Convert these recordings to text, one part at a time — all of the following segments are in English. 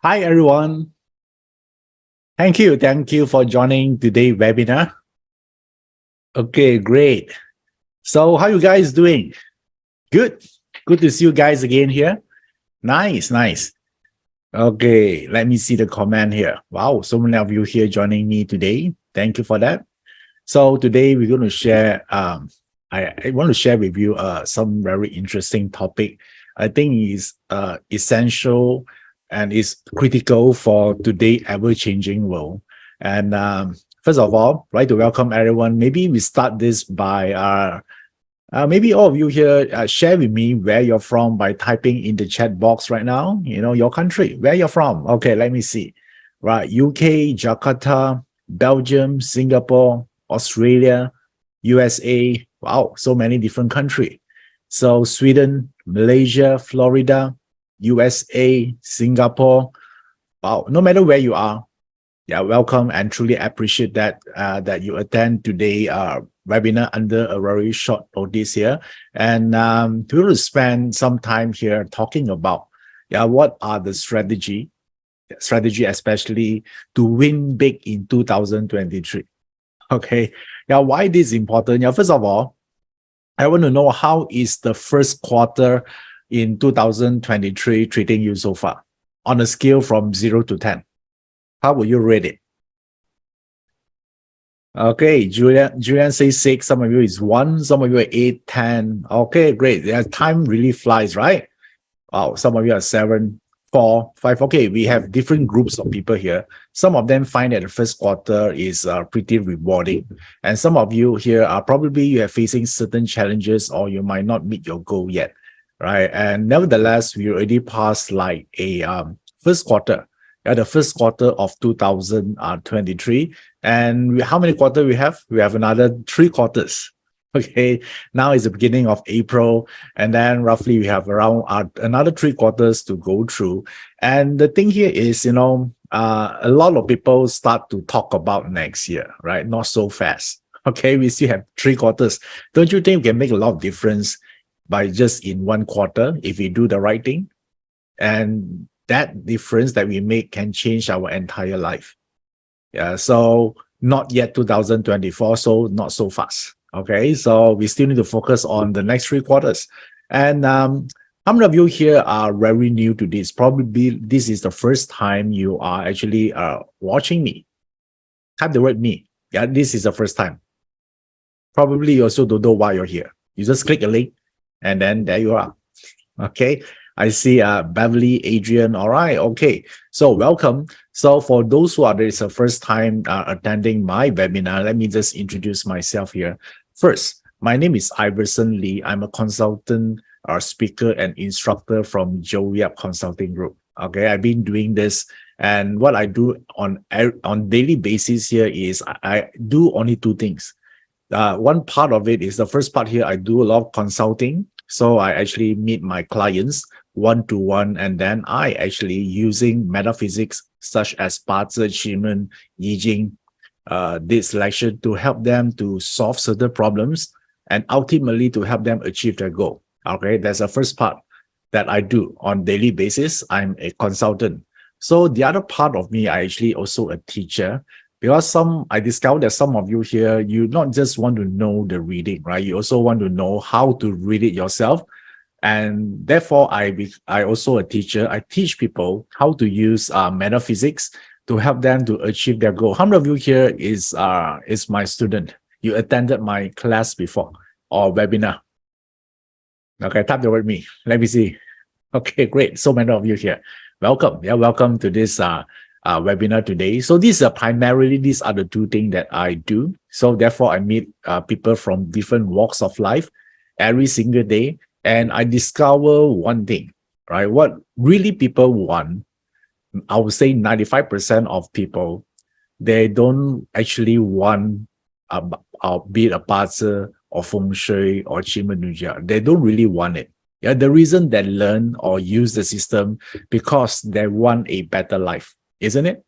Hi, everyone. Thank you for joining today's webinar. Okay, great. So how you guys doing? Good. Good to see you guys again here. Nice. Okay, let me see the comment here. Wow, so many of you here joining me today. Thank you for that. So today we're going to share, I want to share with you some very interesting topic. I think is essential and is critical for today ever-changing world. And first of all, I'd like to welcome everyone. Maybe we start this by maybe all of you here share with me where you're from by typing in the chat box right now. You know, your country, where you're from. Okay, let me see. Right, UK, Jakarta, Belgium, Singapore, Australia, USA. Wow, so many different countries. So Sweden, Malaysia, Florida, USA, Singapore. Wow, no matter where you are, yeah, welcome and truly appreciate that that you attend today webinar under a very short notice here. And we will spend some time here talking about what are the strategy especially to win big in 2023. Okay, why this is important? First of all, I want to know how is the first quarter in 2023 treating you so far on a scale from 0 to 10. How will you rate it? Okay, Julian says 6, some of you is 1, some of you are 8, 10. Okay, great. Yeah, time really flies, right? Wow, some of you are 7, 4, 5. Okay, we have different groups of people here. Some of them find that the first quarter is pretty rewarding. And some of you here are probably you are facing certain challenges or you might not meet your goal yet, right? And nevertheless, we already passed like a first quarter, the first quarter of 2023. And how many quarters we have? We have another 3 quarters. Okay, now is the beginning of April, and then roughly we have around another 3 quarters to go through. And the thing here is, a lot of people start to talk about next year, right? Not so fast. Okay, we still have 3 quarters. Don't you think we can make a lot of difference by just in 1 quarter if we do the right thing? And that difference that we make can change our entire life. Yeah, so not yet 2024, so not so fast. Okay, so we still need to focus on the next 3 quarters. And how many of you here are very new to this? Probably this is the first time you are actually watching me. Type the word me. Yeah, this is the first time. Probably you also don't know why you're here. You just click a link and then there you are. Okay, I see Beverly, Adrian. All right, okay. So welcome. So for those who are there is a first time attending my webinar, let me just introduce myself here. First, my name is Iverson Lee. I'm a consultant, speaker, and instructor from Joe Yap Consulting Group. Okay, I've been doing this, and what I do on daily basis here is I do only 2 things. One part of it is the first part here, I do a lot of consulting. So I actually meet my clients one-to-one, and then I actually using metaphysics such as BaZi, Jimin, Yijing, this selection to help them to solve certain problems and ultimately to help them achieve their goal. Okay, that's the first part that I do on daily basis. I'm a consultant. So the other part of me, I actually also a teacher. Because I discovered that some of you here, you not just want to know the reading, right? You also want to know how to read it yourself. And therefore, I also a teacher. I teach people how to use metaphysics to help them to achieve their goal. How many of you here is my student? You attended my class before or webinar? Okay, type the word me. Let me see. Okay, great. So many of you here. Welcome. Yeah, welcome to this webinar today. So these are primarily, these are the 2 things that I do. So therefore, I meet people from different walks of life every single day. And I discover one thing, right? What really people want, I would say 95% of people, they don't actually want be it a BaZi or Feng Shui or Jimin. They don't really want it. Yeah, the reason they learn or use the system because they want a better life, isn't it?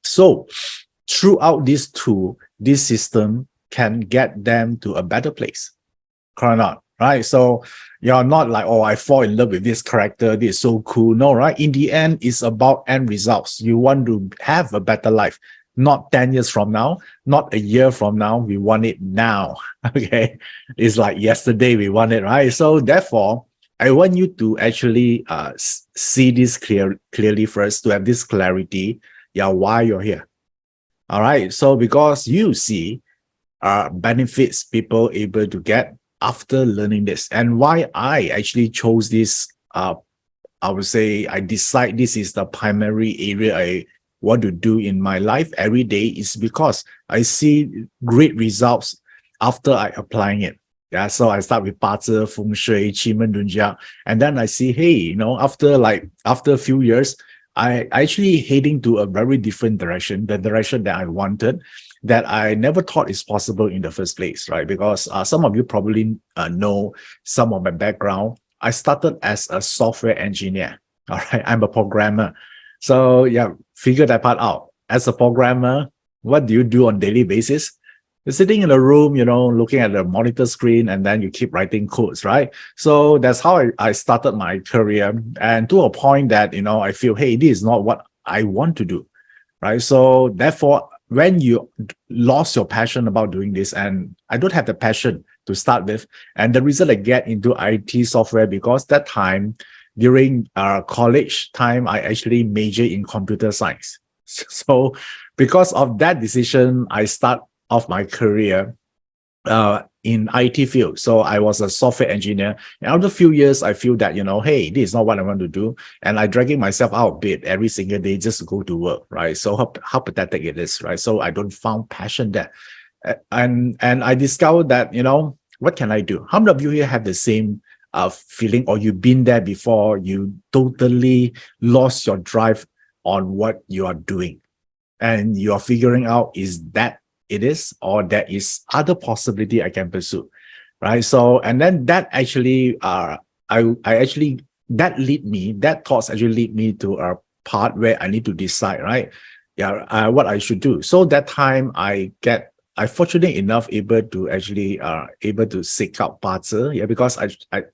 So throughout these 2, this system can get them to a better place. Correct or not? right? So you're not like, oh, I fall in love with this character, this is so cool. No, right? In the end, it's about end results. You want to have a better life, not 10 years from now, not a year from now. We want it now. Okay. It's like yesterday we want it, right? So therefore, I want you to actually see this clearly first, to have this clarity, yeah, why you're here. All right. So because you see benefits people able to get after learning this, and why I actually chose this, I would say I decide this is the primary area I want to do in my life every day, is because I see great results after I applying it. Yeah, so I start with BaZi, Feng Shui, Jimin, and then I see, hey, after a few years, I actually heading to a very different direction, the direction that I wanted, that I never thought is possible in the first place, right? Because some of you probably know some of my background. I started as a software engineer. All right, I'm a programmer. So yeah, figure that part out. As a programmer, what do you do on a daily basis? You're sitting in a room, looking at the monitor screen, and then you keep writing codes, right? So that's how I started my career. And to a point that, I feel, hey, this is not what I want to do, right? So therefore, when you lost your passion about doing this, and I don't have the passion to start with, and the reason I get into IT software, because that time during college time, I actually major in computer science. So because of that decision, I start off my career in IT field. So I was a software engineer. And after a few years, I feel that, hey, this is not what I want to do. And I dragging myself out of bed every single day just to go to work, right? So how pathetic it is, right? So I don't found passion there. And I discovered that, what can I do? How many of you here have the same feeling, or you've been there before? You totally lost your drive on what you are doing, and you are figuring out, is that it is, or there is other possibility I can pursue, right? So, and then that actually, that thoughts actually lead me to a part where I need to decide, right? Yeah, what I should do. So that time I fortunate enough able to actually able to seek out BaZi, yeah, because I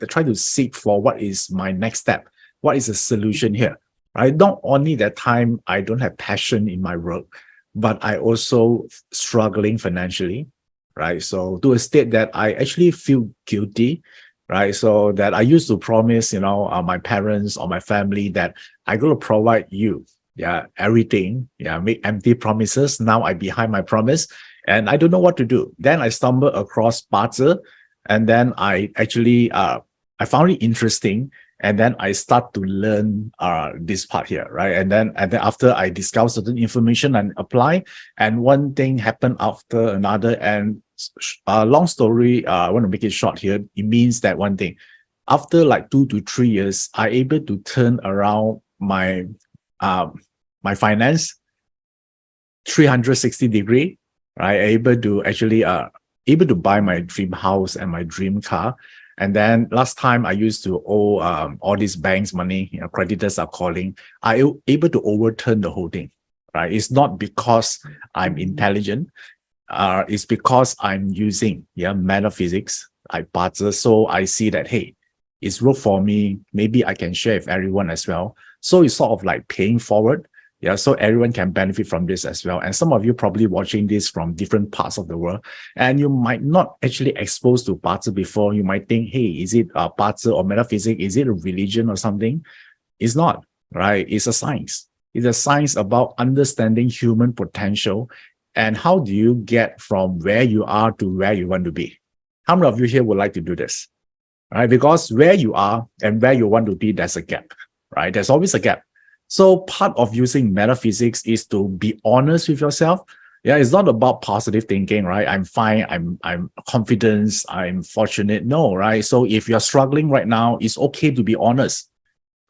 try to seek for what is my next step, what is the solution here, right? Not only that time I don't have passion in my work, but I also struggling financially, right? So to a state that I actually feel guilty, right? So that I used to promise, my parents or my family that I going to provide you, yeah, everything, yeah, make empty promises. Now I behind my promise, and I don't know what to do. Then I stumbled across BaZi, and then I actually I found it interesting. And then I start to learn this part here, right? And then after I discover certain information and apply, and one thing happened after another. And long story, I want to make it short here. It means that one thing, after like 2 to 3 years, I able to turn around my my finance 360-degree, right? Able to actually able to buy my dream house and my dream car. And then last time I used to owe all these banks money, creditors are calling. I able to overturn the whole thing, right? It's not because I'm intelligent. It's because I'm using metaphysics, like BaZi. So I see that, hey, it's work for me. Maybe I can share with everyone as well. So it's sort of like paying forward. Yeah, so everyone can benefit from this as well. And some of you probably watching this from different parts of the world, and you might not actually exposed to BaZi before. You might think, hey, is it BaZi or metaphysics? Is it a religion or something? It's not, right? It's a science. It's a science about understanding human potential and how do you get from where you are to where you want to be. How many of you here would like to do this? Right? Because where you are and where you want to be, there's a gap, right? There's always a gap. So part of using metaphysics is to be honest with yourself. Yeah, it's not about positive thinking, right? I'm fine, I'm confident, I'm fortunate. No, right? So if you're struggling right now, it's okay to be honest.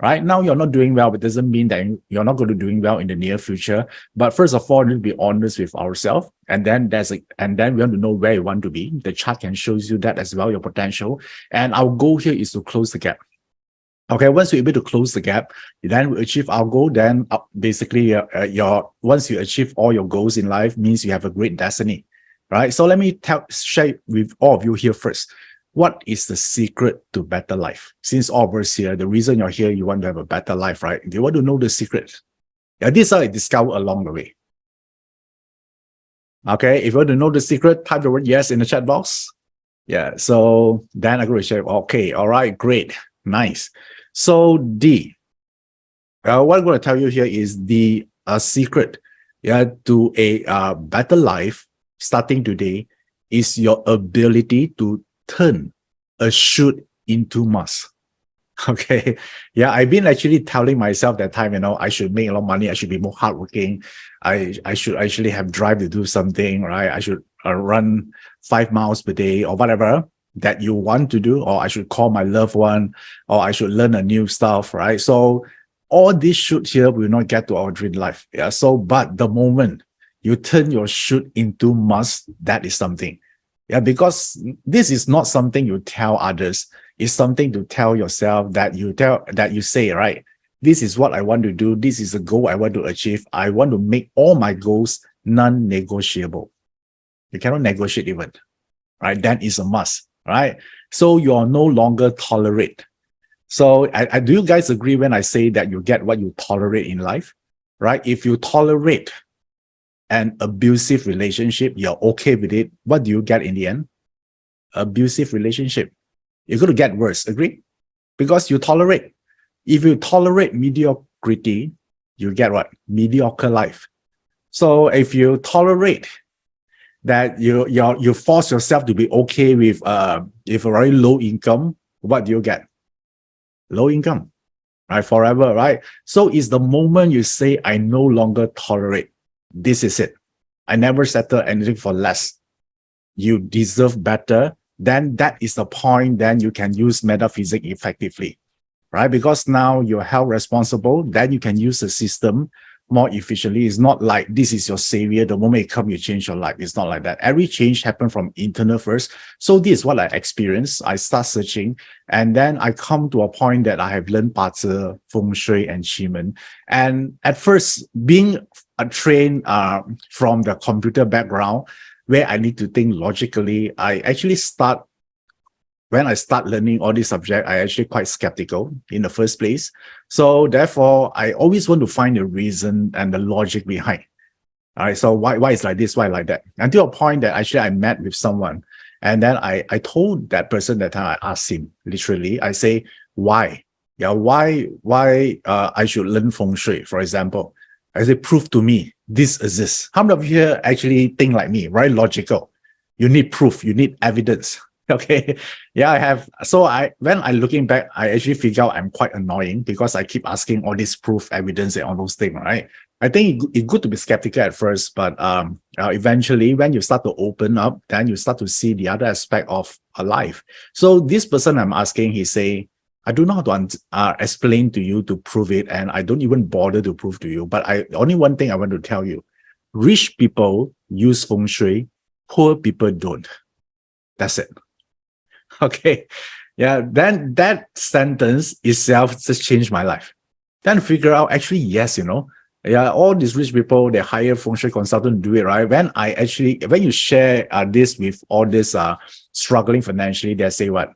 Right now, you're not doing well, but it doesn't mean that you're not going to doing well in the near future. But first of all, we need to be honest with ourselves, and then we want to know where you want to be. The chart can show you that as well, your potential. And our goal here is to close the gap. Okay, once you're able to close the gap, then we achieve our goal. Then basically, once you achieve all your goals in life, means you have a great destiny, right? So let me share with all of you here first. what is the secret to better life? Since all of us here, the reason you're here, you want to have a better life, right? You want to know the secret. Yeah, this I discovered along the way. Okay, if you want to know the secret, type the word yes in the chat box. Yeah, so then I'm going to share. Okay, all right, great, nice. So what I'm going to tell you here is the secret, yeah, to a better life starting today is your ability to turn a should into must. Okay. Yeah, I've been actually telling myself that time, I should make a lot of money. I should be more hardworking. I should actually have drive to do something, right? I should run 5 miles per day or whatever that you want to do, or I should call my loved one, or I should learn a new stuff, right? So all this should here will not get to our dream life. Yeah. So, but the moment you turn your should into must, that is something. Yeah, because this is not something you tell others. It's something to tell yourself that you say, right? This is what I want to do. This is a goal I want to achieve. I want to make all my goals non-negotiable. You cannot negotiate even, right? That is a must, right? So you are no longer tolerate. So I do you guys agree when I say that you get what you tolerate in life, right? If you tolerate an abusive relationship, you're okay with it. What do you get in the end? Abusive relationship. You're going to get worse, agree? Because you tolerate. If you tolerate mediocrity, you get what? Mediocre life. So if you tolerate that you force yourself to be okay with if a very low income, what do you get? Low income, right? Forever, right? So it's the moment you say, I no longer tolerate. This is it. I never settle anything for less. You deserve better. Then that is the point. Then you can use metaphysics effectively, right? Because now you're held responsible. Then you can use the system more efficiently. It's not like this is your savior. The moment you come, you change your life. It's not like that. Every change happens from internal first. So this is what I experienced. I start searching, and then I come to a point that I have learned BaZi, Feng Shui, and Jimin. And at first, being trained from the computer background, where I need to think logically, when I start learning all these subjects, I actually quite skeptical in the first place. So therefore, I always want to find the reason and the logic behind. All right, so why it's like this, why like that? Until a point that actually I met with someone, and then I told that person that time, I asked him, literally, I say, why? Yeah, why I should learn Feng Shui, for example. I say, prove to me this exists. How many of you here actually think like me, right? Logical. You need proof, you need evidence. Okay. Yeah, I have. So when I looking back, I actually figure out I'm quite annoying because I keep asking all this proof, evidence, and all those things, right? I think it's good to be skeptical at first, but eventually when you start to open up, then you start to see the other aspect of a life. So this person I'm asking, he say, I do not want to explain to you to prove it, and I don't even bother to prove to you. But only one thing I want to tell you: rich people use Feng Shui, poor people don't. That's it. Okay, yeah. Then that sentence itself just changed my life. Then figure out actually yes, yeah, all these rich people they hire Feng Shui consultant to do it, right? When you share this with all this struggling financially, they say what?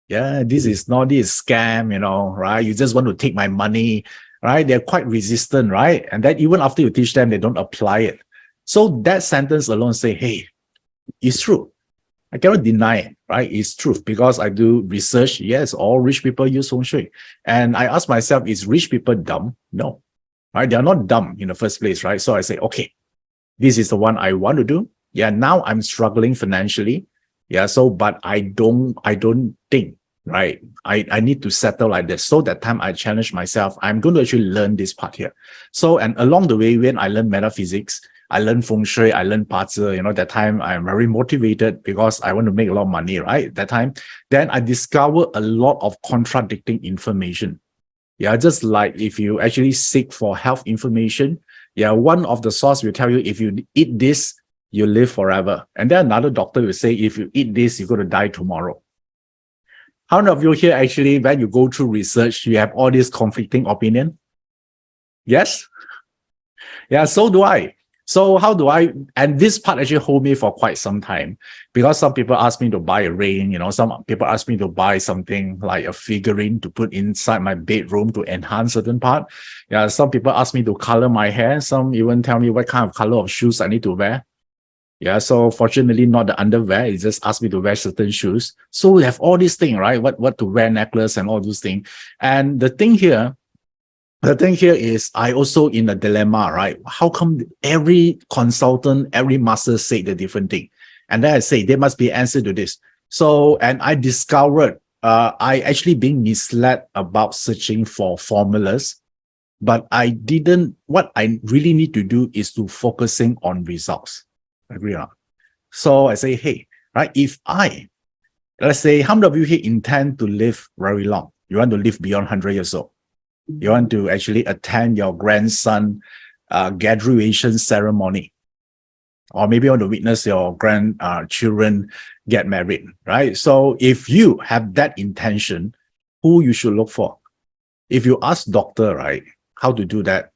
Yeah, this is scam, right? You just want to take my money, right? They're quite resistant, right? And then even after you teach them, they don't apply it. So that sentence alone say, hey, it's true. I cannot deny it, right? It's truth because I do research. Yes, all rich people use Feng Shui. And I ask myself, is rich people dumb? No, right? They're not dumb in the first place, right? So I say, okay, this is the one I want to do. Yeah, now I'm struggling financially. Yeah, so, but I don't think, right? I need to settle like this. So that time I challenge myself, I'm going to actually learn this part here. So, and along the way, when I learn metaphysics, I learned Feng Shui, I learned BaZi, that time I'm very motivated because I want to make a lot of money, right? That time, then I discovered a lot of contradicting information. Yeah, just like if you actually seek for health information, yeah, one of the source will tell you if you eat this, you live forever. And then another doctor will say, if you eat this, you're going to die tomorrow. How many of you here actually, when you go through research, you have all these conflicting opinion? Yes? Yeah, so do I. So how do I, and this part actually hold me for quite some time, because some people ask me to buy a ring, some people ask me to buy something like a figurine to put inside my bedroom to enhance certain part. Yeah, some people ask me to color my hair. Some even tell me what kind of color of shoes I need to wear. Yeah, so fortunately not the underwear, it just asked me to wear certain shoes. So we have all these things, right? What to wear, necklace and all those things. And the thing here is I also in a dilemma, right? How come every consultant, every master say the different thing? And then I say there must be an answer to this. So, and I discovered I actually being misled about searching for formulas, but I didn't, what I really need to do is to focusing on results. Agree or not? So I say, hey, right, let's say, how many of you here intend to live very long? You want to live beyond 100 years old? You want to actually attend your grandson graduation ceremony, or maybe you want to witness your grandchildren get married, right? So if you have that intention, who you should look for? If you ask doctor, right, how to do that,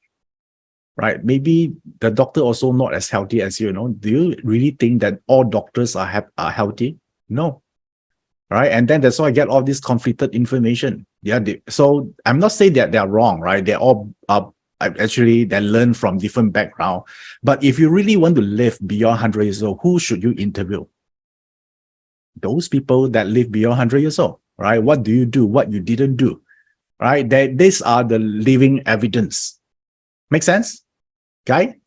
right? Maybe the doctor also not as healthy as you, Do you really think that all doctors are healthy? No. Right. And then that's why I get all this conflicted information. Yeah. So I'm not saying that they're wrong, right? They're all actually they learn from different background. But if you really want to live beyond 100 years old, who should you interview? Those people that live beyond 100 years old, right? What do you do? What you didn't do, right? These are the living evidence. Make sense, guy?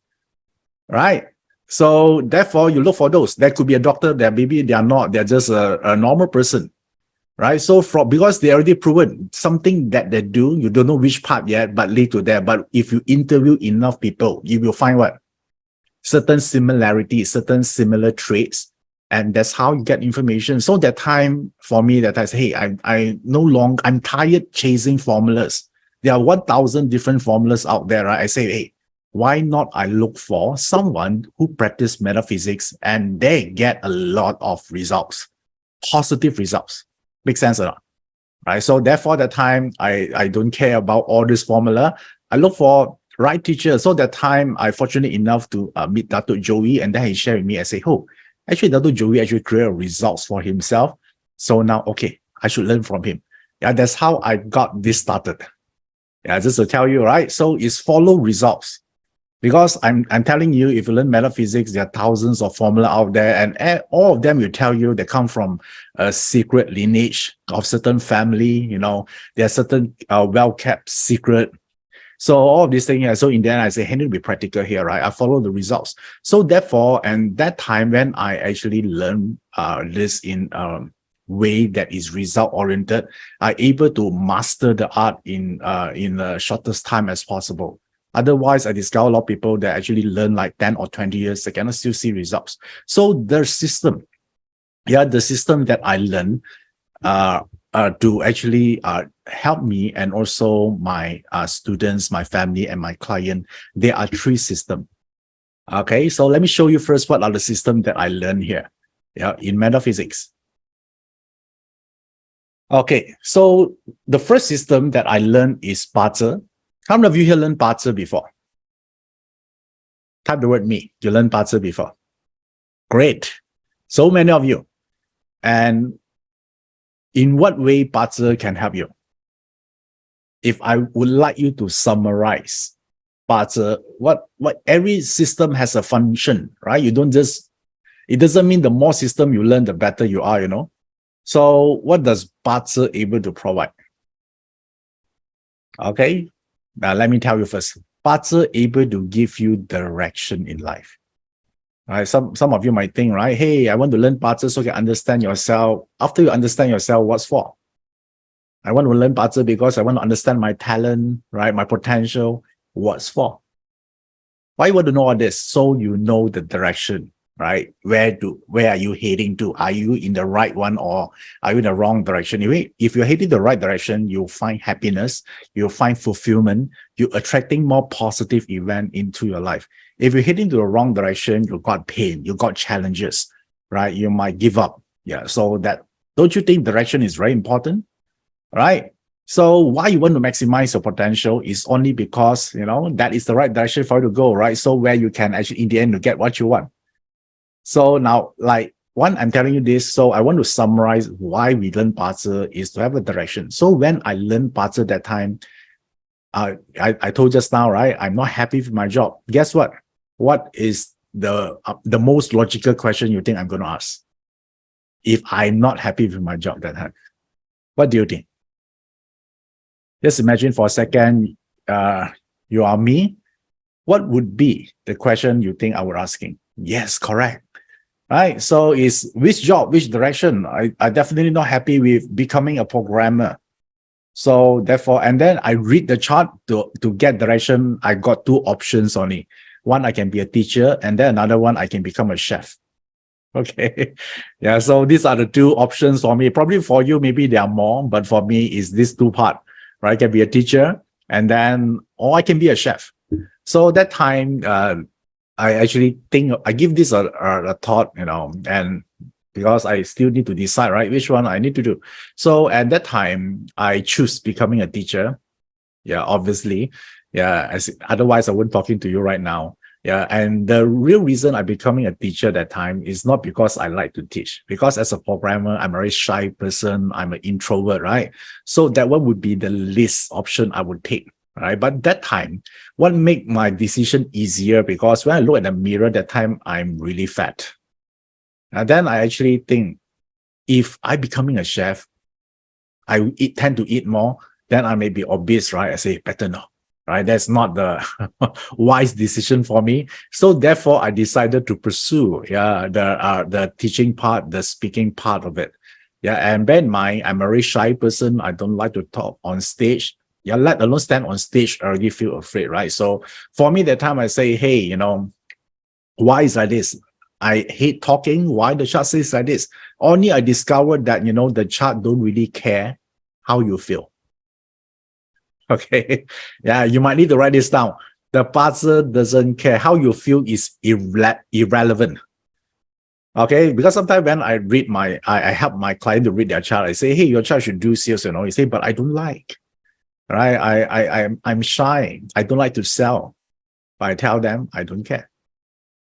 Right. So therefore, you look for those. That could be a doctor that maybe they are not. They're just a normal person, right? So because they already proven something that they do, you don't know which part yet, but lead to that. But if you interview enough people, you will find what? Certain similarities, certain similar traits. And that's how you get information. So that time for me, that I say, hey, I'm tired chasing formulas. There are 1,000 different formulas out there, right? I say, hey, why not I look for someone who practice metaphysics and they get a lot of results, positive results. Make sense or not? Right. So therefore, that time I don't care about all this formula. I look for right teacher. So that time I fortunate enough to meet Dr. Joey, and then he shared with me. I say, oh, actually Dr. Joey actually created results for himself. So now, okay, I should learn from him. Yeah, that's how I got this started. Yeah, just to tell you, right? So it's follow results. Because I'm telling you, if you learn metaphysics, there are thousands of formula out there, and all of them will tell you they come from a secret lineage of certain family. There are certain well-kept secret. So all of these things. Yeah, so in the end, I say, hey, need to be practical here, right? I follow the results. So therefore, and that time when I actually learned this in way that is result oriented, I'm able to master the art in the shortest time as possible. Otherwise, I discover a lot of people that actually learn like 10 or 20 years, they cannot still see results. So the system that I learned to actually help me and also my students, my family, and my client, there are 3 systems. Okay, so let me show you first what are the systems that I learned here, in metaphysics. Okay, so the first system that I learned is BaZi. How many of you here learned BaZi before? Type the word me. You learned BaZi before. Great. So many of you. And in what way BaZi can help you? If I would like you to summarize BaZi, what every system has a function, right? It doesn't mean the more system you learn, the better you are, So what does BaZi able to provide? Okay. Now, let me tell you first. BaZi able to give you direction in life. Right? Some of you might think, right? Hey, I want to learn BaZi so you can understand yourself. After you understand yourself, what's for? I want to learn BaZi because I want to understand my talent, right? My potential. What's for? Why you want to know all this? So you know the direction, right? Where are you heading to? Are you in the right one or are you in the wrong direction? If you're heading the right direction, you'll find happiness, you'll find fulfillment, you're attracting more positive event into your life. If you're heading to the wrong direction, you got pain, you got challenges, right? You might give up. Yeah. So don't you think direction is very important? Right? So why you want to maximize your potential is only because, that is the right direction for you to go, right? So where you can actually, in the end, to get what you want. So now, like, one, I'm telling you this, so I want to summarize why we learn BaZi is to have a direction. So when I learned BaZi that time, I told just now, right? I'm not happy with my job. Guess what? What is the most logical question you think I'm going to ask? If I'm not happy with my job that time, what do you think? Just imagine for a second, you are me. What would be the question you think I would asking? Yes, correct. Right. So is which job, which direction? I definitely not happy with becoming a programmer. So therefore, and then I read the chart to get direction. I got two options only. One, I can be a teacher, and then another one, I can become a chef. Okay. Yeah. So these are the two options for me. Probably for you, maybe there are more, but for me, is this two part, right? I can be a teacher, and then, or I can be a chef. So that time, I actually think I give this a thought, and because I still need to decide, right, which one I need to do. So at that time, I choose becoming a teacher. Yeah, obviously. Yeah, otherwise I wouldn't talking to you right now. Yeah, and the real reason I'm becoming a teacher that time is not because I like to teach. Because as a programmer, I'm a very shy person. I'm an introvert, right? So that one would be the least option I would take. Right. But that time, what made my decision easier? Because when I look at the mirror, that time I'm really fat. And then I actually think, if I becoming a chef, I tend to eat more, then I may be obese, right? I say, better not. Right. That's not the wise decision for me. So therefore, I decided to pursue the teaching part, the speaking part of it. Yeah. And bear in mind, I'm a very shy person. I don't like to talk on stage. Yeah, let alone stand on stage, I already feel afraid, right? So for me, that time I say, hey, why is like this? I hate talking. Why the chart says like this? Only I discovered that, the chart don't really care how you feel. Okay. Yeah, you might need to write this down. The BaZi doesn't care how you feel is irrelevant. Okay, because sometimes when I read I help my client to read their chart, I say, hey, your chart should do sales, you say, but I don't like. Right? I'm shy. I don't like to sell. But I tell them I don't care.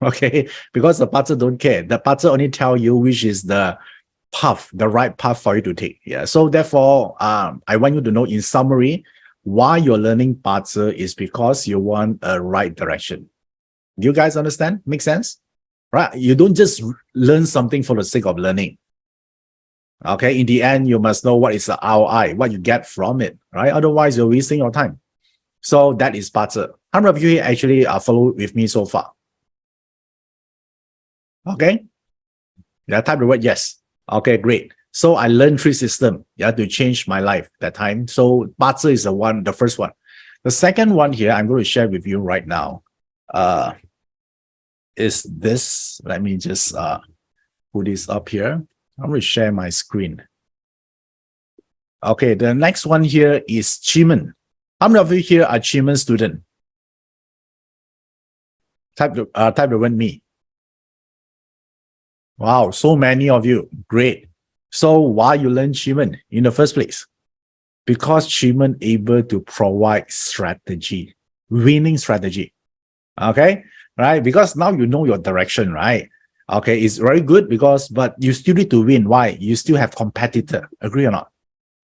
Okay, because the BaZi don't care. The BaZi only tell you which is the path, the right path for you to take. Yeah. So therefore, I want you to know in summary, why you're learning BaZi is because you want a right direction. Do you guys understand? Make sense? Right? You don't just learn something for the sake of learning. Okay, in the end, you must know what is the ROI, what you get from it, right? Otherwise, you're wasting your time. So that is BaZi. How many of you actually follow with me so far? Okay. Yeah, type the word yes. Okay, great. So I learned 3 systems, to change my life that time. So BaZi is the first one. The second one here, I'm going to share with you right now, is this. Let me just put this up here. I'm going to share my screen. Okay, the next one here is Jimin. How many of you here are Jimin student? Type the word me. Wow, so many of you. Great. So why you learn Jimin in the first place? Because Jimin able to provide strategy, winning strategy. Okay, right? Because now you know your direction, right? Okay, it's very good but you still need to win. Why? You still have competitor. Agree or not?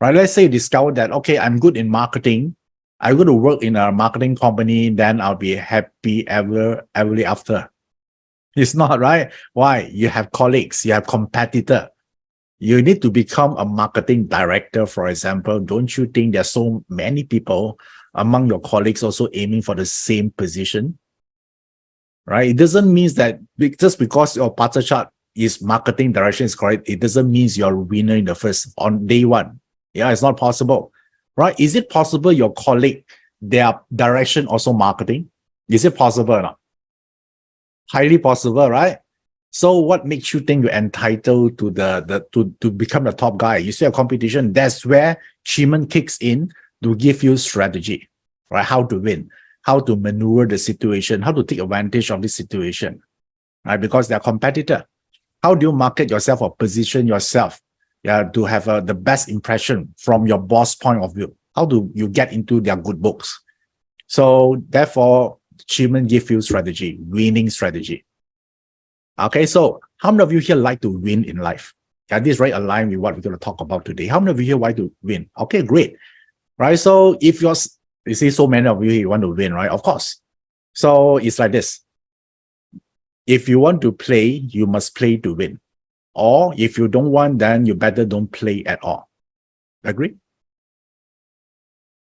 Right? Let's say you discover that, okay, I'm good in marketing. I'm going to work in a marketing company, then I'll be happy ever after. It's not, right? Why? You have colleagues, you have competitor. You need to become a marketing director, for example. Don't you think there's so many people among your colleagues also aiming for the same position? Right? It doesn't mean that just because your BaZi chart is marketing direction is correct, it doesn't mean you're a winner on day one. Yeah, it's not possible. Right? Is it possible your colleague, their direction also marketing? Is it possible or not? Highly possible, right? So what makes you think you're entitled to to become the top guy? You see a competition. That's where Jimin kicks in to give you strategy, right? How to win, how to maneuver the situation, how to take advantage of this situation, right? Because they're competitor. How do you market yourself or position yourself, yeah, to have the best impression from your boss point of view? How do you get into their good books? So therefore, Jimin give you strategy, winning strategy. Okay, so how many of you here like to win in life? Yeah, this is right aligned with what we're going to talk about today. How many of you here like to win? Okay, great. Right, so if you see so many of you here want to win, right? Of course. So it's like this. If you want to play, you must play to win. Or if you don't want, then you better don't play at all. Agree?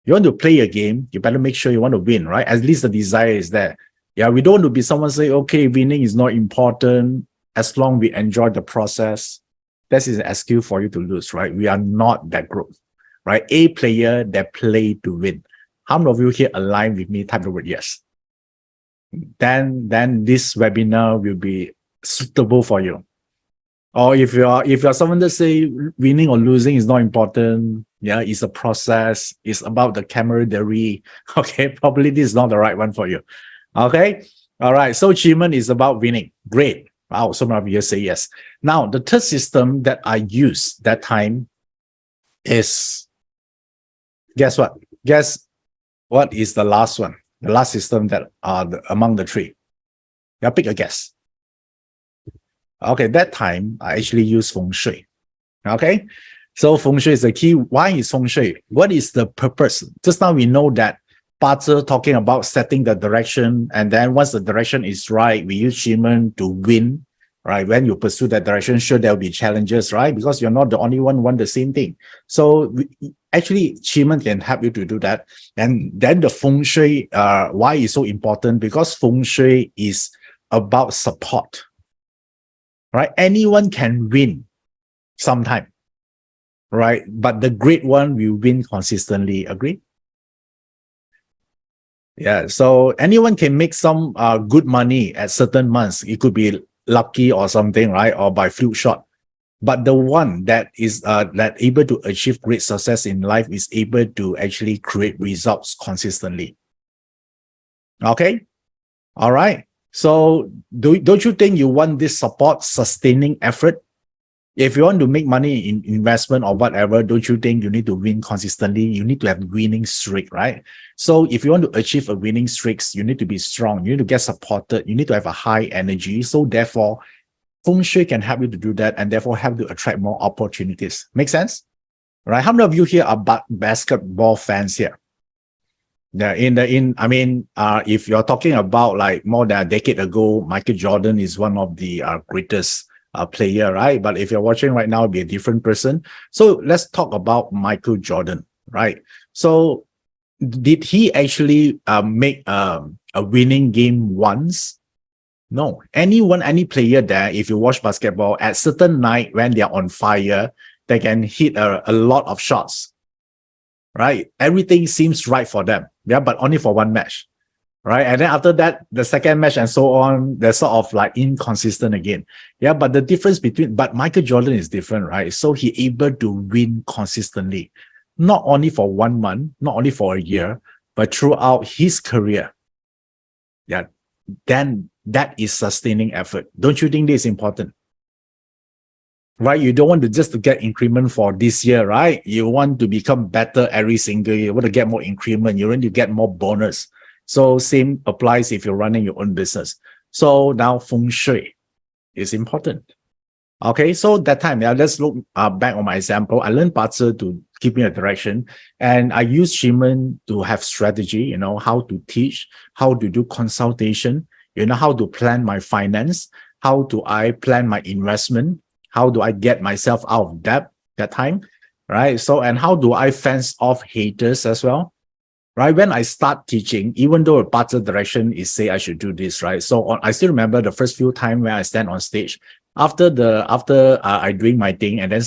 You want to play a game, you better make sure you want to win, right? At least the desire is there. Yeah, we don't want to be someone say, okay, winning is not important as long we enjoy the process. That is an excuse for you to lose, right? We are not that group, right? A player that play to win. How many of you here align with me? Type the word yes. Then this webinar will be suitable for you. Or if you're someone that say winning or losing is not important, yeah, it's a process, it's about the camaraderie. Okay, probably this is not the right one for you. Okay, all right. So Jimin is about winning. Great. Wow, some of you say yes. Now the third system that I used that time is, guess what? Guess what is the last one? The last system that among the three. Yeah, pick a guess. Okay, that time I actually use Feng Shui. Okay, so Feng Shui is the key. Why is Feng Shui? What is the purpose? Just now we know that BaZi talking about setting the direction, and then once the direction is right, we use Jimin to win. Right, when you pursue that direction, sure there will be challenges, right? Because you're not the only one want the same thing. So actually, Jimin can help you to do that. And then the Feng Shui, why is so important? Because Feng Shui is about support. Right? Anyone can win sometime, right? But the great one will win consistently. Agree? Yeah. So anyone can make some good money at certain months. It could be lucky or something, right? Or by fluke shot. But the one that is that able to achieve great success in life is able to actually create results consistently. Okay. All right. So don't you think you want this support, sustaining effort? If you want to make money in investment or whatever, don't you think you need to win consistently? You need to have winning streak, right? So if you want to achieve a winning streaks, you need to be strong. You need to get supported. You need to have a high energy. So therefore, Feng Shui can help you to do that and therefore help to attract more opportunities. Make sense? Right? How many of you here are basketball fans here? Yeah, if you're talking about like more than a decade ago, Michael Jordan is one of the greatest player, right? But if you're watching right now, it'll be a different person. So let's talk about Michael Jordan, right? So did he actually make a winning game once? No. Any player there, if you watch basketball, at certain night when they're on fire, they can hit a lot of shots, right? Everything seems right for them, yeah, but only for one match. Right. And then after that, the second match and so on, they're sort of like inconsistent again. Yeah. But the difference but Michael Jordan is different, right? So he able to win consistently, not only for 1 month, not only for a year, but throughout his career. Yeah. Then that is sustaining effort. Don't you think this is important? Right? You don't want to just to get increment for this year, right? You want to become better every single year. You want to get more increment. You want to get more bonus. So same applies if you're running your own business. So now Feng Shui is important. Okay, so that time, yeah, let's look back on my example. I learned BaZi to give me a direction, and I use Jimin to have strategy, you know, how to teach, how to do consultation, you know, how to plan my finance, how do I plan my investment, how do I get myself out of debt that time, right? So, and how do I fence off haters as well? Right, when I start teaching, even though a BaZi direction is say I should do this, right? So I still remember the first few times when I stand on stage, after I doing my thing, and then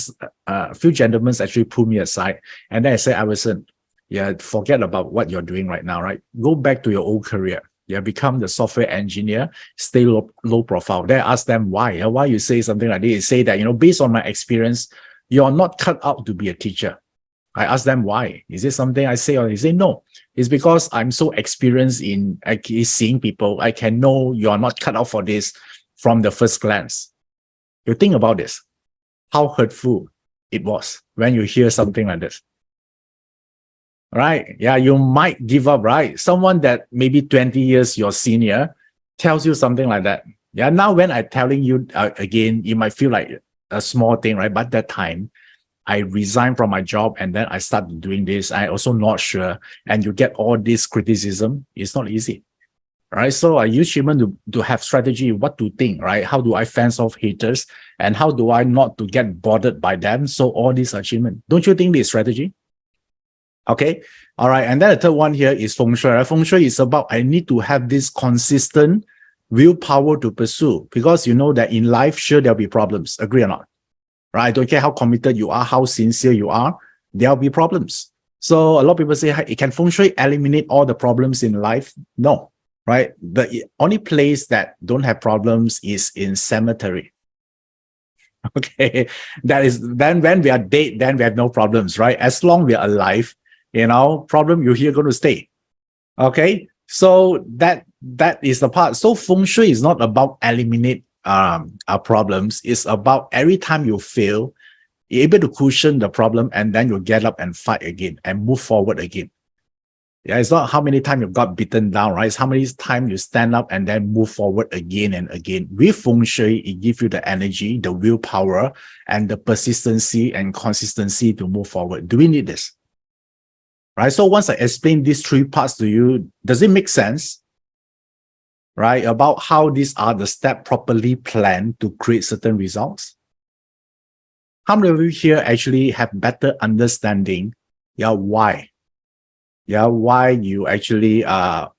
a few gentlemen actually pull me aside, and then I say, Iverson, yeah, forget about what you're doing right now, right? Go back to your old career. Yeah, become the software engineer, stay low profile. Then I ask them why. Why you say something like this? You say that, you know, based on my experience, you're not cut out to be a teacher. I ask them why. Is it something I say, or they say no? It's because I'm so experienced in actually seeing people. I can know you're not cut out for this from the first glance. You think about this. How hurtful it was when you hear something like this. Right? Yeah, you might give up, right? Someone that maybe 20 years your senior tells you something like that. Yeah, now when I'm telling you again, you might feel like a small thing, right? But that time, I resigned from my job and then I started doing this. I also not sure. And you get all this criticism. It's not easy. Right. So I use Jimin to have strategy, what to think, right? How do I fence off haters? And how do I not to get bothered by them? So all these achievement. Don't you think this strategy? Okay. All right. And then the third one here is Feng Shui. Right? Feng Shui is about I need to have this consistent willpower to pursue, because you know that in life, sure, there'll be problems. Agree or not? Right? I don't care how committed you are, how sincere you are, there'll be problems. So a lot of people say, hey, can Feng Shui eliminate all the problems in life? No. Right? The only place that don't have problems is in cemetery. Okay. That is, then when we are dead, then we have no problems, right? As long we are alive, problem you're here going to stay. Okay. So that is the part. So Feng Shui is not about eliminate our problems. It's about every time you fail, you're able to cushion the problem and then you get up and fight again and move forward again. Yeah, it's not how many times you got beaten down, right? It's how many times you stand up and then move forward again and again. With Feng Shui, it gives you the energy, the willpower, and the persistency and consistency to move forward. Do we need this? Right? So once I explain these three parts to you, does it make sense? Right? About how these are the steps properly planned to create certain results? How many of you here actually have better understanding? Yeah, why? Yeah, why you actually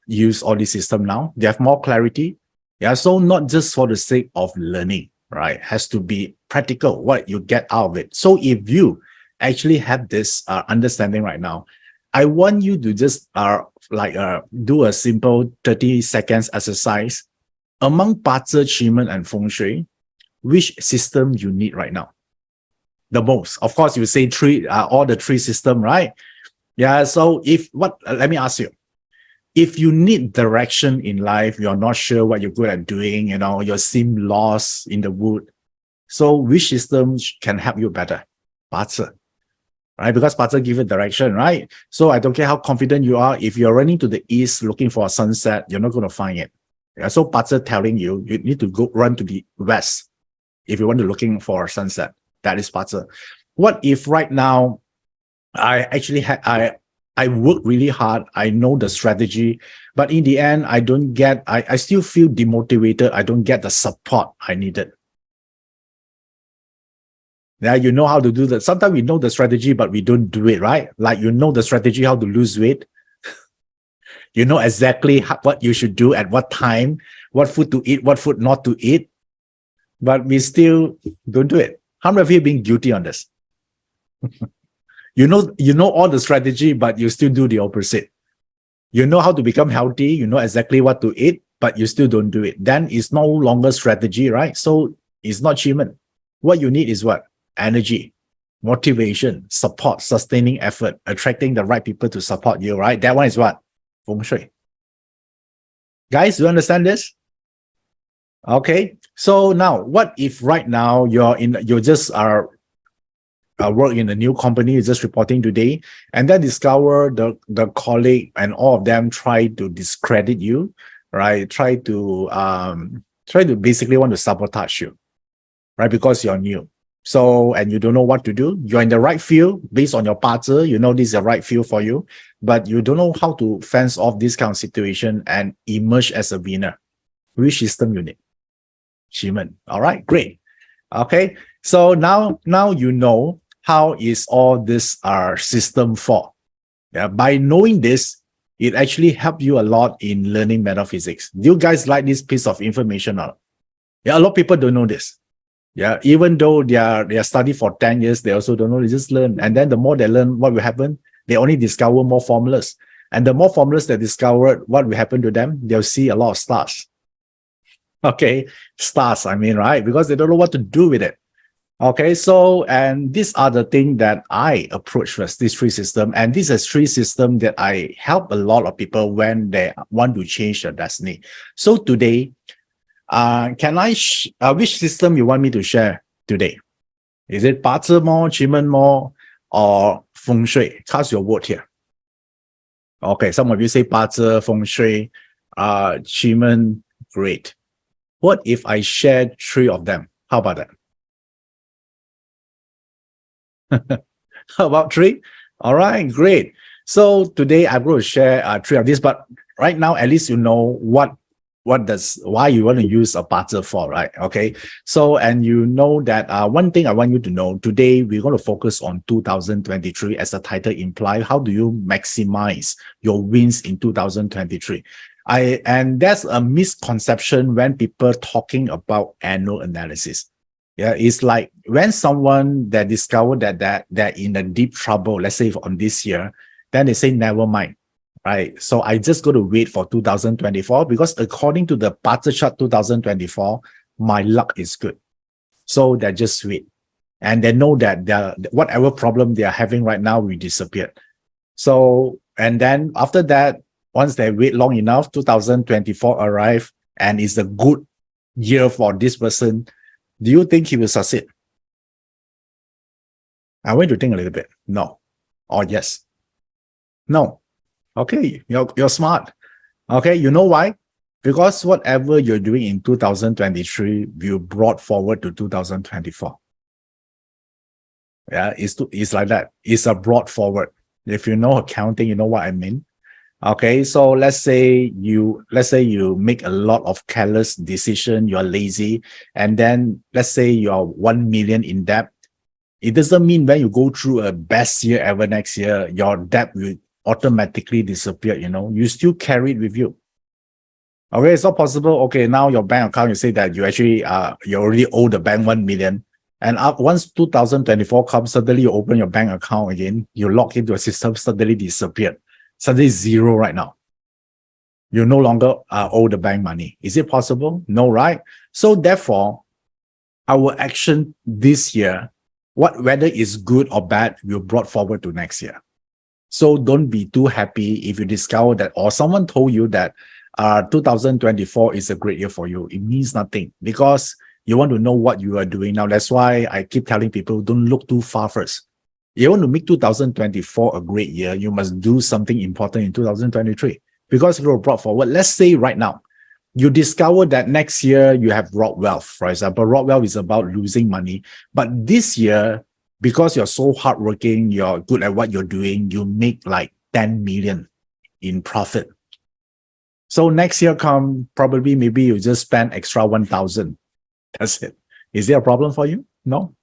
use all this system now? They have more clarity. Yeah, so not just for the sake of learning, right? Has to be practical, what you get out of it. So if you actually have this understanding right now, I want you to just do a simple 30 seconds exercise. Among BaZi, Jimin, and Feng Shui, which system you need right now? The most. Of course, you say all the three system, right? Yeah, so let me ask you, if you need direction in life, you're not sure what you're good at doing, you seem lost in the wood. So which system can help you better? BaZi, right? Because BaZi give you direction, right? So I don't care how confident you are. If you're running to the east looking for a sunset, you're not going to find it. Yeah, so BaZi telling you need to go run to the west if you want to looking for a sunset. That is BaZi. What if right now I actually I work really hard. I know the strategy, but in the end, I still feel demotivated. I don't get the support I needed. Yeah, you know how to do that. Sometimes we know the strategy, but we don't do it, right? Like you know the strategy, how to lose weight. You know exactly what you should do at what time, what food to eat, what food not to eat, but we still don't do it. How many of you have been guilty on this? You know all the strategy, but you still do the opposite. You know how to become healthy, you know exactly what to eat, but you still don't do it. Then it's no longer strategy, right? So it's not achievement. What you need is what? Energy, motivation, support, sustaining effort, attracting the right people to support you, right? That one is what? Feng Shui. Guys, do you understand this? Okay. So now, what if right now you just are work in a new company, you're just reporting today, and then discover the colleague and all of them try to discredit you, right? Try to basically want to sabotage you, right? Because you're new. So, and you don't know what to do. You're in the right field based on your BaZi, you know this is the right field for you, but you don't know how to fence off this kind of situation and emerge as a winner. Which system you need? Jimin. All right, great. Okay, so now you know how is all this system for. Yeah, by knowing this, it actually helped you a lot in learning metaphysics. Do you guys like this piece of information? Yeah, a lot of people don't know this. Yeah, even though they are study for 10 years, they also don't know, they just learn. And then the more they learn, what will happen? They only discover more formulas. And the more formulas they discover, what will happen to them? They'll see a lot of stars. Okay, stars, I mean, right? Because they don't know what to do with it. Okay, so, and these are the things that I approach with this three system. And this is three system that I help a lot of people when they want to change their destiny. So today, which system you want me to share today? Is it BaZi more, Jimin more, or Feng Shui? Cast your vote here. Okay, some of you say BaZi, Feng Shui, Jimin, great. What if I share three of them? How about that? How about three? All right, great. So today I'm going to share three of these, but right now at least you know why you want to use a BaZi for, right? Okay. So and you know that one thing I want you to know today we're going to focus on 2023 as the title implies. How do you maximize your wins in 2023? And that's a misconception when people talking about annual analysis. Yeah, it's like when someone that discovered that they're in a deep trouble, let's say on this year, then they say never mind, right? So I just got to wait for 2024 because according to the BaZi chart 2024, my luck is good. So they just wait, and they know that whatever problem they are having right now will disappear. So and then after that, once they wait long enough, 2024 arrive and it's a good year for this person. Do you think he will succeed? I want you to think a little bit. No. Or yes. No. Okay, you're smart. Okay, you know why? Because whatever you're doing in 2023 will brought forward to 2024. Yeah, it's like that. It's a brought forward. If you know accounting, you know what I mean. Okay, so let's say you make a lot of careless decision, you're lazy, and then let's say you're 1 million in debt. It doesn't mean when you go through a best year ever next year, your debt will automatically disappear, you still carry it with you. Okay, it's not possible. Okay, now your bank account, you say that you actually you already owe the bank 1 million. And once 2024 comes, suddenly you open your bank account again, you log into a system, suddenly disappeared. Suddenly zero right now. You no longer owe the bank money. Is it possible? No, right? So therefore, our action this year, whether it's good or bad, will brought forward to next year. So don't be too happy if you discover that, or someone told you that 2024 is a great year for you. It means nothing because you want to know what you are doing now. That's why I keep telling people, don't look too far first. You want to make 2024 a great year, you must do something important in 2023 because it will brought forward. Let's say right now, you discover that next year you have raw wealth, for example. Raw wealth is about losing money. But this year, because you're so hardworking, you're good at what you're doing, you make like 10 million in profit. So next year come, probably maybe you just spend extra 1,000. That's it. Is there a problem for you? No.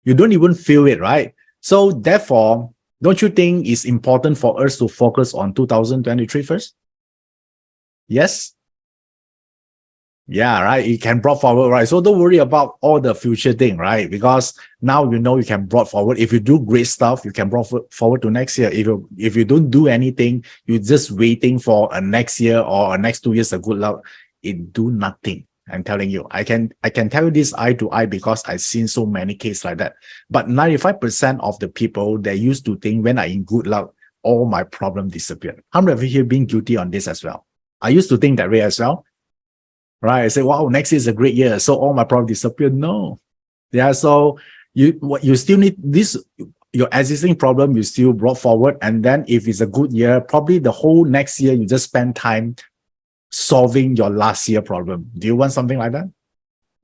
You don't even feel it, right? So therefore, don't you think it's important for us to focus on 2023 first? Yes? Yeah, right. It can brought forward, right? So don't worry about all the future thing, right? Because now you can brought forward. If you do great stuff, you can brought forward to next year. If you don't do anything, you're just waiting for a next year or a next 2 years of good luck. It do nothing. I'm telling you. I can tell you this eye to eye because I've seen so many cases like that. But 95% of the people, they used to think when I'm in good luck, all my problems disappear. How many of you here been guilty on this as well? I used to think that way as well. Right. I say, wow, next year is a great year. So all my problems disappear. No. Yeah. So you still need this, your existing problem, you still brought forward. And then if it's a good year, probably the whole next year, you just spend time solving your last year problem. Do you want something like that?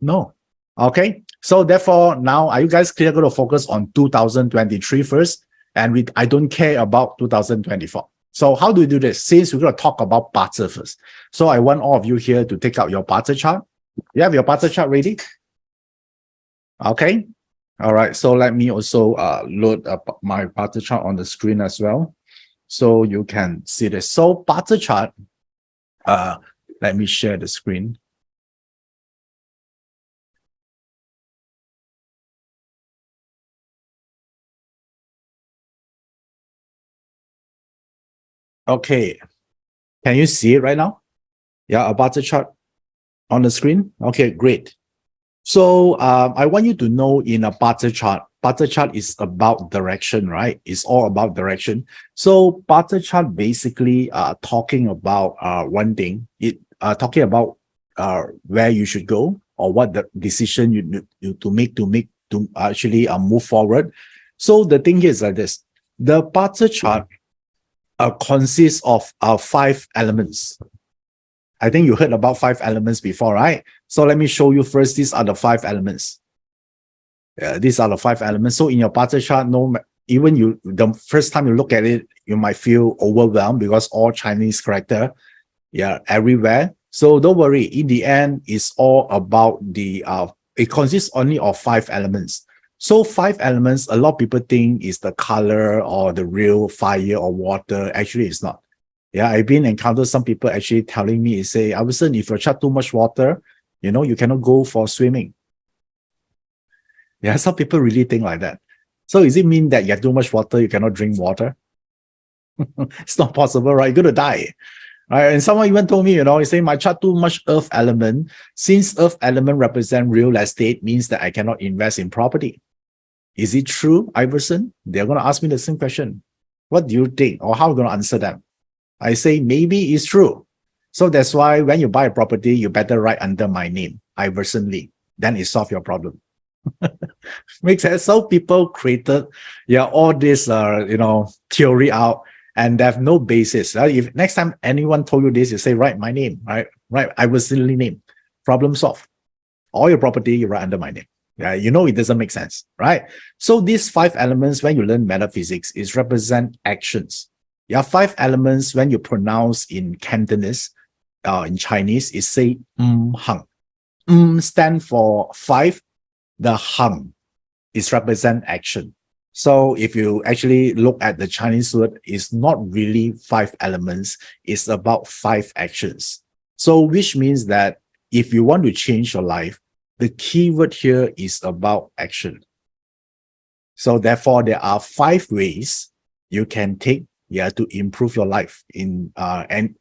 No. Okay. So therefore, now are you guys clear? Going to focus on 2023 first? And I don't care about 2024. So how do we do this? Since we're going to talk about BaZi first. So I want all of you here to take out your BaZi chart. You have your BaZi chart ready? Okay. All right. So let me also load up my BaZi chart on the screen as well. So you can see this. So BaZi chart, let me share the screen. Okay. Can you see it right now? Yeah, a BaZi chart on the screen. Okay, great. So I want you to know in a BaZi chart is about direction, right? It's all about direction. So BaZi chart basically talking about one thing. It talking about where you should go or what the decision you to to actually move forward. So the thing here is like this. The barter chart consists of 5 elements. I think you heard about 5 elements before, right? So let me show you first. These are the 5 elements. These are the 5 elements. So in your barter chart, even the first time you look at it, you might feel overwhelmed because all Chinese character, everywhere. So don't worry. In the end, it's all about it consists only of 5 elements. So 5 elements, a lot of people think is the color or the real fire or water. Actually, it's not. I've been encountered some people actually telling me, say, Iverson, if you chart too much water, you cannot go for swimming. Some people really think like that. So does it mean that you have too much water, you cannot drink water? It's not possible, right? You're going to die. Right? And someone even told me, he say, my chart too much earth element. Since earth element represent real estate, means that I cannot invest in property. Is it true, Iverson? They're going to ask me the same question. What do you think? Or how are you going to answer them? I say, maybe it's true. So that's why when you buy a property, you better write under my name, Iverson Lee. Then it solves your problem. Makes sense. So people created, all this, theory out, and they have no basis. If next time anyone told you this, you say, write my name, right? Right, Iverson Lee name. Problem solved. All your property, you write under my name. It doesn't make sense, right? So these 5 elements, when you learn metaphysics, is represent actions. 5 elements when you pronounce in Cantonese, in Chinese, is say hang. Stand for 5. The hang is represent action. So if you actually look at the Chinese word, it's not really 5 elements, it's about 5 actions. So which means that if you want to change your life, the key word here is about action. So therefore, there are 5 ways you can take to improve your life in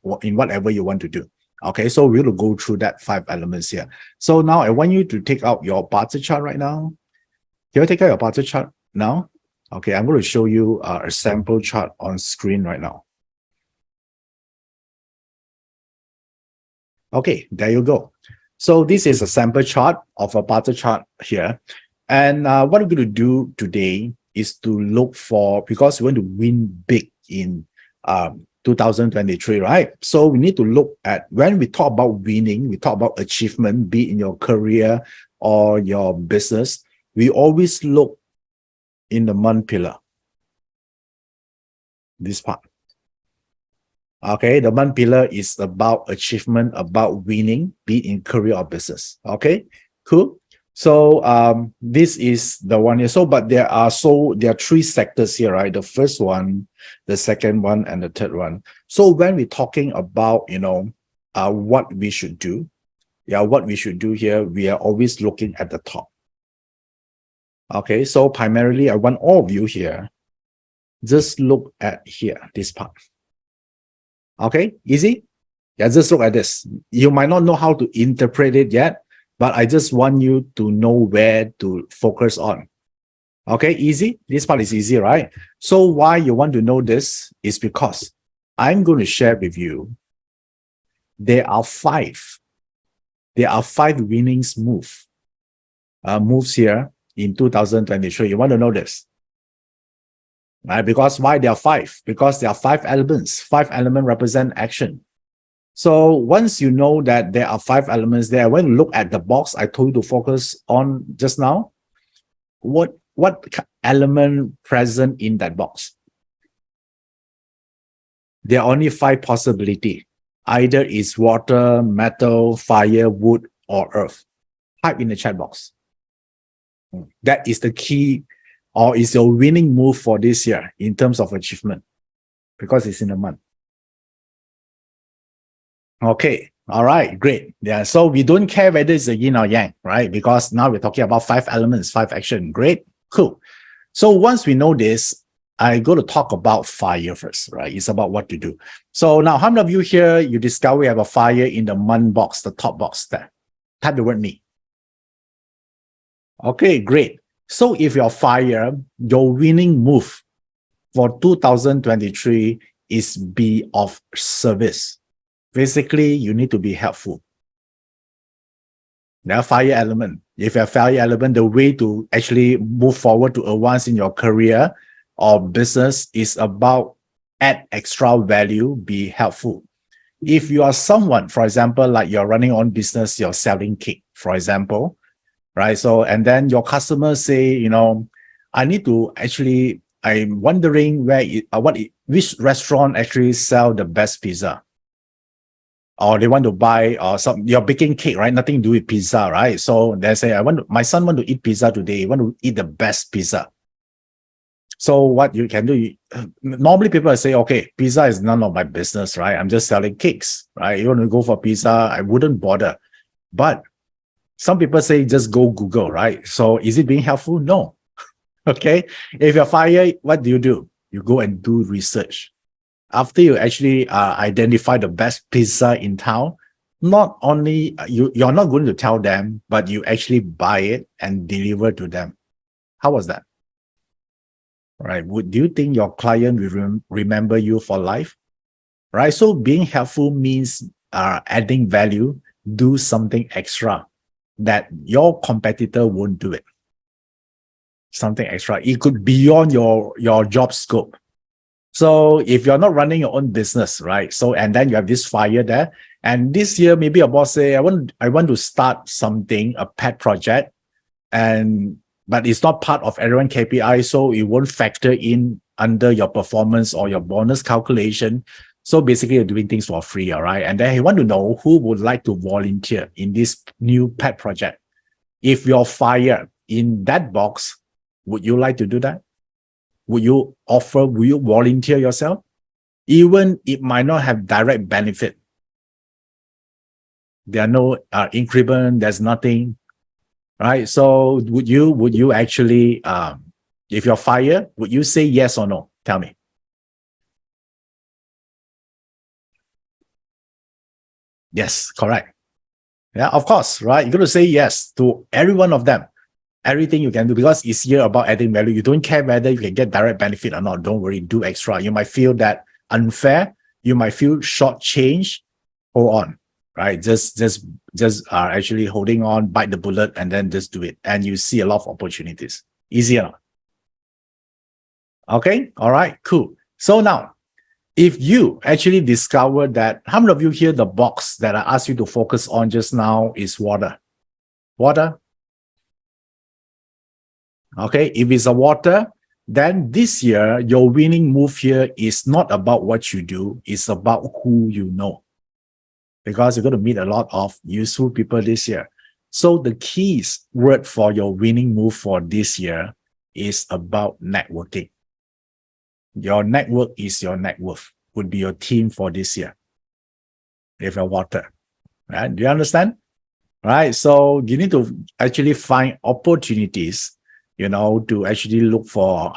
whatever you want to do. Okay, so we'll go through that 5 elements here. So now I want you to take out your barter chart right now. Can you take out your barter chart now? Okay, I'm going to show you a sample chart on screen right now. Okay, there you go. So this is a sample chart of a barter chart here. And what we're going to do today is to look for, because we want to win big in 2023, right? So we need to look at, when we talk about winning, we talk about achievement, be it in your career or your business, we always look in the month pillar. This part. Okay, the month pillar is about achievement, about winning, be it in career or business. Okay, cool. So this is the one here. So, but there are 3 sectors here, right? The first one, the second one, and the third one. So when we're talking about, what we should do, what we should do here, we are always looking at the top. Okay, so primarily, I want all of you here, just look at here, this part. Okay, easy? Just look at this. You might not know how to interpret it yet, but I just want you to know where to focus on. Okay, easy? This part is easy, right? So why you want to know this is because I'm going to share with you, there are 5 winnings moves here in 2023. You want to know this? Right? Because why there are 5? Because there are 5 elements. 5 elements represent action. So once you know that there are 5 elements there, when you look at the box I told you to focus on just now, what element present in that box? There are only 5 possibilities. Either it's water, metal, fire, wood, or earth. Type in the chat box. That is the key, or is your winning move for this year in terms of achievement, because it's in a month. Okay, all right, great. So we don't care whether it's a yin or yang, right? Because now we're talking about 5 elements, 5 action. Great, cool. So once we know this, I go to talk about fire first, right? It's about what to do. So now, how many of you here, you discover we have a fire in the month box, the top box there? Type the word me. Okay, great. So if you're fire, your winning move for 2023 is be of service. Basically, you need to be helpful. There are fire element. If you have fire element, the way to actually move forward to advance in your career or business is about add extra value, be helpful. If you are someone, for example, like you're running your own business, you're selling cake, for example, right? So, and then your customers say, you know, I need to actually, I'm wondering which restaurant actually sell the best pizza, or they want to buy or some, you're baking cake, right? Nothing to do with pizza, right? So they say, my son want to eat pizza today. He want to eat the best pizza. So what you can do, normally people say, okay, pizza is none of my business, right? I'm just selling cakes, right? You want to go for pizza, I wouldn't bother. But some people say, just go Google, right? So is it being helpful? No. Okay. If you're fired, what do? You go and do research. After you actually identify the best pizza in town, not only you're not going to tell them, but you actually buy it and deliver to them. How was that? Right? Do you think your client will remember you for life? Right? So being helpful means adding value, do something extra that your competitor won't do it. Something extra. It could be beyond your job scope. So if you're not running your own business, right? So, and then you have this fire there. And this year, maybe your boss say, I want to start something, a pet project, but it's not part of everyone KPI, so it won't factor in under your performance or your bonus calculation. So basically, you're doing things for free, all right? And then he want to know who would like to volunteer in this new pet project. If you're fired in that box, would you like to do that? Will you volunteer yourself? Even it might not have direct benefit. There are no increment, there's nothing, right? So would you actually, if you're fired, would you say yes or no? Tell me. Yes, correct. Yeah, of course, right? You're going to say yes to every one of them. Everything you can do, because it's here about adding value. You don't care whether you can get direct benefit or not. Don't worry, do extra. You might feel that unfair. You might feel shortchanged. Hold on, right? Just actually holding on, bite the bullet, and then just do it. And you see a lot of opportunities. Easier. Okay, all right, cool. So now, if you actually discover that, how many of you here, the box that I asked you to focus on just now is water? Water? Okay, if it's a water, then this year, your winning move here is not about what you do, it's about who you know. Because you're going to meet a lot of useful people this year. So the keys word for your winning move for this year is about networking. Your network is your net worth, would be your team for this year. If you're water, right? Do you understand? Right. So you need to actually find opportunities, to actually look for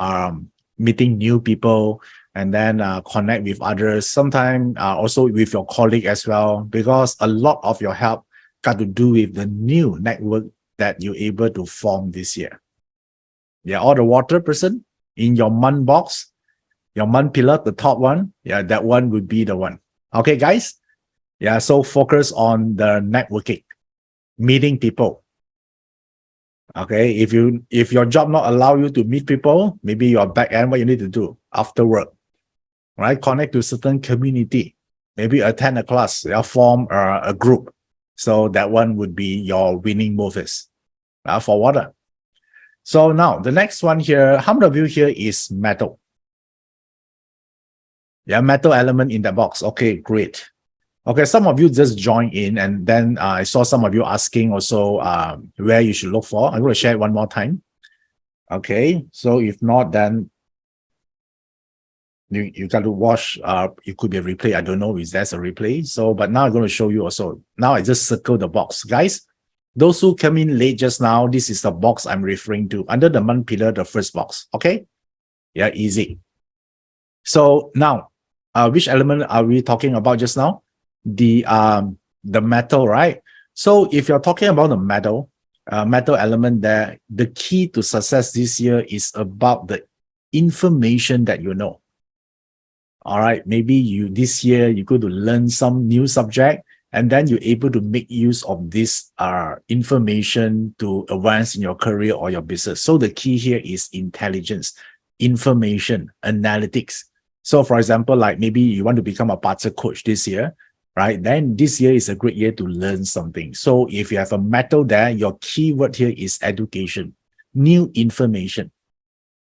meeting new people, and then connect with others. Sometimes also with your colleague as well, because a lot of your help got to do with the new network that you're able to form this year. Yeah, or the water person in your month box, your month pillar, the top one. Yeah, that one would be the one. Okay, guys. Yeah, so focus on the networking, meeting people. Okay, if your job not allow you to meet people, maybe your back end, what you need to do after work, right? Connect to certain community, maybe attend a class, form a group. So that one would be your winning moves for water. So now the next one here, how many of you here is metal? Yeah, metal element in the box. Okay, great. Okay, some of you just join in, and then I saw some of you asking also where you should look for. I'm going to share it one more time. Okay, so if not, then you got to watch. It could be a replay. I don't know if there's a replay. So, but now I'm going to show you also. Now I just circle the box. Guys, those who come in late just now, this is the box I'm referring to. Under the month pillar, the first box. Okay? Yeah, easy. So now, which element are we talking about just now? The metal, right? So if you're talking about the metal element there, the key to success this year is about the information that you know. All right, maybe this year you're going to learn some new subject, And then you're able to make use of this information to advance in your career or your business. So the key here is intelligence, information, analytics. So for example, like maybe you want to become a BaZi coach this year, right? Then this year is a great year to learn something. So if you have a metal there, your keyword here is education, new information.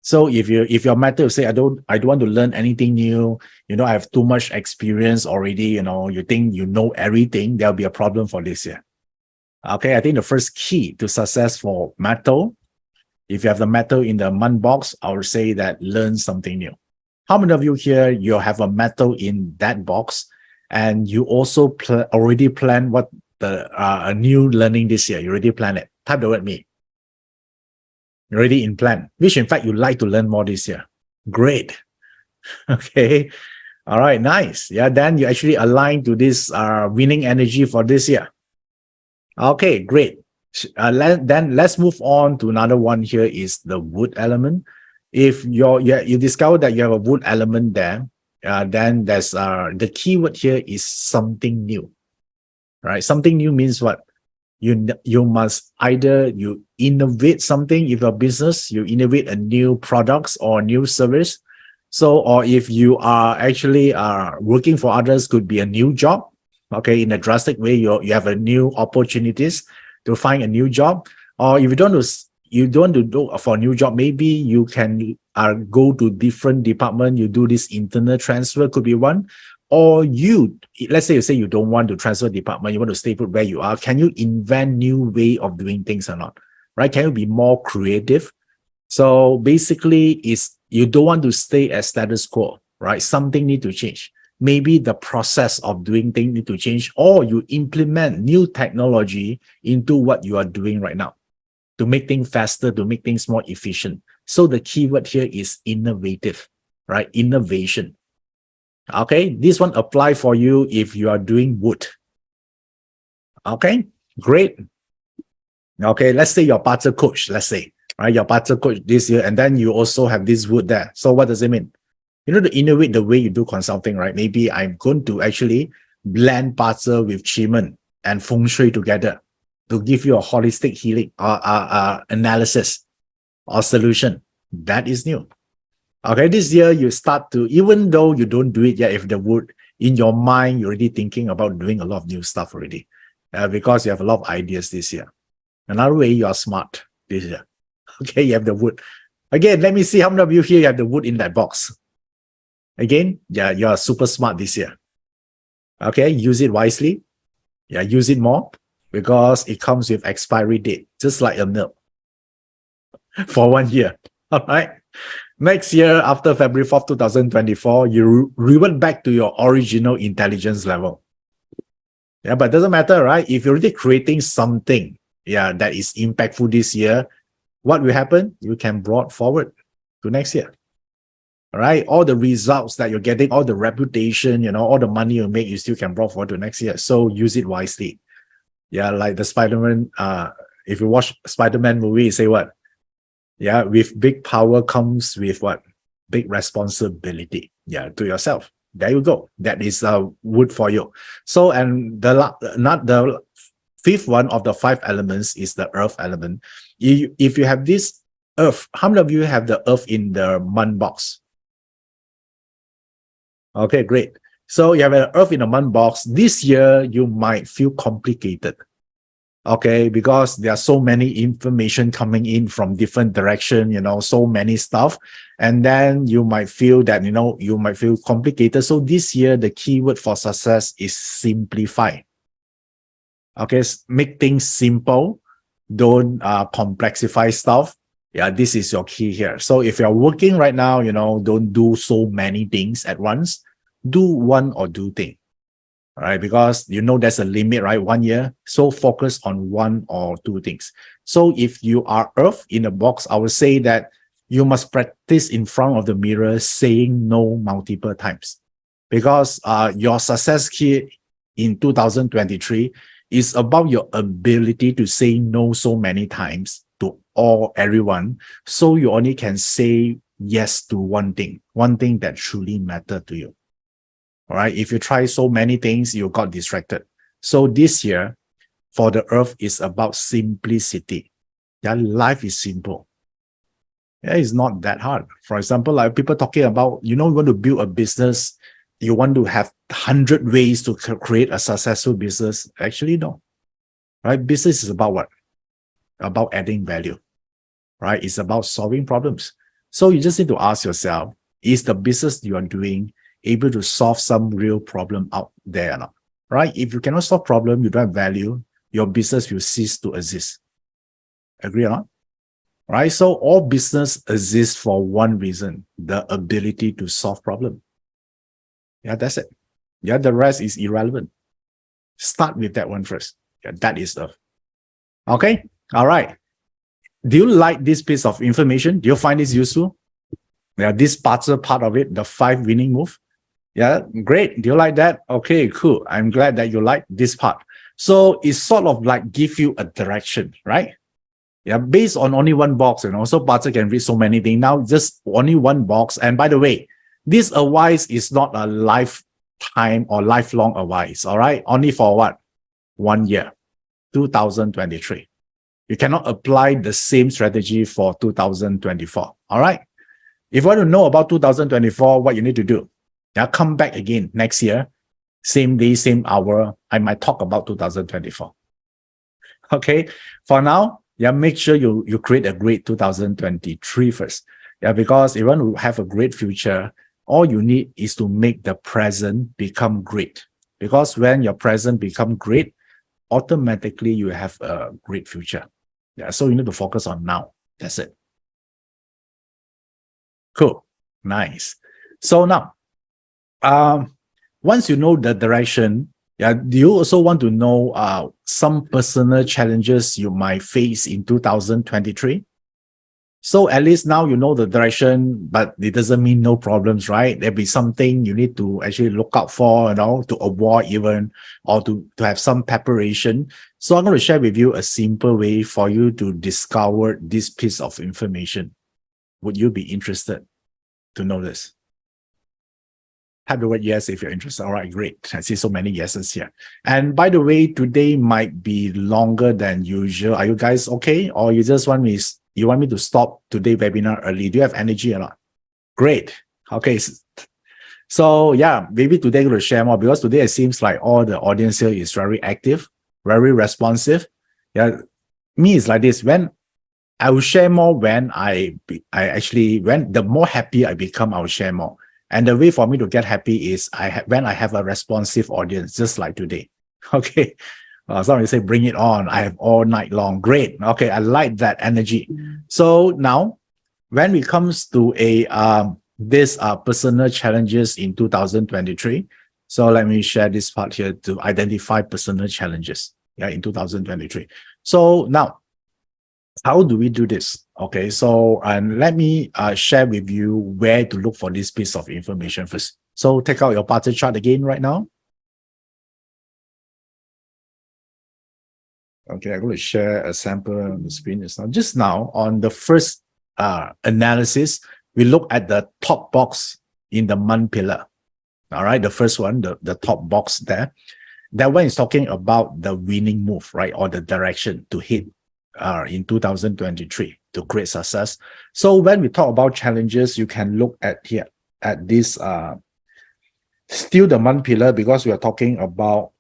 So if your method say I don't want to learn anything new, I have too much experience already, you think you know everything, there'll be a problem for this year. Okay, I think the first key to success for metal, if you have the metal in the month box, I would say that learn something new. How many of you here, you have a metal in that box and you also already plan what the a new learning this year? You already plan it. Type the word me. Already in plan, which in fact you like to learn more this year. Great. Okay. All right. Nice. Yeah. Then you actually align to this winning energy for this year. Okay. Great. Then let's move on to another one here is the wood element. If you discover that you have a wood element there, then there's the keyword here is something new. Right? Something new means what? You must either you innovate something in your business, you innovate a new products or new service. So, or if you are actually working for others, could be a new job. Okay, in a drastic way, you have a new opportunities to find a new job. Or if you don't want to do for a new job, maybe you can go to different department. You do this internal transfer, could be one. Or let's say you don't want to transfer department, you want to stay put where you are. Can you invent new way of doing things or not? Right? Can you be more creative? So basically, you don't want to stay as status quo, right? Something need to change. Maybe the process of doing things need to change, or you implement new technology into what you are doing right now to make things faster, to make things more efficient. So the keyword here is innovative, right? Innovation. Okay, this one apply for you if you are doing wood. Okay, great. Okay, let's say you're BaZi coach, let's say, right? You're BaZi coach this year, and then you also have this wood there. So what does it mean? To innovate the way you do consulting, right? Maybe I'm going to actually blend BaZi with Jimin and Feng Shui together to give you a holistic healing analysis or solution. That is new. Okay, this year you start to, even though you don't do it yet, if the wood in your mind, you're already thinking about doing a lot of new stuff already because you have a lot of ideas this year. Another way, you are smart this year. Okay, you have the wood. Again, let me see how many of you here have the wood in that box. Again, yeah, you are super smart this year. Okay, use it wisely. Yeah, use it more because it comes with expiry date, just like a milk for 1 year. All right. Next year, after February 4th, 2024, you revert back to your original intelligence level. Yeah, but it doesn't matter, right? If you're already creating something, that is impactful this year, what will happen? You can brought forward to next year. All right? All the results that you're getting, all the reputation, all the money you make, you still can brought forward to next year. So use it wisely. Yeah, like the Spider-Man, if you watch Spider-Man movie, you say what? Yeah, with big power comes with what? Big responsibility. Yeah, to yourself. There you go. That is wood for you. So, and the fifth one of the 5 elements is the earth element. If you have this earth, how many of you have the earth in the month box? Okay, great. So you have an earth in the month box. This year, you might feel complicated. Okay, because there are so many information coming in from different direction, so many stuff. And then you might feel that, you might feel complicated. So this year, the keyword for success is simplify. Okay, make things simple. Don't complexify stuff. Yeah, this is your key here. So if you're working right now, don't do so many things at once. Do one or two things. All right, because there's a limit, right? 1 year. So focus on one or two things. So if you are earth in a box, I would say that you must practice in front of the mirror saying no multiple times. Because your success key in 2023 is about your ability to say no so many times to everyone. So you only can say yes to one thing that truly matters to you. All right. If you try so many things, you got distracted. So this year, for the earth, is about simplicity. Yeah, life is simple. Yeah, it's not that hard. For example, like people talking about, you want to build a business, you want to have 100 ways to create a successful business. Actually, no. Right? Business is about what? About adding value. Right? It's about solving problems. So you just need to ask yourself, is the business you are doing able to solve some real problem out there or not? Right? If you cannot solve problem, you don't have value, your business will cease to exist. Agree or not? Right? So all business exists for one reason, the ability to solve problem. Yeah, that's it. Yeah, the rest is irrelevant. Start with that one first. Yeah, that is the. Okay. All right. Do you like this piece of information? Do you find this useful? Yeah, this part of it, the 5 winning move. Yeah, great. Do you like that? Okay, cool. I'm glad that you like this part. So it's sort of like give you a direction, right? Yeah, based on only one box, so Butter can read so many things. Now, just only one box. And by the way, this advice is not a lifetime or lifelong advice, all right? Only for what? 1 year, 2023. You cannot apply the same strategy for 2024, all right? If you want to know about 2024, what you need to do, now come back again next year, same day, same hour, I might talk about 2024. Okay, for now, yeah, make sure you create a great 2023 first. Yeah, because if you want to have a great future, all you need is to make the present become great. Because when your present become great, automatically you have a great future. Yeah, so you need to focus on now. That's it. Cool. Nice. So now, once you know the direction, yeah, do you also want to know some personal challenges you might face in 2023? So at least now you know the direction, but it doesn't mean no problems, right? There'll be something you need to actually look out for, to avoid even, or to have some preparation. So I'm going to share with you a simple way for you to discover this piece of information. Would you be interested to know this? Type the word yes if you're interested. All right, great. I see so many yeses here. And by the way, today might be longer than usual. Are you guys okay? Or you just want me to stop today's webinar early? Do you have energy or not? Great. Okay. So yeah, maybe today I'm going to share more because today it seems like all the audience here is very active, very responsive. Yeah, me is like this. When I will share more when when the more happy I become, I will share more. And the way for me to get happy is when I have a responsive audience, just like today. Okay. Somebody say, bring it on. I have all night long. Great. Okay. I like that energy. So now, when it comes to this personal challenges in 2023, so let me share this part here to identify personal challenges in 2023. So now, how do we do this? Okay, so let me share with you where to look for this piece of information first. So take out your party chart again right now. Okay, I'm going to share a sample on the screen. Just now on the first analysis, we look at the top box in the month pillar. All right, the first one, the top box there. That one is talking about the winning move, right? Or the direction to hit in 2023 to create success. So when we talk about challenges, you can look at here at this still the month pillar because we are talking about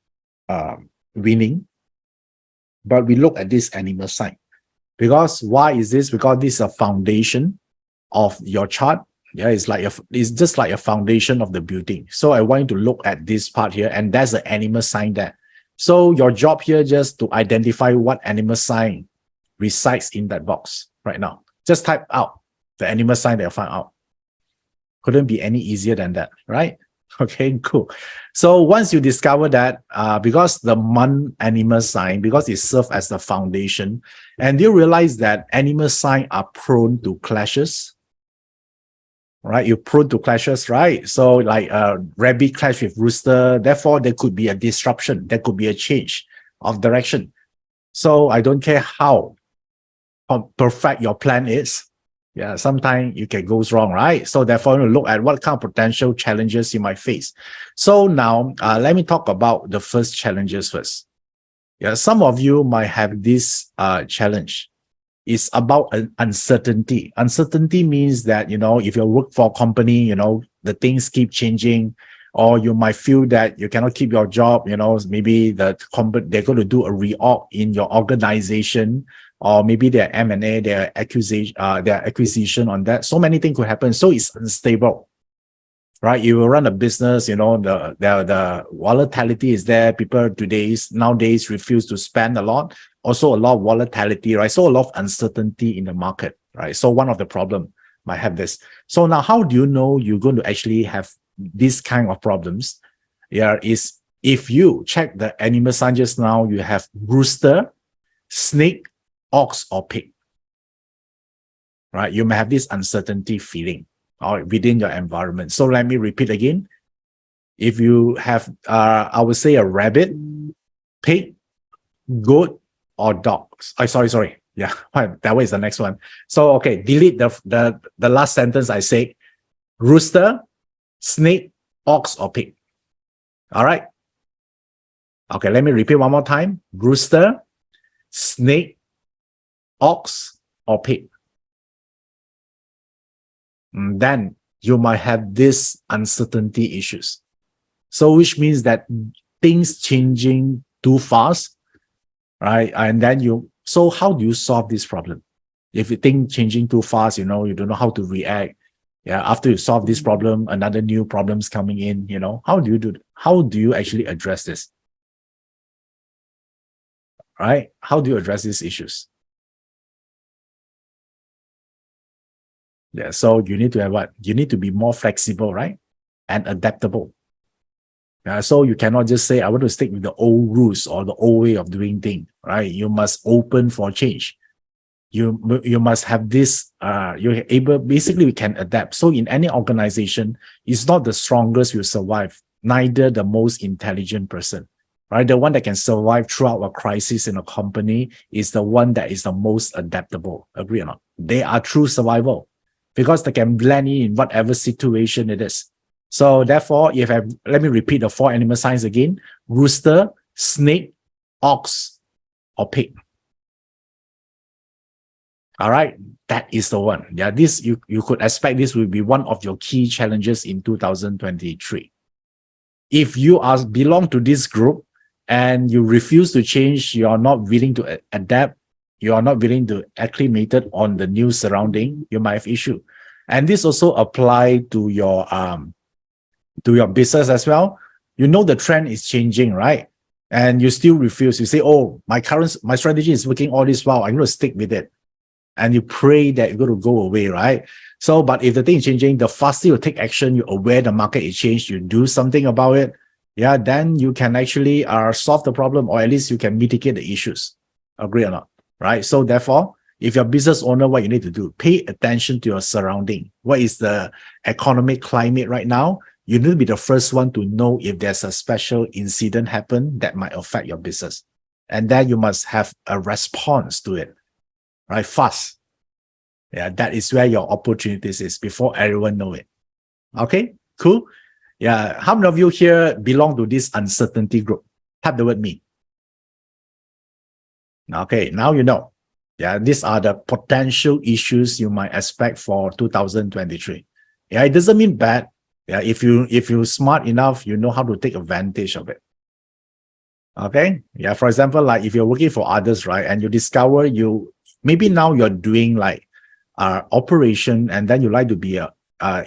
winning. But we look at this animal sign. Because why is this? Because this is a foundation of your chart. Yeah, it's just like a foundation of the building. So I want you to look at this part here, and there's an animal sign there. So your job here just to identify what animal sign resides in that box right now. Just type out the animal sign that you find out. Couldn't be any easier than that, right? Okay, cool. So once you discover that, because the month animal sign, because it serves as the foundation, and you realize that animal sign are prone to clashes, right? You're prone to clashes, right? So like rabbit clash with rooster, therefore there could be a disruption, there could be a change of direction. So I don't care how perfect your plan is, Yeah, sometimes it can goes wrong, right? So therefore, you look at what kind of potential challenges you might face. So now, let me talk about the first challenges first. Yeah, some of you might have this challenge. It's about uncertainty. Uncertainty means that, if you work for a company, the things keep changing, or you might feel that you cannot keep your job, maybe they're going to do a reorg in your organization, or maybe their M&A, their acquisition on that. So many things could happen. So it's unstable, right? You will run a business, the volatility is there. People nowadays refuse to spend a lot. Also a lot of volatility, right? So a lot of uncertainty in the market, right? So one of the problem might have this. So now how do you know you're going to actually have this kind of problems? Yeah, is if you check the animal sign just now, you have rooster, snake, ox, or pig, right? You may have this uncertainty feeling or within your environment. So let me repeat again. If you have, I would say a rabbit, pig, goat, or dogs. Sorry. Yeah, that way is the next one. So, okay, delete the last sentence I say. Rooster, snake, ox, or pig. All right. Okay, let me repeat one more time. Rooster, snake, ox, or pig. Then you might have this uncertainty issues. So which means that things changing too fast, right? And then so how do you solve this problem? If you think changing too fast, you don't know how to react. Yeah, after you solve this problem, another new problem's coming in, how do you actually address this? Right? How do you address these issues? Yeah, so you need to have what? You need to be more flexible, right? And adaptable. So you cannot just say, I want to stick with the old rules or the old way of doing things, right? You must open for change. You must have this, basically we can adapt. So in any organization, it's not the strongest will survive, neither the most intelligent person, right? The one that can survive throughout a crisis in a company is the one that is the most adaptable. Agree or not? They are true survival because they can blend in whatever situation it is. So therefore, let me repeat the 4 animal signs again: rooster, snake, ox, or pig. All right, that is the one. Yeah, this you could expect this will be one of your key challenges in 2023. If you belong to this group and you refuse to change, you are not willing to adapt, you are not willing to acclimate on the new surrounding, you might have issue. And this also apply to your business as well. The trend is changing, right? And you still refuse. You say, oh, my strategy is working all this while, I'm going to stick with it. And you pray that it's going to go away, right? So, but if the thing is changing, the faster you take action, you're aware the market is changed, you do something about it, yeah, then you can actually solve the problem, or at least you can mitigate the issues. Agree or not? Right? So therefore, if you're a business owner, what you need to do, pay attention to your surrounding. What is the economic climate right now? You need to be the first one to know if there's a special incident happen that might affect your business. And then you must have a response to it, right? Fast. Yeah, that is where your opportunities is before everyone know it. Okay, cool. Yeah, how many of you here belong to this uncertainty group? Type the word me. Okay, now you know. Yeah, these are the potential issues you might expect for 2023. Yeah, it doesn't mean bad. Yeah, if you're smart enough, you know how to take advantage of it. Okay. Yeah, for example, like if you're working for others, right, and you discover maybe now you're doing like operation, and then you like to be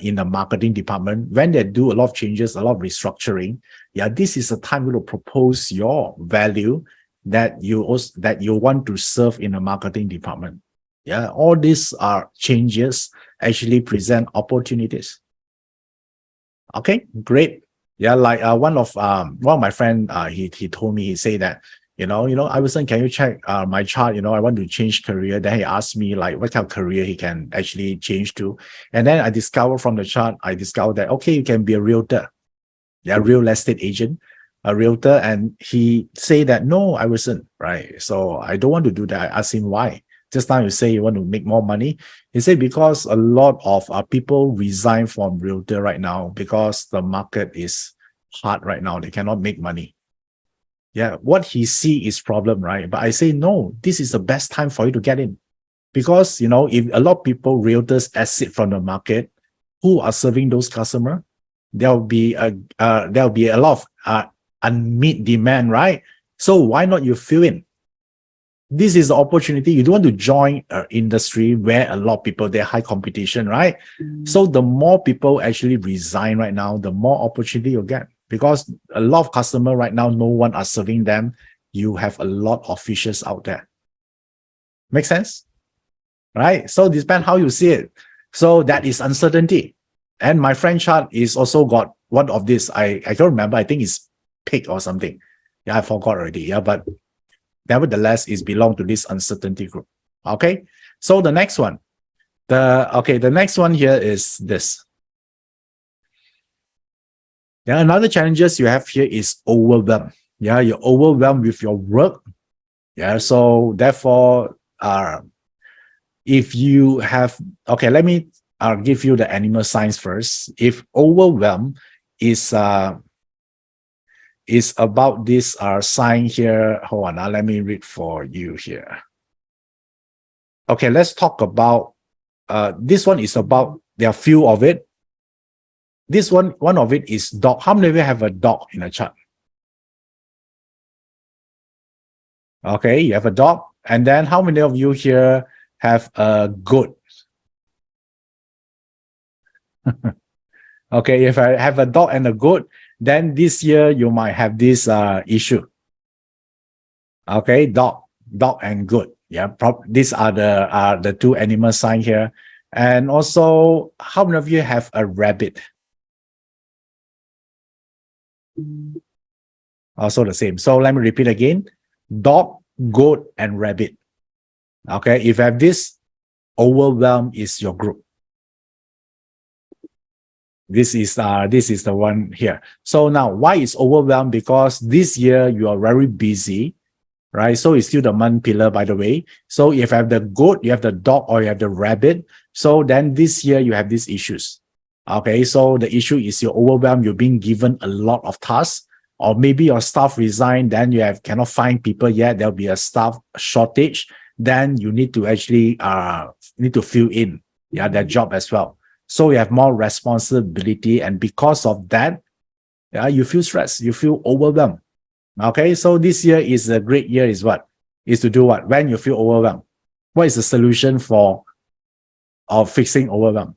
in the marketing department. When they do a lot of changes, a lot of restructuring, yeah, this is a time to propose your value that you want to serve in the marketing department. Yeah, all these are changes actually present opportunities. Okay, great. Yeah, like one of my friend, he told me, he said that, Iverson, can you check my chart? I want to change career. Then he asked me like what kind of career he can actually change to. And then I discovered from the chart, that, okay, you can be a realtor. Yeah, real estate agent, a realtor. And he said that, no, Iverson, right? So I don't want to do that. I asked him why. just now you say you want to make more money. You say because a lot of people resign from realtor right now because the market is hard right now. They cannot make money. Yeah, what he see is problem, right? But I say, no, this is the best time for you to get in. Because, if a lot of people, realtors exit from the market, who are serving those customers? There'll be a lot of unmet demand, right? So why not you fill in? This is the opportunity. You don't want to join an industry where a lot of people, they're high competition, right? So the more people actually resign right now, the more opportunity you'll get. Because a lot of customers right now, no one are serving them. You have a lot of fishes out there. Make sense? Right? So depends how you see it. So that is uncertainty. And my friend chart is also got one of this. I don't remember. I think it's pig or something. Yeah, I forgot already. Yeah, but nevertheless, it belongs to this uncertainty group. Okay. So the next one. The next one here is this. Yeah, another challenges you have here is overwhelmed. Yeah, you're overwhelmed with your work. Yeah, so therefore, if you have, okay, let me give you the animal signs first. If overwhelmed is about this sign here. Hold on, let me read for you here. Okay, let's talk about this one is about, there are few of it. This one of it is dog. How many of you have a dog in a chart? Okay, you have a dog. And then how many of you here have a goat? Okay, if I have a dog and a goat, then this year you might have this issue. Okay, dog and goat. Yeah, these are the two animal sign here. And also, how many of you have a rabbit? Also the same. So let me repeat again. Dog, goat, and rabbit. Okay, if you have this, overwhelm is your group. This is the one here. So now, why is overwhelmed? Because this year you are very busy, right? So it's still the month pillar, by the way. So if you have the goat, you have the dog, or you have the rabbit, so then this year you have these issues. Okay, so the issue is you're overwhelmed, you're being given a lot of tasks, or maybe your staff resign, then you cannot find people yet, there'll be a staff shortage, then you need to actually need to fill in that job as well. So you have more responsibility, and because of that, you feel stressed, you feel overwhelmed. Okay, so this year is a great year. Is what? Is to do what? When you feel overwhelmed, what is the solution for fixing overwhelm?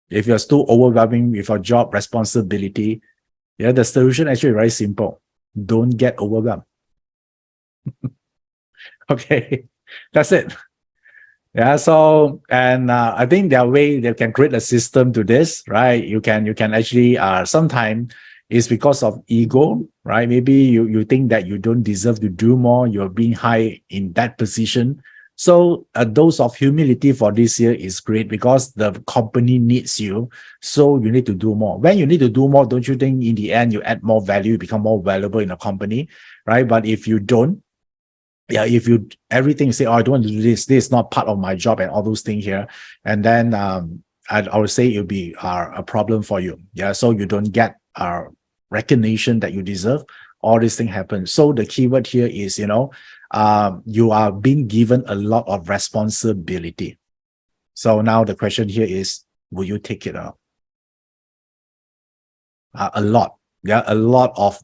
If you're still overwhelming with your job responsibility, the solution actually very simple. Don't get overwhelmed. Okay, that's it. Yeah, so, and I think there are ways they can create a system to this, right? You can actually, sometimes it's because of ego, right? Maybe you think that you don't deserve to do more, you're being high in that position. So a dose of humility for this year is great because the company needs you, so you need to do more. When you need to do more, don't you think in the end you add more value, you become more valuable in a company, right? But if you don't, if you everything you say, oh, I don't want to do this is not part of my job and all those things here, and then I would say it'll be a problem for you. Yeah, so you don't get recognition that you deserve. All these things happen. So the keyword here is, you are being given a lot of responsibility. So now the question here is, will you take it up? A lot. Yeah, a lot of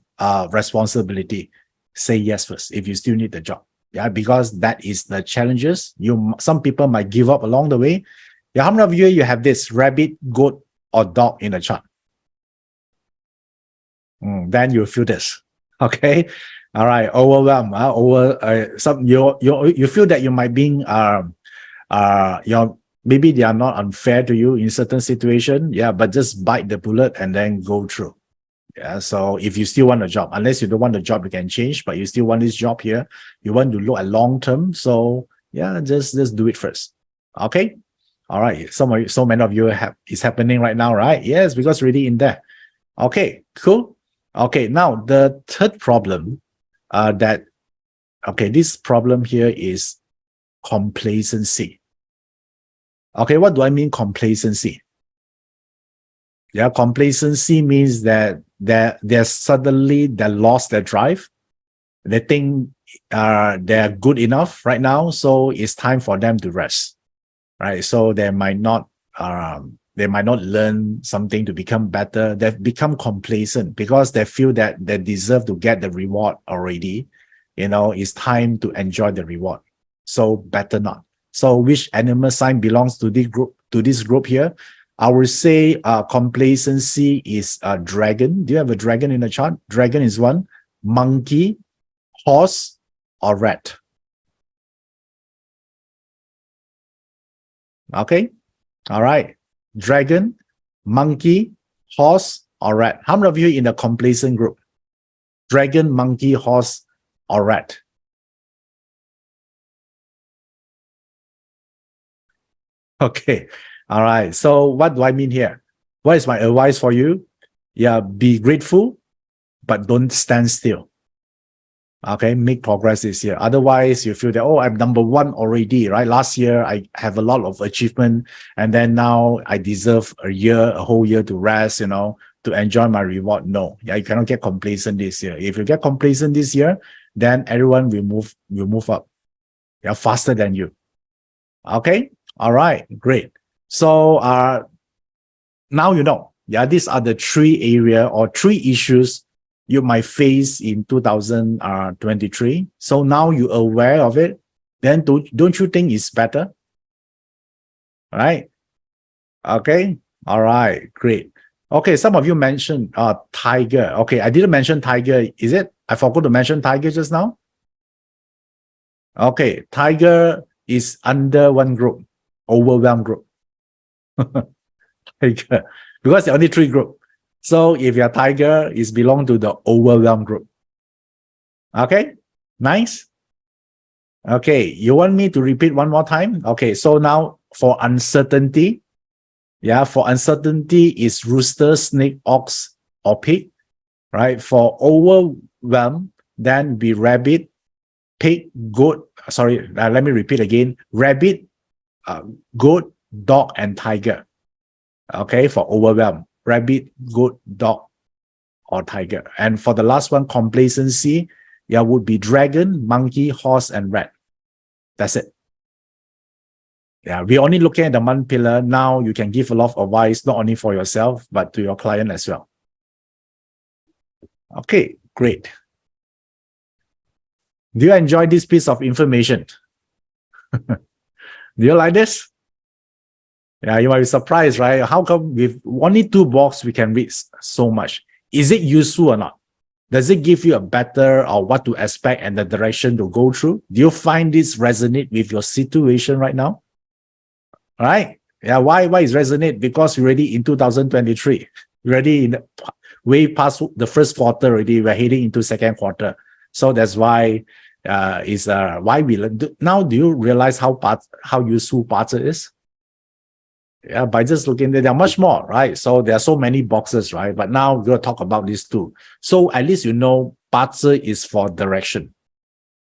responsibility. Say yes first if you still need the job. Yeah, because that is the challenges. Some people might give up along the way. Yeah, how many of you have this rabbit, goat, or dog in the chart? Then you feel this. Okay, all right. Overwhelmed. You feel that you might being maybe they are not unfair to you in certain situation. Yeah, but just bite the bullet and then go through. Yeah, so if you still want a job, unless you don't want the job, you can change, but you still want this job here, you want to look at long term. So yeah, just do it first. Okay. All right. So many of you it's happening right now, right? Yes, because really in there. Okay, cool. Okay, now the third problem this problem here is complacency. Okay, what do I mean complacency? Yeah, complacency means that they're suddenly they lost their drive. They think they're good enough right now, so it's time for them to rest. Right. So they might not learn something to become better. They've become complacent because they feel that they deserve to get the reward already. It's time to enjoy the reward. So better not. So which animal sign belongs to this group here? I would say complacency is a dragon. Do you have a dragon in the chart? Dragon is one. Monkey, horse, or rat? Okay. All right. Dragon, monkey, horse, or rat? How many of you in the complacent group? Dragon, monkey, horse, or rat? Okay. All right. So what do I mean here? What is my advice for you? Yeah, be grateful, but don't stand still. Okay, make progress this year. Otherwise, you feel that, oh, I'm number one already, right? Last year, I have a lot of achievement, and then now I deserve a whole year to rest, to enjoy my reward. No, yeah, you cannot get complacent this year. If you get complacent this year, then everyone will move up, yeah, faster than you. Okay, all right, great. So, now yeah, these are the three issues you might face in 2023. So now you're aware of it, then don't you think it's better? All right. Okay. All right. Great. Okay. Some of you mentioned tiger. Okay. I didn't mention tiger. Is it? I forgot to mention tiger just now. Okay. Tiger is under one group, overwhelmed group. Tiger. Because there are only three groups. So if you're tiger, it's belong to the overwhelmed group. Okay, nice. Okay, you want me to repeat one more time? Okay, so now for uncertainty, yeah, for uncertainty is rooster, snake, ox, or pig, right? For overwhelmed, then be rabbit, pig, goat. Sorry, let me repeat again. Rabbit, goat, dog, and tiger. Okay, for overwhelmed. Rabbit, goat, dog, or tiger. And for the last one, complacency, yeah, would be dragon, monkey, horse, and rat. That's it. Yeah, we're only looking at the month pillar. Now you can give a lot of advice, not only for yourself, but to your client as well. Okay, great. Do you enjoy this piece of information? Do you like this? Yeah, you might be surprised, right? How come with only 2 boxes we can read so much? Is it useful or not? Does it give you a better or what to expect and the direction to go through? Do you find this resonate with your situation right now? All right. Yeah, why is resonate? Because we're already in 2023. We're already in way past the first quarter already. We're heading into second quarter. So that's why why we learn. Now do you realize how useful BaZi is? Yeah, by just looking there are much more, right? So there are so many boxes, right? But now we're going to talk about these two. So at least BaZi is for direction.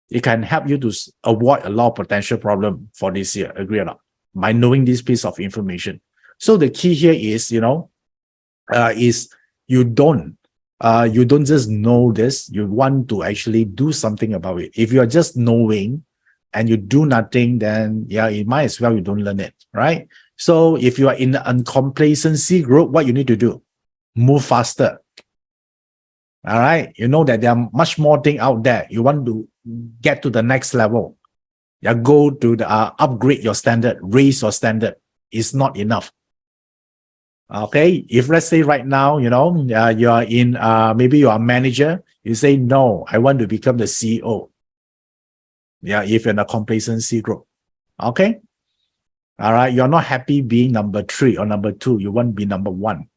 It can help you to avoid a lot of potential problem for this year. Agree or not? By knowing this piece of information. So the key here is, is you don't just know this. You want to actually do something about it. If you're just knowing and you do nothing, then yeah, it might as well you don't learn it, right? So if you are in the uncomplacency group, what you need to do? Move faster. All right. You know that there are much more things out there. You want to get to the next level. Yeah, go to the upgrade your standard, raise your standard. It's not enough. Okay. If let's say right now, you are in maybe you are a manager, you say, no, I want to become the CEO. Yeah, if you're in a complacency group. Okay. All right, you're not happy being number 3 or number 2. You want to be number 1.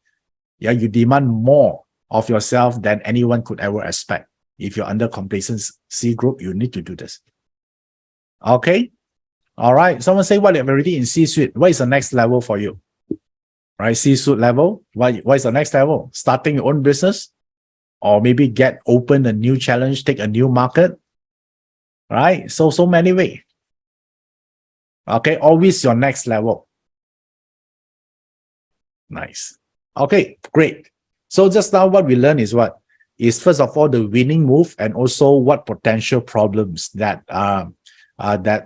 Yeah, you demand more of yourself than anyone could ever expect. If you're under complacency group, you need to do this. Okay. All right. Someone say, what if already in C-suite? What is the next level for you? Right, C-suite level. What is the next level? Starting your own business, or maybe open a new challenge, take a new market. Right. So many ways. Okay, always your next level. Nice. Okay, great. So just now what we learned is what? Is first of all the winning move and also what potential problems that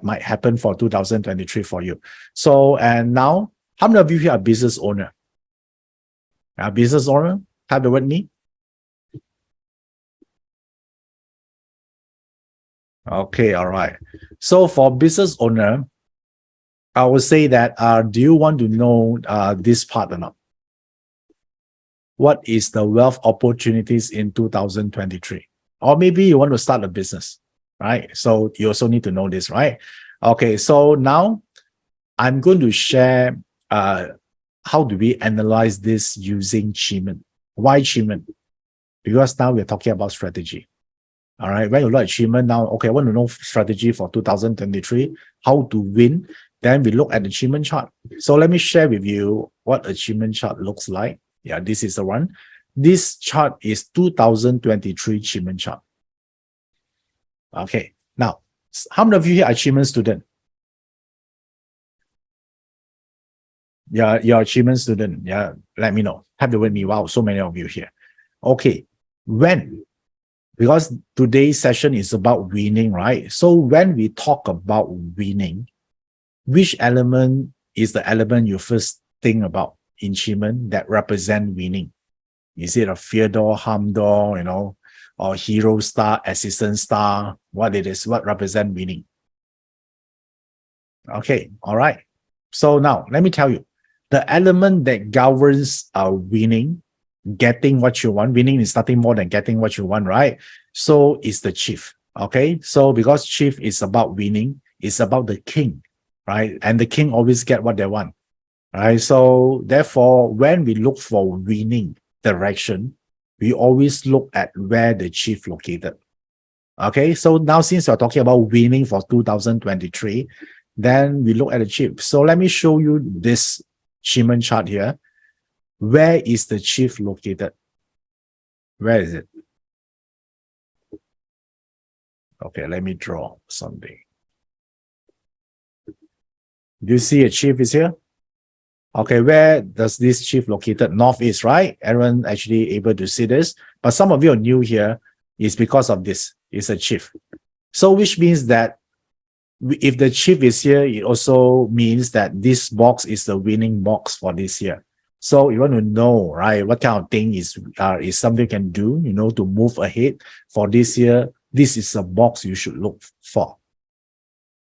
might happen for 2023 for you. So, and now, how many of you here are business owner? A business owner? Have the word me? Okay, all right. So for business owner, I would say that do you want to know this part or not? What is the wealth opportunities in 2023? Or maybe you want to start a business, right? So you also need to know this, right? Okay, so now I'm going to share how do we analyze this using Jimin. Why Jimin? Because now we're talking about strategy. All right, when you look at Jimin now, okay, I want to know strategy for 2023, how to win. Then we look at the Jimin chart. So let me share with you what a Jimin chart looks like. Yeah, this is the one. This chart is 2023 Jimin chart. Okay, now, how many of you here are Jimin student? Yeah, you're a Jimin student. Yeah, let me know. Have the word me. Wow, so many of you here. Okay, when? Because today's session is about winning, right? So when we talk about winning, which element is the element you first think about in Jimin that represent winning? Is it a fear door, harm door, or hero star, assistant star? What it is, what represent winning? Okay, all right. So now let me tell you, the element that governs winning, getting what you want. Winning is nothing more than getting what you want, right? So it's the chief. Okay, so because chief is about winning, it's about the king, right? And the king always get what they want, right? So therefore, when we look for winning direction, we always look at where the chief located. Okay, so now since we're talking about winning for 2023, then we look at the chief. So let me show you this Jimin chart here. Where is the chief located? Where is it? Okay, let me draw something. Do you see a chief is here? Okay, where does this chief located? Northeast, right? Everyone actually able to see this. But some of you are new here. It's because of this. It's a chief. So which means that if the chief is here, it also means that this box is the winning box for this year. So you want to know, right, what kind of thing is something you can do, to move ahead for this year. This is a box you should look for.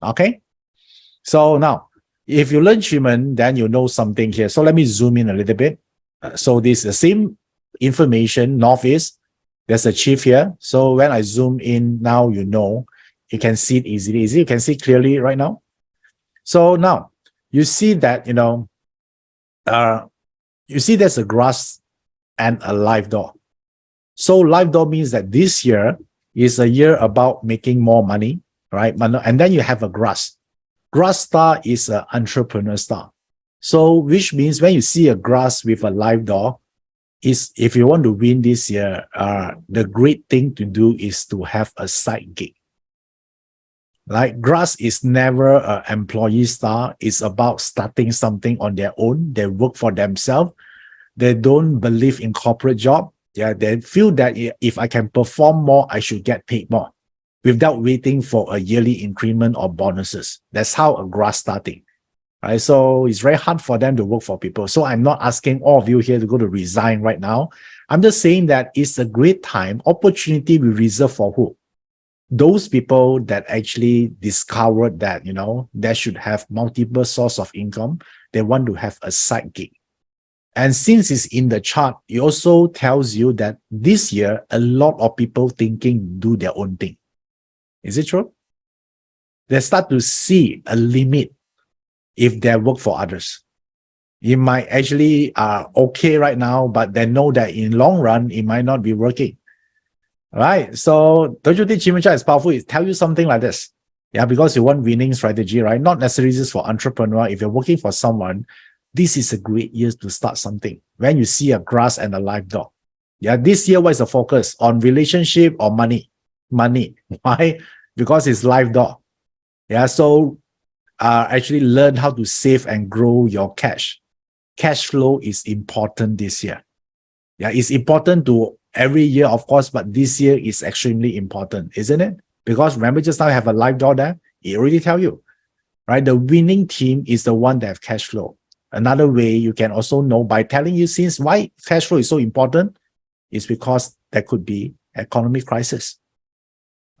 Okay? So now, if you learn Jimin, then you know something here. So let me zoom in a little bit. So this is the same information, northeast. There's a chief here. So when I zoom in, now you know, you can see it easily. You can see clearly right now. So now, you see that, you see there's a grass and a live door. So live door means that this year is a year about making more money, right? And then you have a grass. Grass star is an entrepreneur star. So which means when you see a grass with a live door, is if you want to win this year, the great thing to do is to have a side gig. Like grass is never an employee star. It's about starting something on their own. They work for themselves. They don't believe in corporate job. Yeah, they feel that if I can perform more, I should get paid more without waiting for a yearly increment or bonuses. That's how a grass starting. Right? So it's very hard for them to work for people. So I'm not asking all of you here to go to resign right now. I'm just saying that it's a great time, opportunity we reserve for who? Those people that actually discovered that, they should have multiple source of income. They want to have a side gig. And since it's in the chart, it also tells you that this year, a lot of people thinking do their own thing. Is it true? They start to see a limit if they work for others. It might actually okay right now, but they know that in long run, it might not be working. Right? So don't you think Jimin chart is powerful? It tells you something like this. Yeah, because you want winning strategy, right? Not necessarily just for entrepreneur. If you're working for someone, this is a great year to start something. When you see a grass and a live dog. Yeah, this year, what is the focus? On relationship or money? Money. Why? Because it's live dog. Yeah, so actually learn how to save and grow your cash. Cash flow is important this year. Yeah, it's important to every year, of course, but this year is extremely important, isn't it? Because remember, just now I have a live door there. It already tell you, right? The winning team is the one that have cash flow. Another way you can also know by telling you since why cash flow is so important is because there could be economic crisis,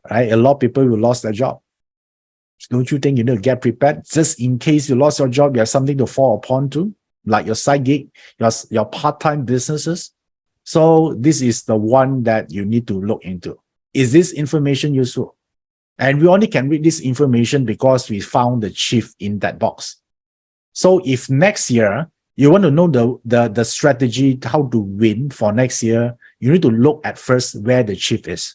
right? A lot of people will lost their job. Don't you think you need to get prepared just in case you lost your job? You have something to fall upon to, like your side gig, your part-time businesses. So this is the one that you need to look into. Is this information useful? And we only can read this information because we found the chief in that box. So if next year you want to know the strategy, how to win for next year, you need to look at first where the chief is.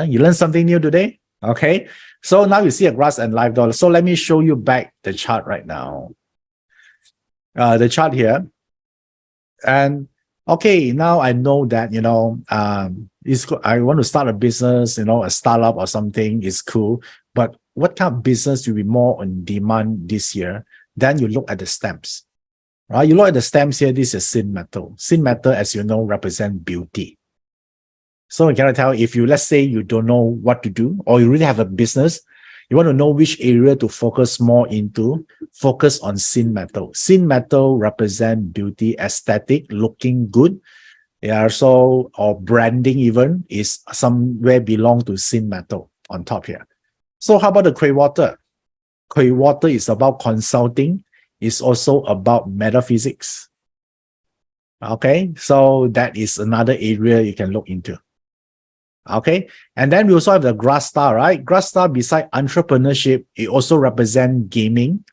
You learned something new today? Okay. So now you see a grass and live dollar. So let me show you back the chart right now. The chart here. And okay, now I know that, I want to start a business, a startup or something is cool. But what kind of business will be more on demand this year? Then you look at the stamps. Right? You look at the stamps here, this is sin metal. Sin metal, as you know, represent beauty. So can I tell if you, let's say you don't know what to do, or you really have a business, you want to know which area to focus more into, focus on sin metal. Sin metal represent beauty, aesthetic, looking good. Yeah, so, or branding even is somewhere belong to sin metal on top here. So how about the Quay water? Quay water is about consulting. It's also about metaphysics. Okay, so that is another area you can look into. Okay, and then we also have the grass star, right? Grass star beside entrepreneurship, it also represents gaming.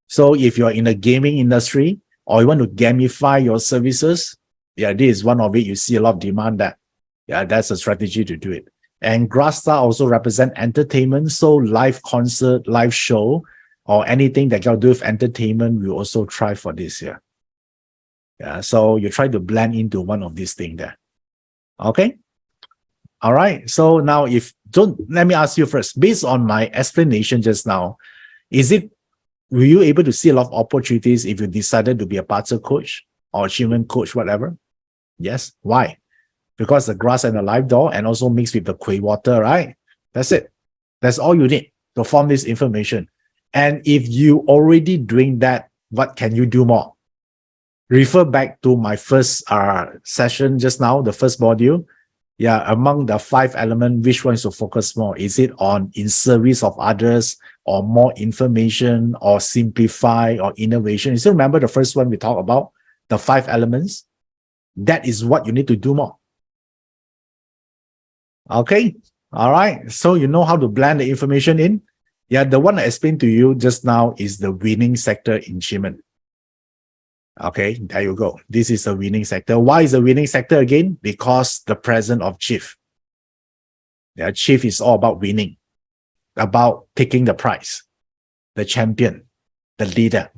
So if you're in the gaming industry or you want to gamify your services, yeah, this is one of it. You see a lot of demand that, yeah, that's a strategy to do it. And grass star also represent entertainment. So live concert, live show, or anything that got to do with entertainment, we also try for this year. Yeah, so you try to blend into one of these things there. Okay. All right. So now let me ask you first, based on my explanation just now, were you able to see a lot of opportunities if you decided to be a BaZi coach or achievement coach, whatever? Yes. Why? Because the grass and the live door and also mixed with the Quay water, right? That's it. That's all you need to form this information. And if you already doing that, what can you do more? Refer back to my first session just now, the first module. Yeah, among the 5 elements, which one is to focus more? Is it on in service of others, or more information, or simplify, or innovation? You still remember the first one we talked about, the 5 elements? That is what you need to do more. Okay, all right. So you know how to blend the information in. Yeah, the one I explained to you just now is the winning sector in Jimin. Okay, there you go. This is a winning sector. Why is a winning sector again? Because the presence of chief. Yeah, chief is all about winning, about taking the prize, the champion, the leader.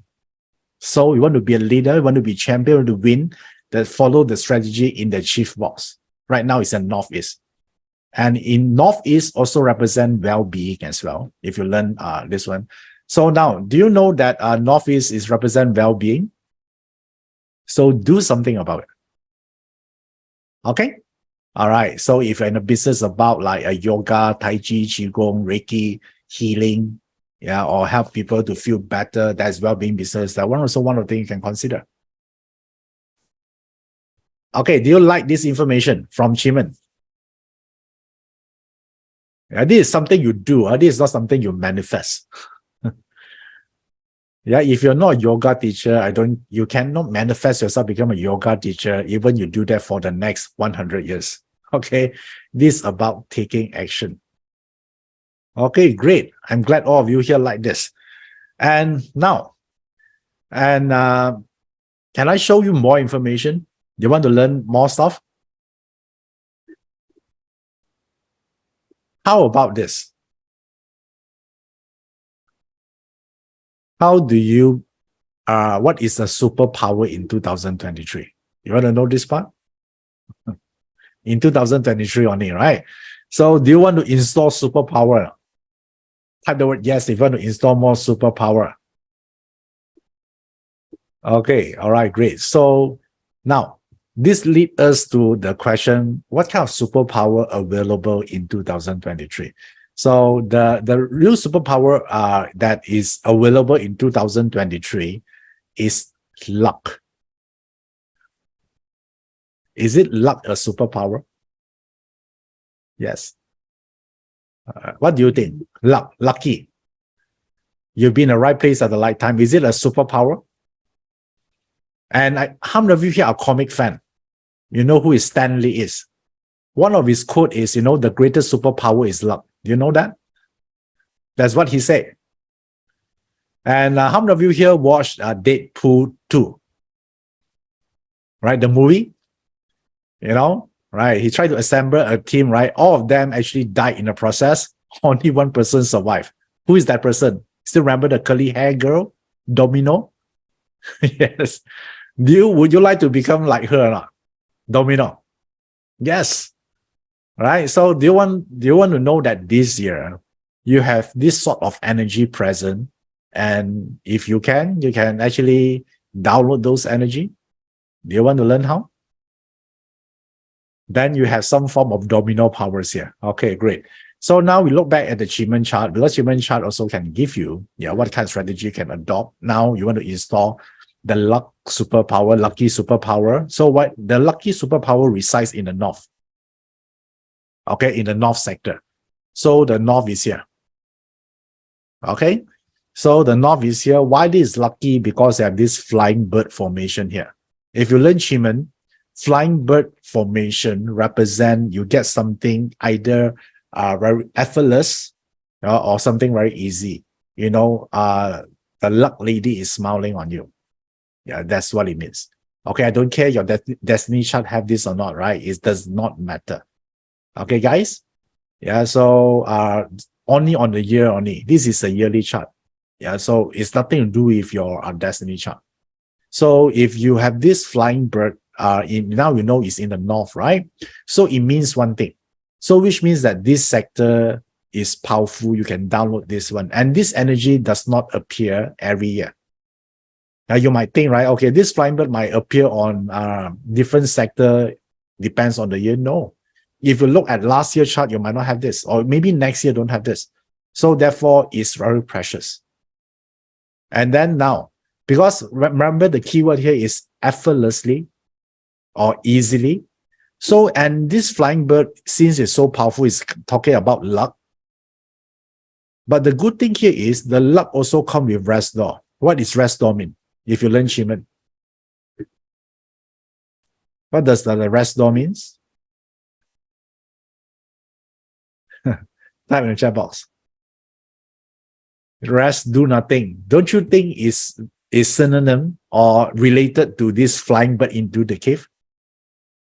So you want to be a leader, you want to be champion, you want to win, that follow the strategy in the chief box. Right now it's in Northeast. And in Northeast also represent well-being as well, if you learn this one. So now, do you know that Northeast is represent well-being? So do something about it. Okay? All right. So if you're in a business about like a yoga, Tai Chi, Qigong, Reiki, healing, yeah, or help people to feel better, that's well-being business. That one also one of the things you can consider. Okay, do you like this information from Jimin? Yeah, this is something you do. This is not something you manifest. Yeah, if you're not a yoga teacher, you cannot manifest yourself become a yoga teacher, even you do that for the next 100 years. Okay, this is about taking action. Okay, great. I'm glad all of you here like this. And now, can I show you more information? You want to learn more stuff? How about this? How do you, what is a superpower in 2023? You want to know this part? In 2023 only, right? So do you want to install superpower? Type the word yes if you want to install more superpower. Okay, all right, great. So now this leads us to the question, what kind of superpower available in 2023? So the real superpower that is available in 2023 is luck. Is it luck a superpower? Yes. What do you think? Luck, lucky. You've been in the right place at the right time. Is it a superpower? And how many of you here are comic fan? You know who Stan Lee is? One of his quote is, the greatest superpower is luck. Do you know that? That's what he said. And how many of you here watched Deadpool 2? Right, the movie? Right? He tried to assemble a team, right? All of them actually died in the process. Only one person survived. Who is that person? Still remember the curly hair girl? Domino? Yes. Would you like to become like her or not? Domino? Yes. Right? So do you want to know that this year you have this sort of energy present, and if you can actually download those energy? Do you want to learn how? Then you have some form of domino powers here. Okay, great. So now we look back at the Jimin chart, because Jimin chart also can give you what kind of strategy you can adopt. Now you want to install the lucky superpower. So what the lucky superpower resides in the north. Okay, in the north sector. So the north is here. Okay, so the north is here. Why this is lucky? Because they have this flying bird formation here. If you learn Jimin, flying bird formation represent you get something either very effortless or something very easy. The luck lady is smiling on you. Yeah, that's what it means. Okay, I don't care your destiny chart have this or not, right? It does not matter. Okay, guys? Yeah, so only on the year only. This is a yearly chart. Yeah, so it's nothing to do with your destiny chart. So if you have this flying bird, now you know it's in the north, right? So it means one thing. So which means that this sector is powerful. You can download this one. And this energy does not appear every year. Now you might think, right? Okay, this flying bird might appear on different sector, depends on the year. No. If you look at last year's chart, you might not have this, or maybe next year don't have this. So therefore, it's very precious. And then now, because remember the keyword here is effortlessly or easily. So, and this flying bird, since it's so powerful, is talking about luck. But the good thing here is the luck also comes with rest door. What does rest door mean? If you learn Jimin, what does the rest door means? Type in the chat box. Rest, do nothing. Don't you think is synonym or related to this flying bird into the cave?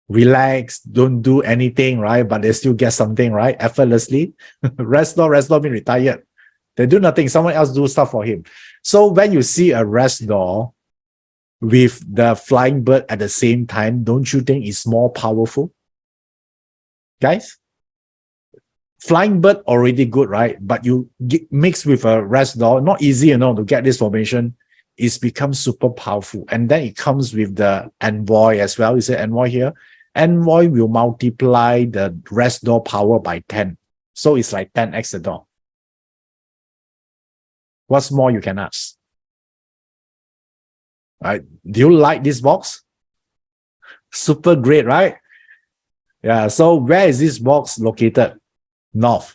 Relax, don't do anything, right? But they still get something, right? Effortlessly. Rest door mean retired. They do nothing. Someone else do stuff for him. So when you see a rest door with the flying bird at the same time, don't you think it's more powerful? Guys? Flying bird already good, right? But you mix with a rest door, not easy, to get this formation. It's become super powerful. And then it comes with the envoy as well. You say envoy here. Envoy will multiply the rest door power by 10. So it's like 10x the door. What's more you can ask? Right? Do you like this box? Super great, right? Yeah. So where is this box located? North.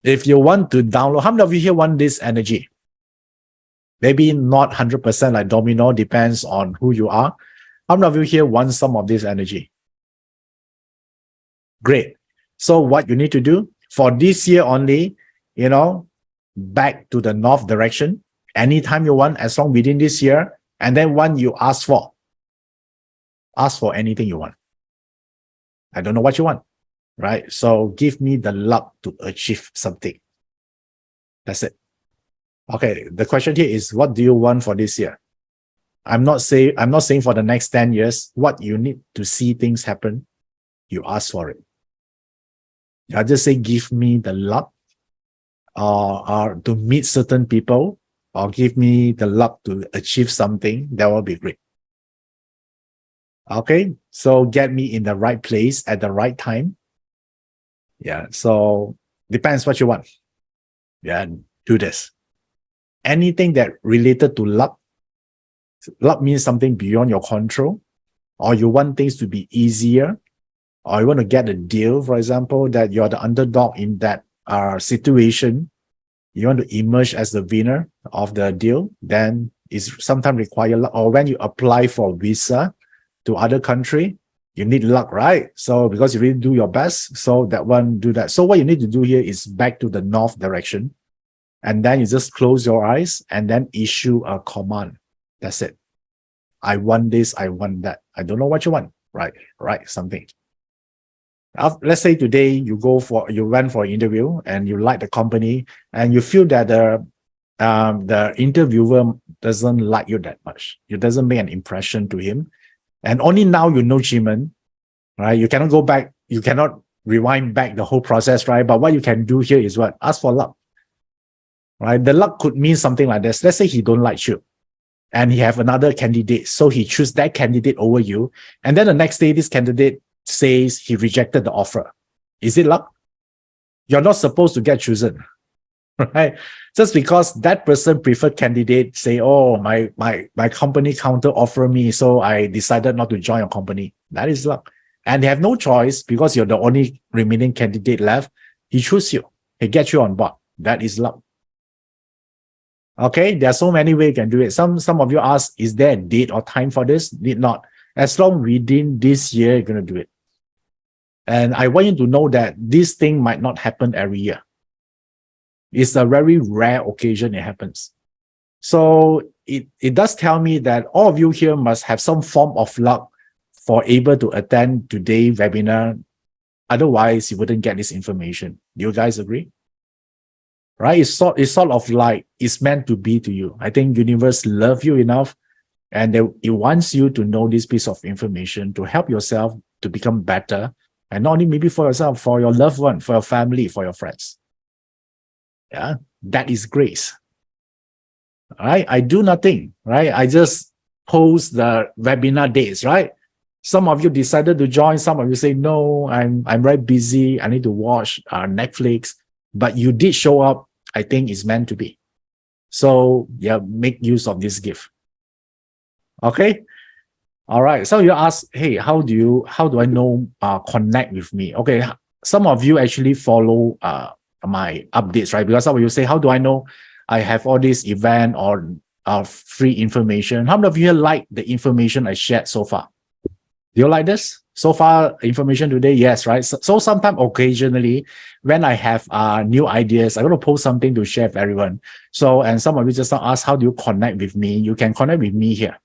If you want to download, how many of you here want this energy? Maybe not 100% like domino, depends on who you are. How many of you here want some of this energy? Great. So what you need to do for this year only, back to the north direction, anytime you want, as long within this year, and then one you ask for anything you want. I don't know what you want. Right? So give me the luck to achieve something. That's it. Okay. The question here is, what do you want for this year? I'm not saying for the next 10 years, what you need to see things happen, you ask for it. I just say, give me the luck or to meet certain people, or give me the luck to achieve something, that will be great. Okay, so get me in the right place at the right time. Yeah, so depends what you want. Yeah, do this. Anything that related to luck, luck means something beyond your control, or you want things to be easier, or you want to get a deal, for example, that you're the underdog in that situation, you want to emerge as the winner of the deal, then it's sometimes require luck. Or when you apply for visa to other country, you need luck, right? So because you really do your best, so that one do that. So what you need to do here is back to the north direction, and then you just close your eyes and then issue a command. That's it. I want this, I want that. I don't know what you want. Right, something. Let's say today you went for an interview and you like the company and you feel that the interviewer doesn't like you that much. It doesn't make an impression to him. And only now you know Jimin, right? You cannot go back. You cannot rewind back the whole process, right? But what you can do here is what? Ask for luck, right? The luck could mean something like this. Let's say he don't like you and he have another candidate. So he choose that candidate over you. And then the next day, this candidate says he rejected the offer. Is it luck? You're not supposed to get chosen, right? Just because that person preferred candidate say, oh, my company counter offer me, so I decided not to join your company. That is luck. And they have no choice because you're the only remaining candidate left. He chooses you. He gets you on board. That is luck. Okay, there are so many ways you can do it. Some of you ask, is there a date or time for this? Need not. As long within this year, you're going to do it. And I want you to know that this thing might not happen every year. It's a very rare occasion it happens. So it does tell me that all of you here must have some form of luck for able to attend today's webinar. Otherwise, you wouldn't get this information. Do you guys agree? Right? It's sort of like it's meant to be to you. I think universe loves you enough and it wants you to know this piece of information to help yourself to become better. And not only maybe for yourself, for your loved one, for your family, for your friends. Yeah, that is grace. All right, I do nothing, right? I just post the webinar dates, right? Some of you decided to join. Some of you say, no, I'm very busy. I need to watch Netflix. But you did show up. I think it's meant to be. So yeah, make use of this gift. Okay. All right. So you ask, hey, how do I know connect with me? Okay. Some of you actually follow my updates, right? Because some of you say, how do I know I have all this event or free information? How many of you like the information I shared so far? Do you like this? So far, information today, yes, right? So sometimes occasionally, when I have new ideas, I want to post something to share with everyone. So, and some of you just ask, how do you connect with me? You can connect with me here.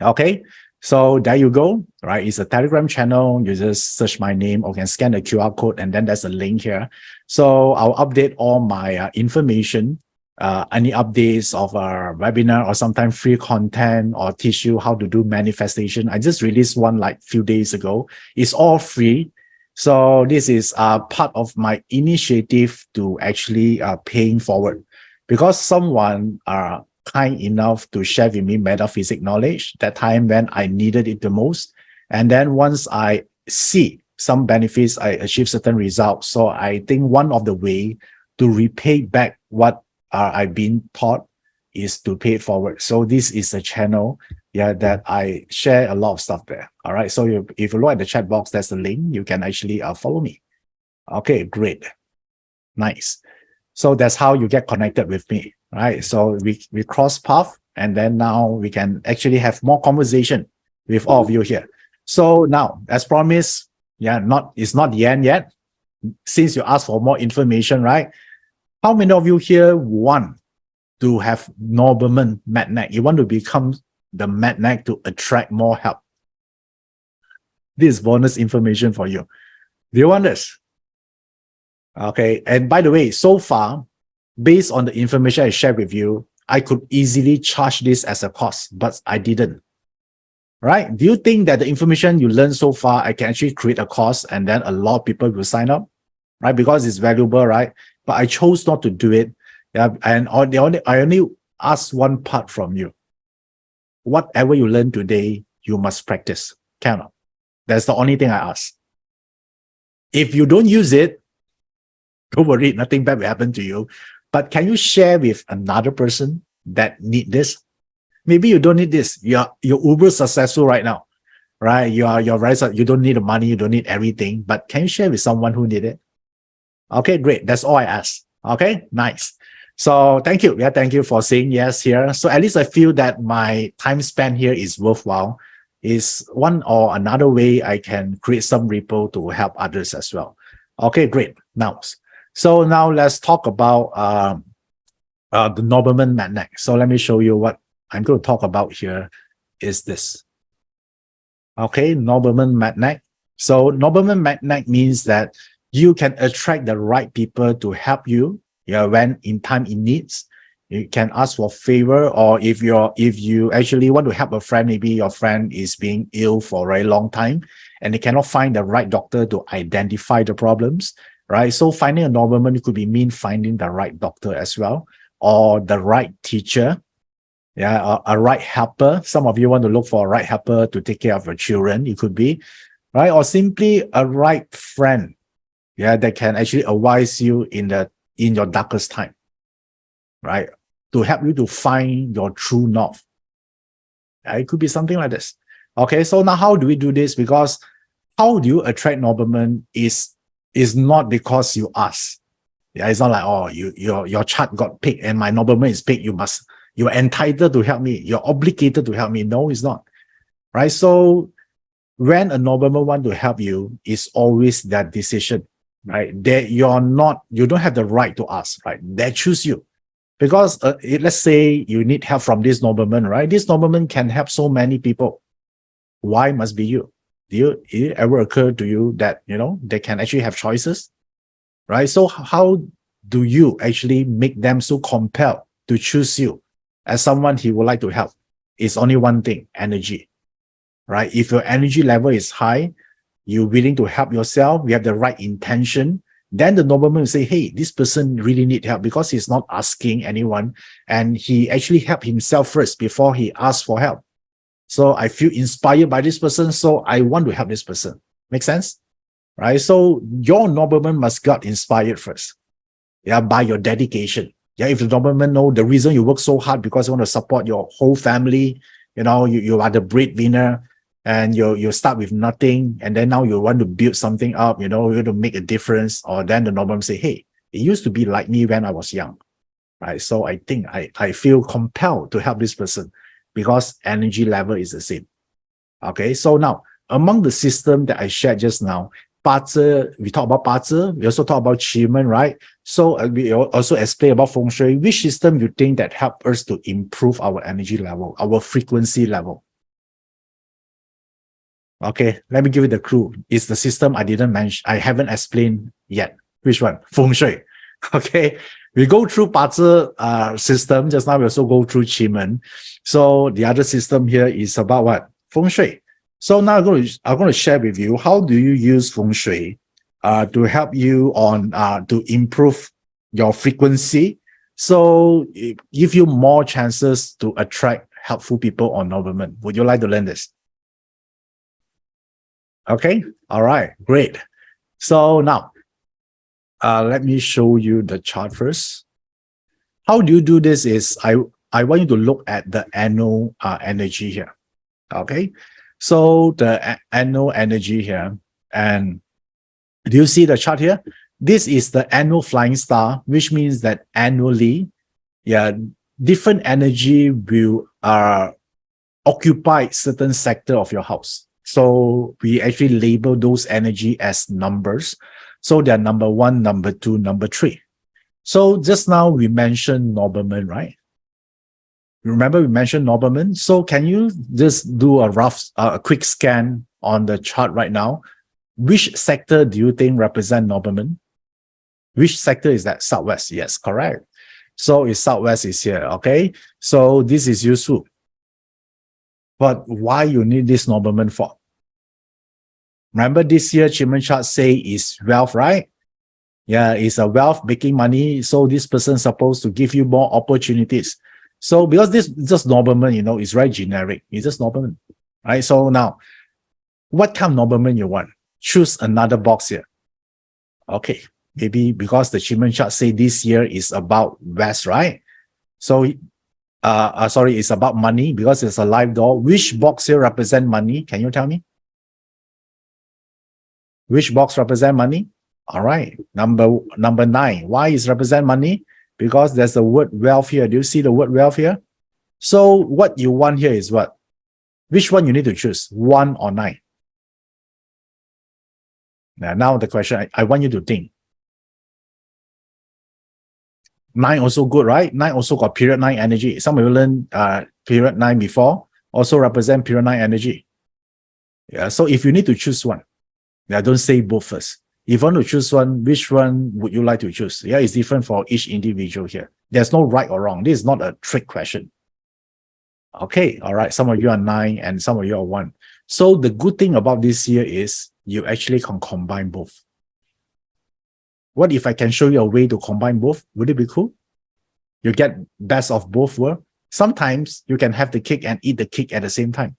Okay, so there you go, right? It's a Telegram channel. You just search my name or can scan the QR code and then there's a link here. So I'll update all my information, any updates of our webinar or sometimes free content or teach you how to do manifestation. I just released one like few days ago. It's all free. So this is part of my initiative to actually paying forward because someone kind enough to share with me metaphysics knowledge that time when I needed it the most. And then once I see some benefits, I achieve certain results. So I think one of the way to repay back what I've been taught is to pay it forward. So this is a channel, yeah, that I share a lot of stuff there. All right. So if you look at the chat box, there's a link. You can actually follow me. Okay, great. Nice. So that's how you get connected with me, right? So we cross path and then now we can actually have more conversation with all of you here. So now, as promised, yeah, it's not the end yet. Since you asked for more information, right? How many of you here want to have Nobleman magnet? You want to become the magnet to attract more help? This is bonus information for you. Do you want this? Okay. And by the way, so far, based on the information I shared with you, I could easily charge this as a cost, but I didn't. Right? Do you think that the information you learned so far, I can actually create a course and then a lot of people will sign up? right? Because it's valuable, right? But I chose not to do it. Yeah, and I only ask one part from you. Whatever you learn today, you must practice. Cannot. That's the only thing I ask. If you don't use it, don't worry, nothing bad will happen to you. But can you share with another person that need this? Maybe you don't need this. You're uber successful right now, right? You're very you don't need the money, you don't need everything. But can you share with someone who need it? Okay, great. That's all I ask. Okay, nice. So thank you. Yeah, thank you for saying yes here. So at least I feel that my time spent here is worthwhile. Is one or another way I can create some ripple to help others as well. Okay, great. Now let's talk about the Nobleman magnet. So let me show you what I'm going to talk about here is this. Okay, Nobleman magnet. So Nobleman magnet means that you can attract the right people to help you, yeah, when in time in needs. You can ask for favor, or if you actually want to help a friend, maybe your friend is being ill for a very long time and they cannot find the right doctor to identify the problems, right? So finding a nobleman could be mean finding the right doctor as well, or the right teacher, yeah, a right helper. Some of you want to look for a right helper to take care of your children, it could be, right? Or simply a right friend, yeah, that can actually advise you in your darkest time, right? To help you to find your true north. It could be something like this. Okay, so now how do we do this? Because how do you attract noblemen is not because you ask. Yeah, it's not like, oh, your chart got picked and my nobleman is picked. You're entitled to help me. You're obligated to help me. No, it's not. Right? So when a nobleman want to help you, it's always that decision, right? That you don't have the right to ask, right? They choose you. Because let's say you need help from this nobleman, right? This nobleman can help so many people. Why must be you? Did it ever occur to you that, they can actually have choices, right? So how do you actually make them so compelled to choose you as someone he would like to help? It's only one thing, energy, right? If your energy level is high, you're willing to help yourself, you have the right intention, then the nobleman will say, hey, this person really need help because he's not asking anyone and he actually helped himself first before he asked for help. So I feel inspired by this person, so I want to help this person. Make sense? Right? So your nobleman must get inspired first, yeah, by your dedication. Yeah, if the nobleman know the reason you work so hard because you want to support your whole family, you are the breadwinner, and you start with nothing, and then now you want to build something up, you want to make a difference, or then the nobleman say, hey, it used to be like me when I was young, right? So I think I feel compelled to help this person because energy level is the same. Okay, so now among the system that I shared just now, BaZi, we talk about BaZi, we also talk about Jimin, right? So we also explain about Feng Shui. Which system you think that help us to improve our energy level, our frequency level? Okay, let me give you the clue. It's the system I didn't mention, I haven't explained yet. Which one? Feng Shui. Okay, we go through BaZi system. Just now we also go through Jimin. So the other system here is about what? Feng Shui. So now I'm going to share with you how do you use Feng Shui to help you on to improve your frequency. So give you more chances to attract helpful people or noblemen. Would you like to learn this? Okay, all right, great. So now, let me show you the chart first. How do you do this is, I want you to look at the annual energy here, okay? So the annual energy here, and do you see the chart here? This is the annual flying star, which means that annually, yeah, different energy will occupy certain sector of your house. So we actually label those energy as numbers. So they're number 1, number 2, number 3. So just now we mentioned nobleman, right? Remember we mentioned nobleman. So can you just do a quick scan on the chart right now? Which sector do you think represent nobleman? Which sector is that? Southwest. Yes, correct. So it's Southwest is here, okay? So this is useful. But why you need this nobleman for? Remember this year, Jimin chart say is wealth, right? Yeah, it's a wealth making money. So this person is supposed to give you more opportunities. So because this is just nobleman, you know, it's very generic. It's just nobleman, right? So now, what kind of nobleman you want? Choose another box here. Okay, maybe because the Jimin chart say this year is about West, right? So, sorry, it's about money because it's a live door. Which box here represent money? Can you tell me? Which box represent money? All right, number 9. Why is represent money? Because there's the word wealth here. Do you see the word wealth here? So what you want here is what? Which one you need to choose? 1 or 9? Now the question, I want you to think. 9 also good, right? 9 also got period 9 energy. Some of you learned period 9 before, also represent period 9 energy. Yeah, so if you need to choose one, yeah, don't say both first. If you want to choose one, which one would you like to choose? Yeah, it's different for each individual here. There's no right or wrong. This is not a trick question. Okay, all right. Some of you are 9 and some of you are 1. So the good thing about this year is you actually can combine both. What if I can show you a way to combine both? Would it be cool? You get best of both worlds. Sometimes you can have the cake and eat the cake at the same time.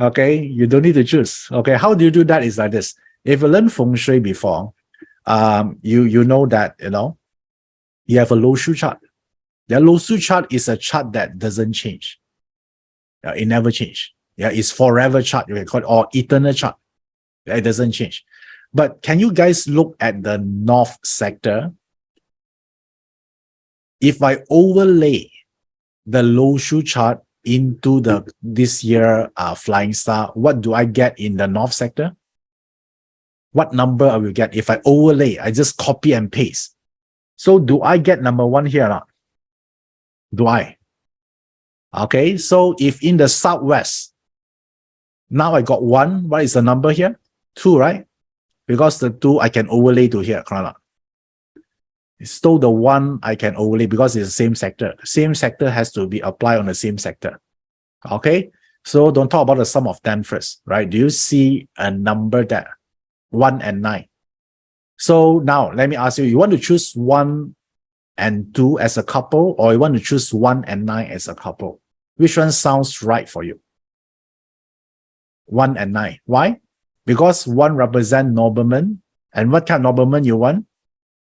Okay, you don't need to choose. Okay, how do you do that? Is like this. If you learned Feng Shui before, you know that, you know, you have a low shu chart. The low shu chart is a chart that doesn't change. It never change. Yeah, it's forever chart, you can call it, or eternal chart. It doesn't change. But can you guys look at the north sector? If I overlay the low shu chart into the this year flying star, what do I get in the north sector? What number I will get if I overlay? I just copy and paste. So do I get number 1 here or not? Do I? Okay, so if in the southwest, now I got 1, what is the number here? 2, right? Because the 2 I can overlay to here, correct? So the 1 I can overlay because it's the same sector. Same sector has to be applied on the same sector. Okay, so don't talk about the sum of them first, right? Do you see a number there? 1 and 9. So now let me ask you, you want to choose 1 and 2 as a couple, or you want to choose 1 and 9 as a couple? Which one sounds right for you? 1 and 9. Why? Because 1 represents nobleman. And what kind of nobleman you want?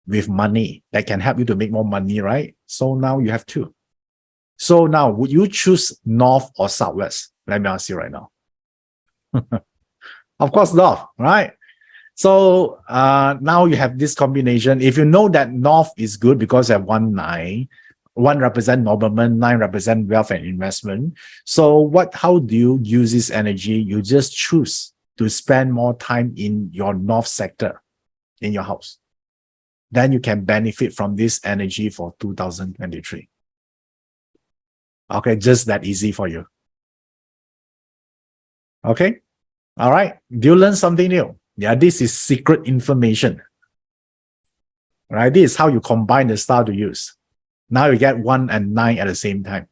With money that can help you to make more money, right? So now you have 2. So now, would you choose north or southwest? Let me ask you right now. Of course, north, right? So now you have this combination. If you know that north is good because you have 1, 9, 1 represent nobleman, 9 represent wealth and investment. So how do you use this energy? You just choose to spend more time in your north sector in your house. Then you can benefit from this energy for 2023. Okay, just that easy for you. Okay, all right. Do you learn something new? Yeah, this is secret information. Right, this is how you combine the style to use. Now you get 1 and 9 at the same time.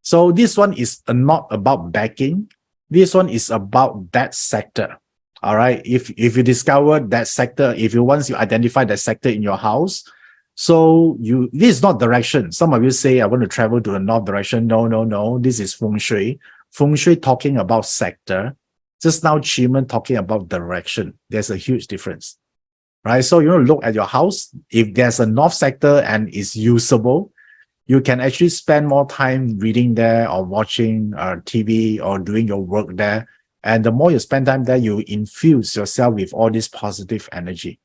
So this one is not about backing. This one is about that sector. All right, if you discover that sector, once you identify that sector in your house, so this is not direction. Some of you say, I want to travel to the north direction. No. This is Feng Shui. Feng Shui talking about sector. Just now, Jimin talking about direction. There's a huge difference, right? So you want to look at your house. If there's a north sector and it's usable, you can actually spend more time reading there or watching TV or doing your work there. And the more you spend time there, you infuse yourself with all this positive energy.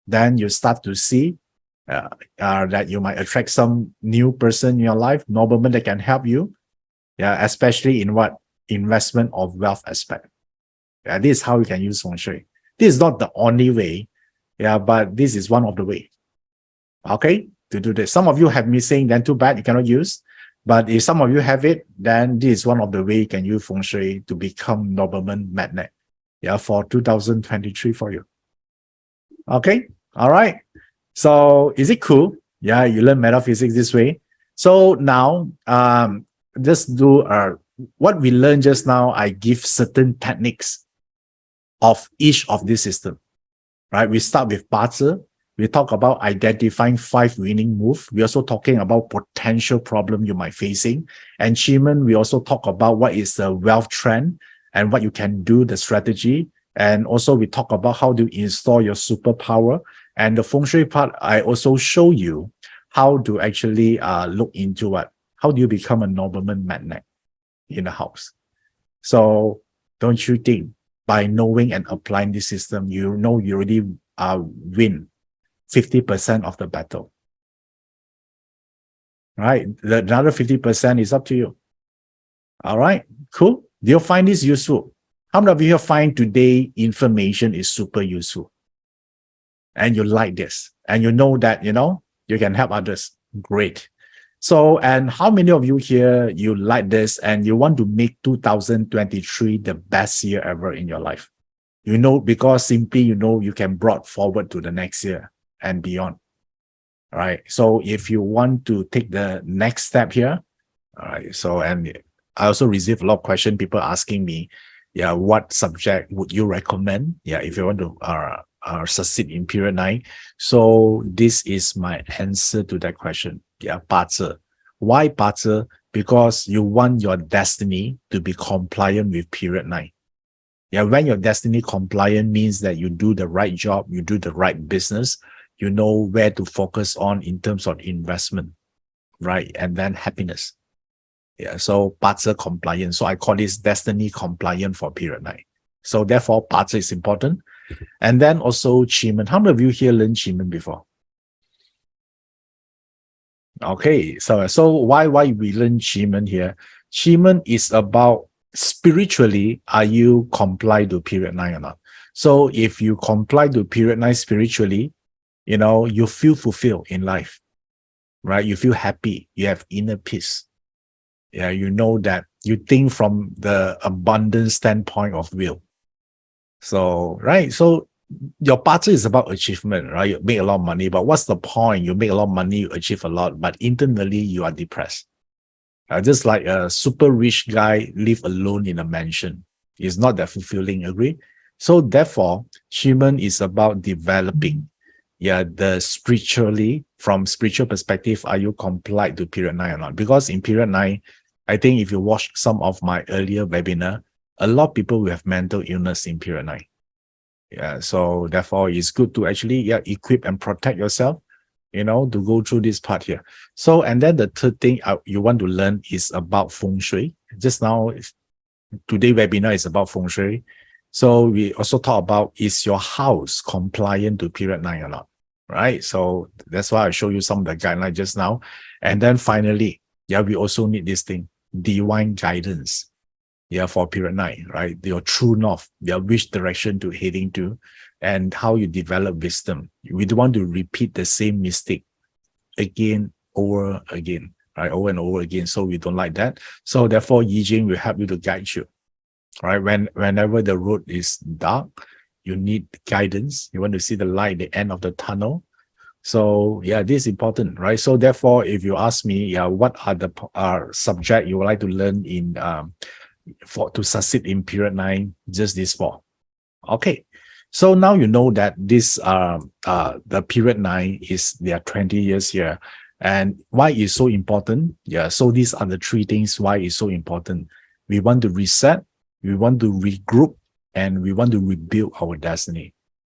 Then you start to see that you might attract some new person in your life, nobleman that can help you. Yeah, especially in what? Investment of wealth aspect. Yeah, this is how you can use Feng Shui. This is not the only way. Yeah, but this is one of the way. Okay, to do this. Some of you have missing, then too bad you cannot use. But if some of you have it, then this is one of the way you can use Feng Shui to become nobleman magnet. Yeah, for 2023 for you. Okay, all right. So is it cool? Yeah, you learn metaphysics this way. So now, just do what we learned just now. I give certain techniques of each of this system. right? We start with BaZi. We talk about identifying 5 winning moves. We're also talking about potential problem you might facing. And Jimin, we also talk about what is the wealth trend and what you can do, the strategy. And also we talk about how to install your superpower. And the Feng Shui part, I also show you how to actually look into what, how do you become a nobleman magnet in the house. So don't you think by knowing and applying this system, you know you already win 50% of the battle, right? The another 50% is up to you. All right, cool. Do you find this useful? How many of you find today information is super useful? And you like this, and you know that, you know, you can help others. Great. So, and how many of you here, you like this and you want to make 2023 the best year ever in your life? You know, because simply, you know, you can brought forward to the next year and beyond. All right. So if you want to take the next step here, all right. So, and I also receive a lot of questions, people asking me, yeah, what subject would you recommend? Yeah, if you want to succeed in period 9. So this is my answer to that question. Yeah, BaZi. Why BaZi? Because you want your destiny to be compliant with period 9. Yeah, when your destiny compliant means that you do the right job, you do the right business, you know where to focus on in terms of investment, right? And then happiness. Yeah, so BaZi compliant. So I call this destiny compliant for period 9. So therefore, BaZi is important. And then also Jimin. How many of you here learned Jimin before? Okay, so why we learn Jimin here? Jimin is about spiritually, are you comply to period 9 or not? So if you comply to period 9 spiritually, you know, you feel fulfilled in life, right? You feel happy, you have inner peace. Yeah, you know that you think from the abundance standpoint of will. So, right, so your BaZi is about achievement, right? You make a lot of money, but what's the point? You make a lot of money, you achieve a lot, but internally you are depressed. Just like a super rich guy live alone in a mansion. It's not that fulfilling, agree? So therefore, human is about developing. Yeah, the spiritually, from spiritual perspective, are you compliant to period 9 or not? Because in period 9, I think if you watch some of my earlier webinar, a lot of people will have mental illness in period 9. Yeah, so therefore it's good to actually equip and protect yourself, you know, to go through this part here. So, and then the third thing you want to learn is about Feng Shui. Just now, today webinar is about Feng Shui. So we also talk about, is your house compliant to period 9 or not? Right? So that's why I show you some of the guidelines just now. And then finally, we also need this thing, divine guidance. Yeah, for period 9, right? Your true north, which direction to heading to, and how you develop wisdom. We don't want to repeat the same mistake again, over again, right? Over and over again. So we don't like that. So therefore, Yijing will help you to guide you, right? Whenever the road is dark, you need guidance. You want to see the light at the end of the tunnel. So yeah, this is important, right? So therefore, if you ask me, what are the subject you would like to learn in to succeed in period 9, just this 4. Okay, so now you know that this the period 9 is their 20 years here, and why is so important. So these are the 3 things why it's so important. We want to reset, we want to regroup, and we want to rebuild our destiny,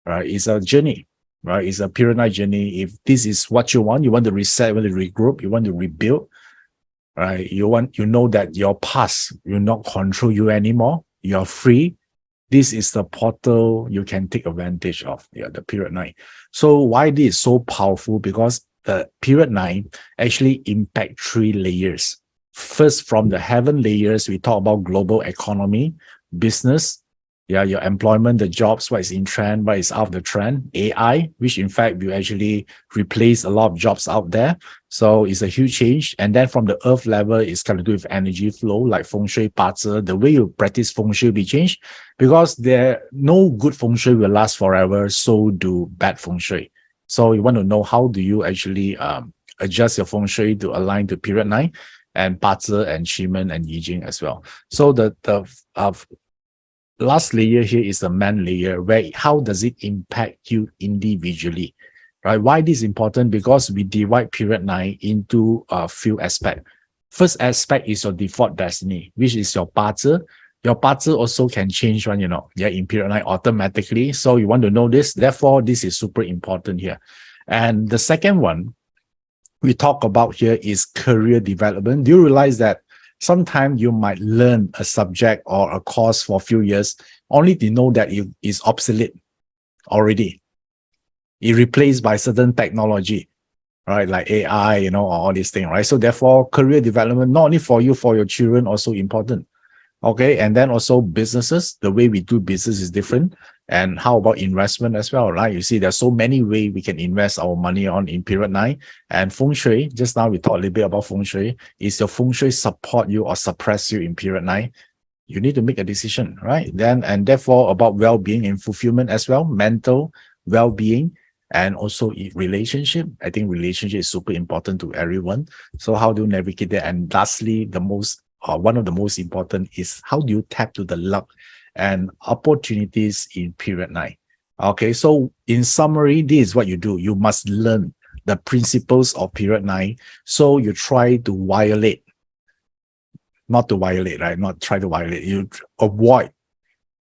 right? It's a journey, right? It's a period 9 journey. If this is what you want to reset, you want to regroup, you want to rebuild, right? You know that your past will not control you anymore. You're free. This is the portal you can take advantage of. The period 9. So why this is so powerful? Because the period 9 actually impact 3 layers. First, from the heaven layers, we talk about global economy, business, your employment, the jobs, what is in trend, what is out of the trend, AI, which in fact will actually replace a lot of jobs out there. So it's a huge change. And then from the earth level, it's got to do with energy flow, like Feng Shui, BaZi. The way you practice Feng Shui will be changed, because no good Feng Shui will last forever. So do bad Feng Shui. So you want to know how do you actually adjust your Feng Shui to align to period 9, and BaZi and Jimin and Yijing as well. So the last layer here is the man layer, where how does it impact you individually, right? Why this is important? Because we divide period 9 into a few aspects. First aspect is your default destiny, which is your BaZi. Your BaZi also can change one, in period 9 automatically. So you want to know this. Therefore, this is super important here. And the second one we talk about here is career development. Do you realize that sometimes you might learn a subject or a course for a few years only to know that it is obsolete already? It replaced by certain technology, right? Like AI, or all these things, right? So therefore, career development, not only for you, for your children, also important. Okay, and then also businesses, the way we do business is different. And how about investment as well, right? You see, there's so many ways we can invest our money on in period 9. And Feng Shui, just now we talked a little bit about Feng Shui. Is your Feng Shui support you or suppress you in period 9? You need to make a decision, right? Then, and therefore about well-being and fulfillment as well, mental well-being, and also relationship. I think relationship is super important to everyone. So how do you navigate that? And lastly, one of the most important is how do you tap to the luck and opportunities in period 9? Okay, so in summary, this is what you do. You must learn the principles of period 9. So you try to violate, not to violate, right? Not try to violate. You avoid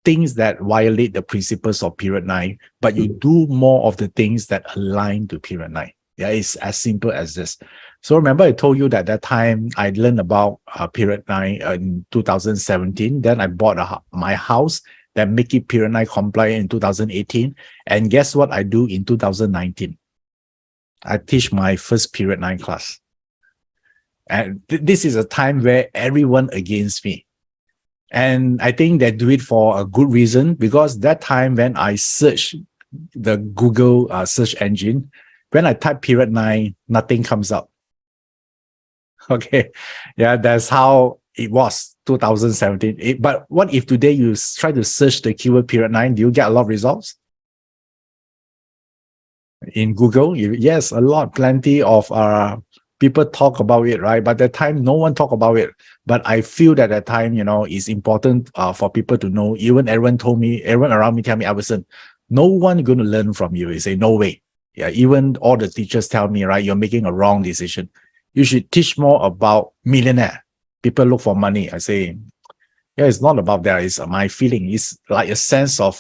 things that violate the principles of period 9, but you do more of the things that align to period 9. Yeah, it's as simple as this. So remember, I told you that time I learned about period 9 in 2017. Then I bought my house that make it period 9 compliant in 2018. And guess what I do in 2019? I teach my first period 9 class. And this is a time where everyone against me. And I think they do it for a good reason, because that time when I search the Google search engine, when I type period 9, nothing comes up. Okay. Yeah, that's how it was 2017. But what if today you try to search the keyword period 9? Do you get a lot of results? In Google, yes, a lot, plenty of people talk about it, right? But at that time, no one talk about it. But I feel that at that time, it's important for people to know. Even everyone around me tell me, Iverson, no one going to learn from you. You say, no way. Yeah, even all the teachers tell me, right, you're making a wrong decision. You should teach more about millionaire. People look for money. I say, yeah, it's not about that. It's my feeling. It's like a sense of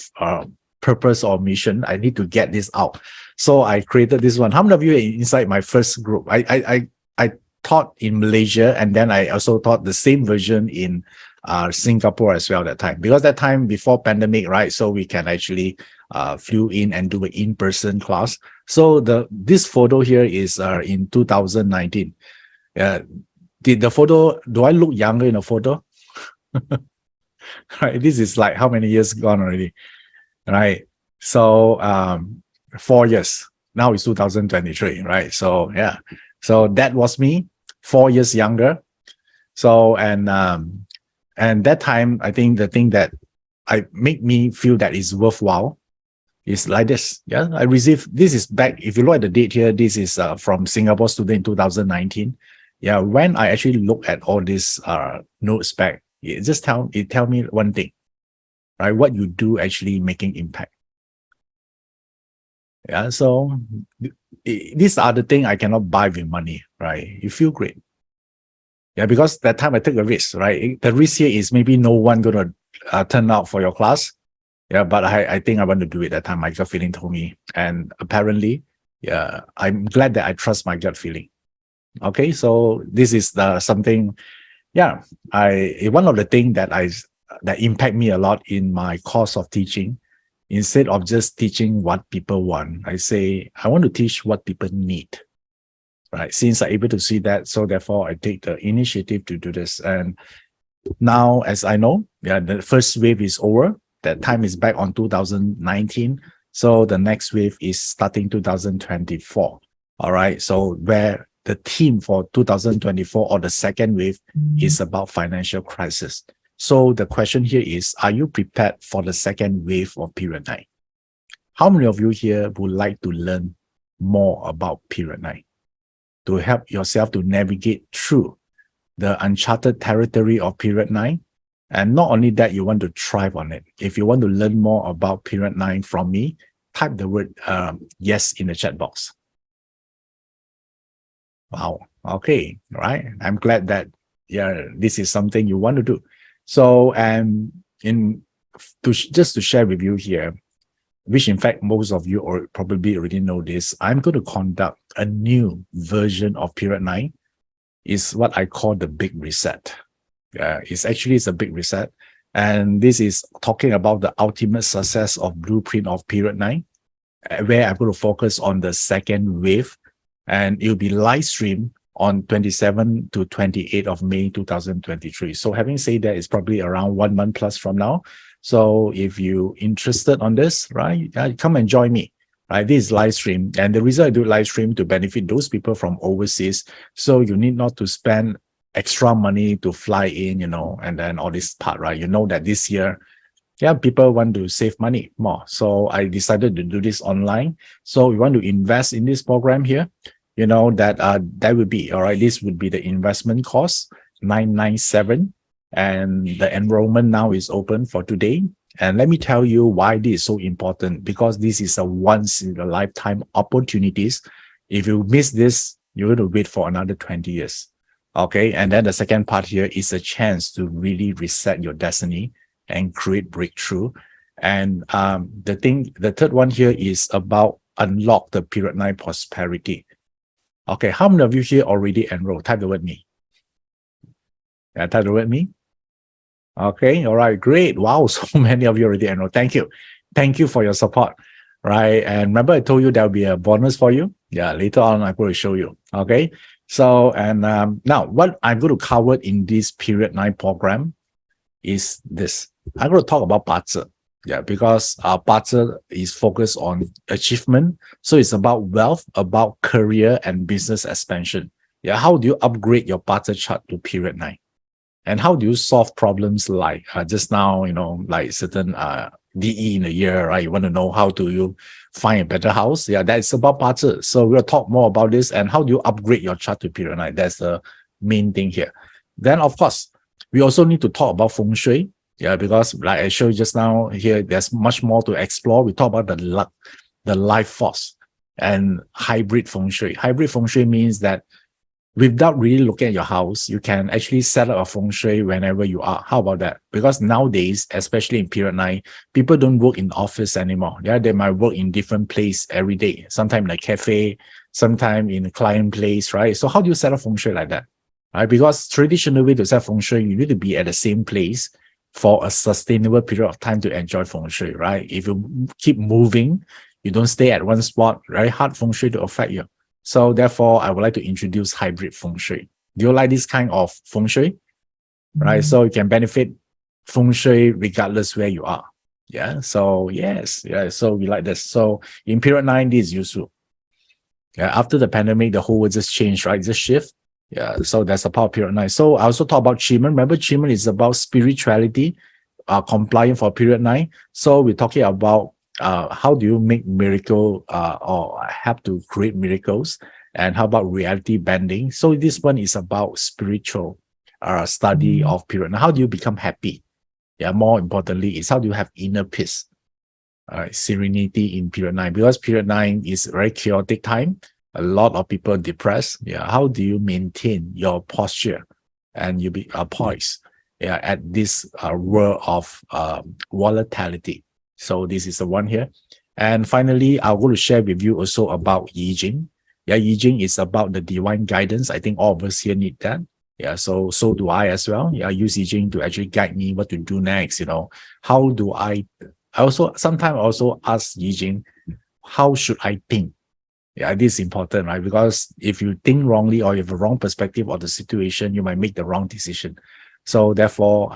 purpose or mission. I need to get this out. So I created this one. How many of you are inside my first group? I taught in Malaysia, and then I also taught the same version in Singapore as well that time. Because that time before pandemic, right? So we can actually flew in and do an in-person class. So this photo here is in 2019. Did the photo, do I look younger in the photo? Right, this is like how many years gone already, right? So 4 years. Now it's 2023, right? So yeah, so that was me, 4 years younger. So and that time, I think the thing that make me feel that is worthwhile is like this. Yeah, I received, this is back, if you look at the date here, this is from Singapore student in 2019. Yeah, when I actually look at all these notes back, it tell me one thing, right? What you do actually making impact. Yeah, so these are the things I cannot buy with money, right? You feel great. Yeah, because that time I took a risk, right? The risk here is maybe no one gonna turn out for your class. Yeah, but I think I want to do it that time. My gut feeling told me, and apparently, yeah, I'm glad that I trust my gut feeling. Okay, so this is something. Yeah, one of the things that impact me a lot in my course of teaching. Instead of just teaching what people want, I say I want to teach what people need. Right? Since I'm able to see that, so therefore I take the initiative to do this. And now, as I know, yeah, the first wave is over. That time is back on 2019. So the next wave is starting 2024. All right. So where the theme for 2024 or the second wave is about financial crisis. So the question here is, are you prepared for the second wave of period 9? How many of you here would like to learn more about period 9 to help yourself to navigate through the uncharted territory of period 9 And not only that, you want to thrive on it. If you want to learn more about period 9 from me, type the word yes in the chat box. Wow. Okay. Right. I'm glad that, yeah, this is something you want to do. So, and just to share with you here, which in fact, most of you probably already know this, I'm going to conduct a new version of period 9. Is what I call the big reset. It's a big reset. And this is talking about the ultimate success of blueprint of period 9, where I'm going to focus on the second wave, and it'll be live streamed on 27 to 28 of May 2023. So having said that, it's probably around 1 month plus from now. So if you're interested on this, right, come and join me. Right, this is live stream, and the reason I do live stream to benefit those people from overseas. So you need not to spend extra money to fly in, and then all this part, right? You know that this year, yeah, people want to save money more. So I decided to do this online. So we want to invest in this program here. That would be all right. This would be the investment cost, $997, and the enrollment now is open for today. And let me tell you why this is so important, because this is a once in a lifetime opportunities. If you miss this, you're going to wait for another 20 years. Okay. And then the second part here is a chance to really reset your destiny and create breakthrough. And the third one here is about unlock the period 9 prosperity. Okay. How many of you here already enrolled? Type the word me. Yeah, type the word me. Okay. All right. Great. Wow. So many of you already enrolled. Thank you. Thank you for your support. Right. And remember, I told you there'll be a bonus for you. Yeah. Later on, I'm going to show you. Okay. So, and now what I'm going to cover in this period 9 program is this. I'm going to talk about BaZi. Yeah. Because BaZi is focused on achievement. So it's about wealth, about career and business expansion. Yeah. How do you upgrade your BaZi chart to period 9? And how do you solve problems like just now, like certain DE in a year, right? You want to know how do you find a better house? Yeah, that's about BaZi. So we'll talk more about this and how do you upgrade your chart to period 9? That's the main thing here. Then, of course, we also need to talk about Feng Shui. Yeah, because like I showed you just now here, there's much more to explore. We talk about the luck, the life force, and hybrid Feng Shui. Hybrid Feng Shui means that without really looking at your house, you can actually set up a Feng Shui whenever you are. How about that? Because nowadays, especially in period 9, people don't work in office anymore. Yeah, they might work in different place every day. Sometimes in a cafe, sometimes in a client place, right? So how do you set up Feng Shui like that? Right? Because traditional way to set Feng Shui, you need to be at the same place for a sustainable period of time to enjoy Feng Shui, right? If you keep moving, you don't stay at one spot, very hard Feng Shui to affect you. So therefore, I would like to introduce hybrid Feng Shui. Do you like this kind of Feng Shui? Right. So you can benefit Feng Shui regardless where you are. Yeah. So yes. Yeah. So we like this. So in period 9, this is useful. Yeah. After the pandemic, the whole world just changed, right? Just shift. Yeah. So that's about period 9. So I also talk about Jimin. Remember, Jimin is about spirituality, compliant for period 9. So we're talking about how do you make miracle or have to create miracles, and how about reality bending? So this one is about spiritual study of period. Now, how do you become happy? Yeah, more importantly is how do you have inner peace, serenity in period 9? Because period 9 is a very chaotic time. A lot of people depressed. Yeah, how do you maintain your posture and you be poised? Yeah, at this world of volatility. So this is the one here. And finally, I want to share with you also about Yi Jing. Yeah, Yi Jing is about the divine guidance. I think all of us here need that. Yeah, so do I as well. Yeah, I use Yi Jing to actually guide me what to do next. How do I also sometimes also ask Yi Jing, how should I think? Yeah, this is important, right? Because if you think wrongly or you have a wrong perspective of the situation, you might make the wrong decision. So therefore,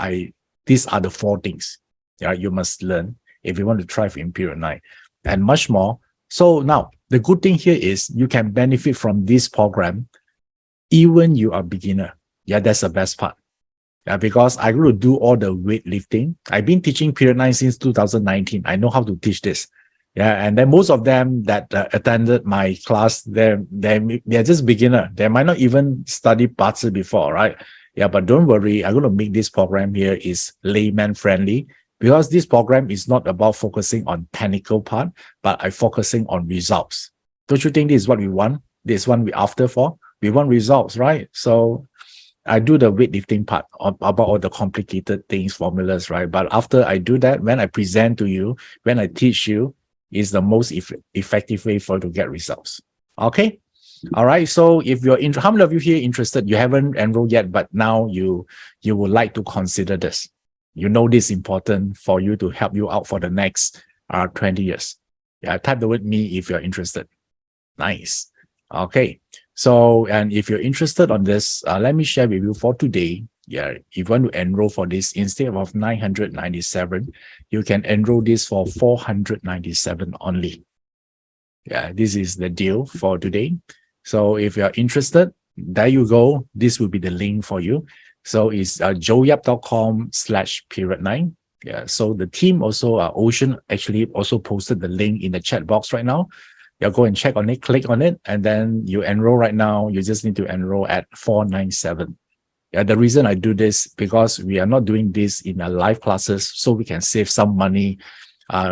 these are the 4 things. Yeah, you must learn if you want to thrive in period 9 and much more. So now the good thing here is you can benefit from this program even you are beginner. Yeah, that's the best part. Yeah, because I going to do all the weightlifting. I've been teaching period 9 since 2019. I know how to teach this. Yeah, and then most of them that attended my class, they're just beginner. They might not even study BaZi before, right? Yeah, but don't worry, I'm going to make this program here is layman friendly, because this program is not about focusing on technical part, but I focusing on results. Don't you think this is what we want? This one we after for? We want results, right? So I do the weightlifting part about all the complicated things, formulas, right? But after I do that, when I present to you, when I teach you, is the most effective way for you to get results. Okay. All right. So if you're in, how many of you here interested? You haven't enrolled yet, but now you would like to consider this. You know this is important for you to help you out for the next 20 years. Yeah, type the word me if you're interested. Nice. Okay. So, and if you're interested on this, let me share with you for today. Yeah, if you want to enroll for this, instead of 997, you can enroll this for 497 only. Yeah, this is the deal for today. So if you're interested, there you go. This will be the link for you. So it's joeyap.com/period9. Yeah, so the team also, Ocean actually also posted the link in the chat box right now. You go and check on it, click on it, and then you enroll right now. You just need to enroll at 497. Yeah, the reason I do this, because we are not doing this in a live classes, so we can save some money.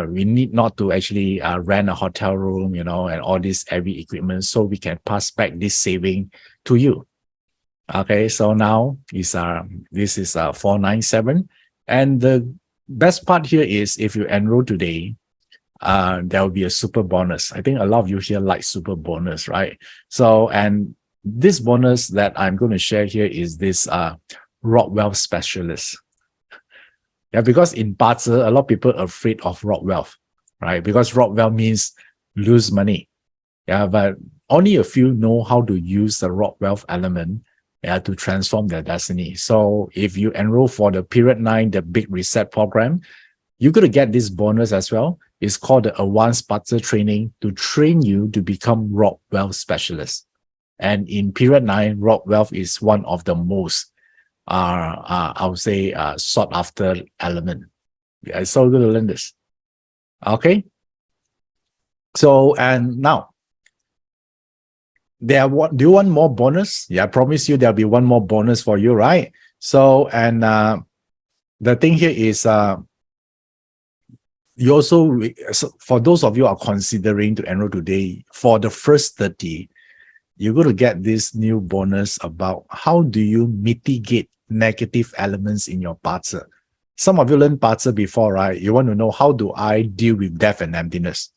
We need not to actually rent a hotel room, and all this heavy equipment, so we can pass back this saving to you. Okay, so now is this is 497, and the best part here is if you enroll today, there will be a super bonus. I think a lot of you here like super bonus, right? So, and this bonus that I'm going to share here is this rock wealth specialist. Yeah, because in BaZi, a lot of people are afraid of rock wealth, right? Because rock wealth means lose money. Yeah, but only a few know how to use the rock wealth element to transform their destiny. So if you enroll for the period 9, the big reset program, you're going to get this bonus as well. It's called the advanced BaZi training to train you to become rock wealth specialist. And in period 9, rock wealth is one of the most I would say sought after element. Yeah, it's so good to learn this. Okay. So, and now do you want more bonus? Yeah, I promise you there'll be one more bonus for you, right? So, and the thing here is you also, for those of you who are considering to enroll today, for the first 30, you're going to get this new bonus about how do you mitigate negative elements in your BaZi. Some of you learned BaZi before, right? You want to know, how do I deal with death and emptiness?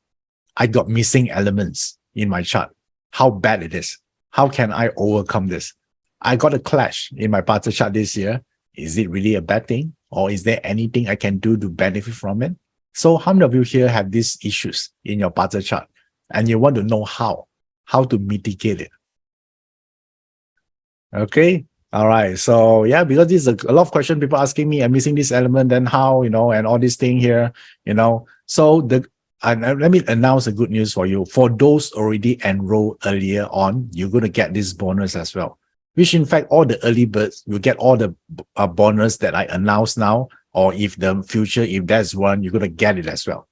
I got missing elements in my chart. How bad it is. How can I overcome this? I got a clash in my BaZi chart this year. Is it really a bad thing? Or is there anything I can do to benefit from it? So how many of you here have these issues in your BaZi chart and you want to know how to mitigate it? Okay. All right. So yeah, because this is a lot of questions people asking me, I'm missing this element, then how, and all this thing here, So let me announce the good news for you. For those already enrolled earlier on, you're going to get this bonus as well. Which in fact, all the early birds will get all the bonus that I announce now, or if the future, if there's one, you're going to get it as well.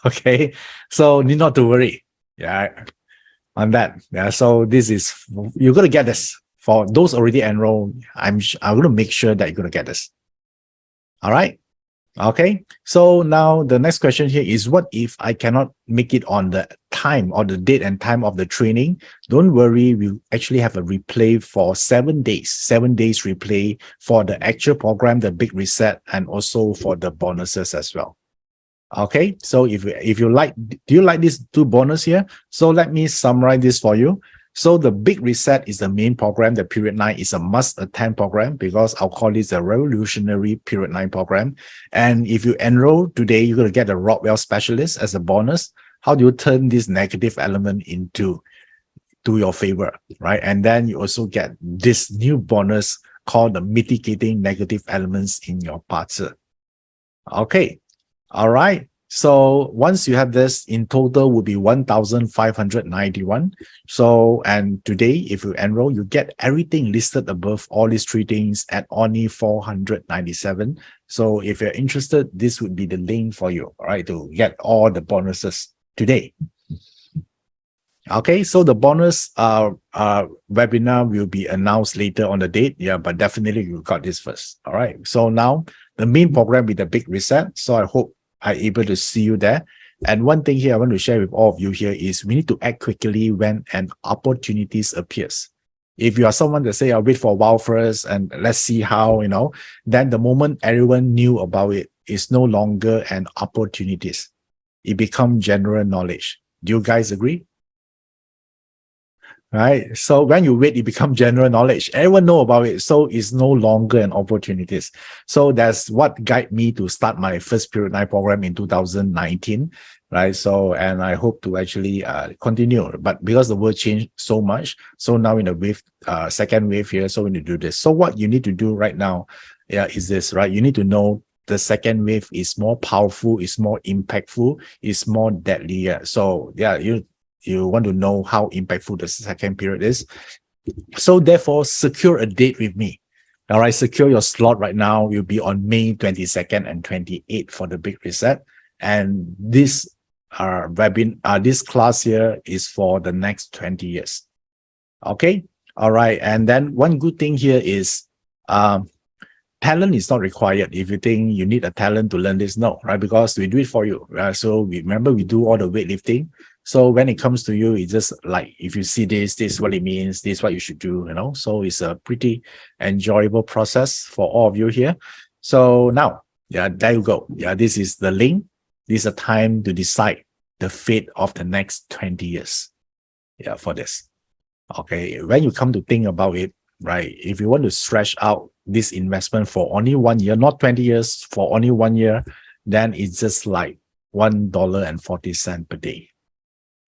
Okay. So need not to worry. Yeah. On that. Yeah. So this is, you're going to get this. For those already enrolled, I'm going to make sure that you're going to get this. All right. Okay. So now the next question here is, what if I cannot make it on the time or the date and time of the training? Don't worry. We'll actually have a replay for 7 days, 7 days replay for the actual program, the big reset, and also for the bonuses as well. Okay. So if you like, do you like these two bonus here? So let me summarize this for you. So the big reset is the main program. The period 9 is a must attend program, because I'll call this a revolutionary period 9 program. And if you enroll today, you're going to get a rock wealth specialist as a bonus. How do you turn this negative element to your favor, right? And then you also get this new bonus called the mitigating negative elements in your BaZi. Okay. All right. So once you have this, in total will be 1,591. So, and today, if you enroll, you get everything listed above, all these three things at only 497. So if you're interested, this would be the link for you, all right, to get all the bonuses today. Okay, so the bonus webinar will be announced later on the date. Yeah, but definitely you got this first. All right. So now the main program with the big reset. So I hope I'm able to see you there. And one thing here I want to share with all of you here is we need to act quickly when an opportunities appears. If you are someone that say, I'll wait for a while first and let's see how, then the moment everyone knew about it, it's no longer an opportunities. It becomes general knowledge. Do you guys agree? Right. So when you wait, it becomes general knowledge. Everyone know about it. So it's no longer an opportunities. So that's what guided me to start my first Period 9 program in 2019. Right. So, and I hope to actually continue. But because the world changed so much, so now in the wave, second wave here, so we need to do this. So what you need to do right now, is this, right? You need to know the second wave is more powerful, is more impactful, is more deadly. So you want to know how impactful the second period is. So therefore, secure a date with me. All right, secure your slot right now. You'll be on May 22nd and 28th for the big reset. And this this class here is for the next 20 years. Okay. All right. And then one good thing here is talent is not required. If you think you need a talent to learn this, no, right? Because we do it for you. So remember, we do all the weightlifting. So when it comes to you, it's just like, if you see this is what it means, this is what you should do, So it's a pretty enjoyable process for all of you here. So now, there you go. This is the link. This is a time to decide the fate of the next 20 years. For this. Okay. When you come to think about it, right? If you want to stretch out this investment for only 1 year, not 20 years, for only 1 year, then it's just like $1.40 per day.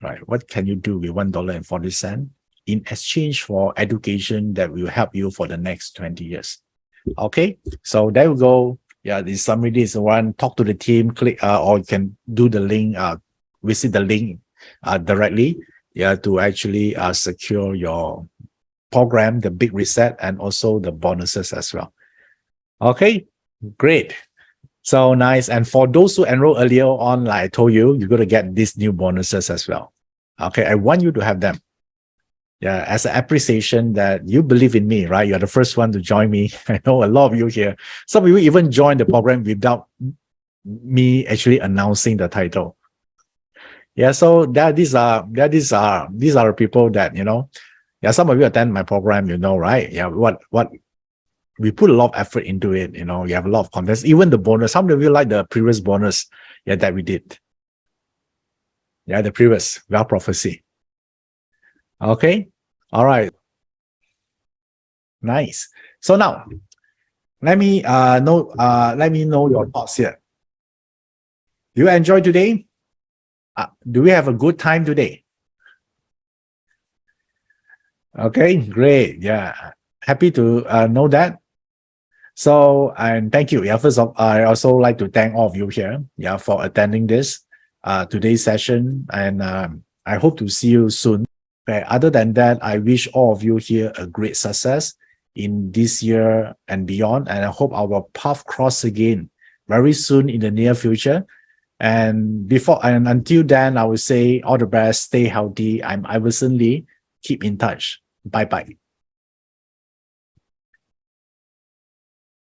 Right? What can you do with $1.40 in exchange for education that will help you for the next 20 years? Okay, so there we go. The summary is one. Talk to the team, click, or you can do the link, visit the link directly, to actually secure your program, the big reset, and also the bonuses as well. Okay, great. So nice. And for those who enroll earlier on, like I told you, you're going to get these new bonuses as well. Okay, I want you to have them. As an appreciation that you believe in me, right? You're the first one to join me. I know a lot of you here. Some of you even joined the program without me actually announcing the title. So these are people that, some of you attend my program, right? What we put a lot of effort into it, you have a lot of contents, even the bonus. Some of you like the previous bonus, that we did. The previous Well Prophecy. Okay. All right. Nice. So now, let me know your thoughts here. Do you enjoy today? Do we have a good time today? Okay, great. Happy to know that. So, and thank you. First of all, I also like to thank all of you here, for attending this today's session, and I hope to see you soon. Okay, other than that, I wish all of you here a great success in this year and beyond, and I hope our path cross again very soon in the near future. And until then, I will say all the best, stay healthy. I'm Iverson Lee. Keep in touch. Bye-bye.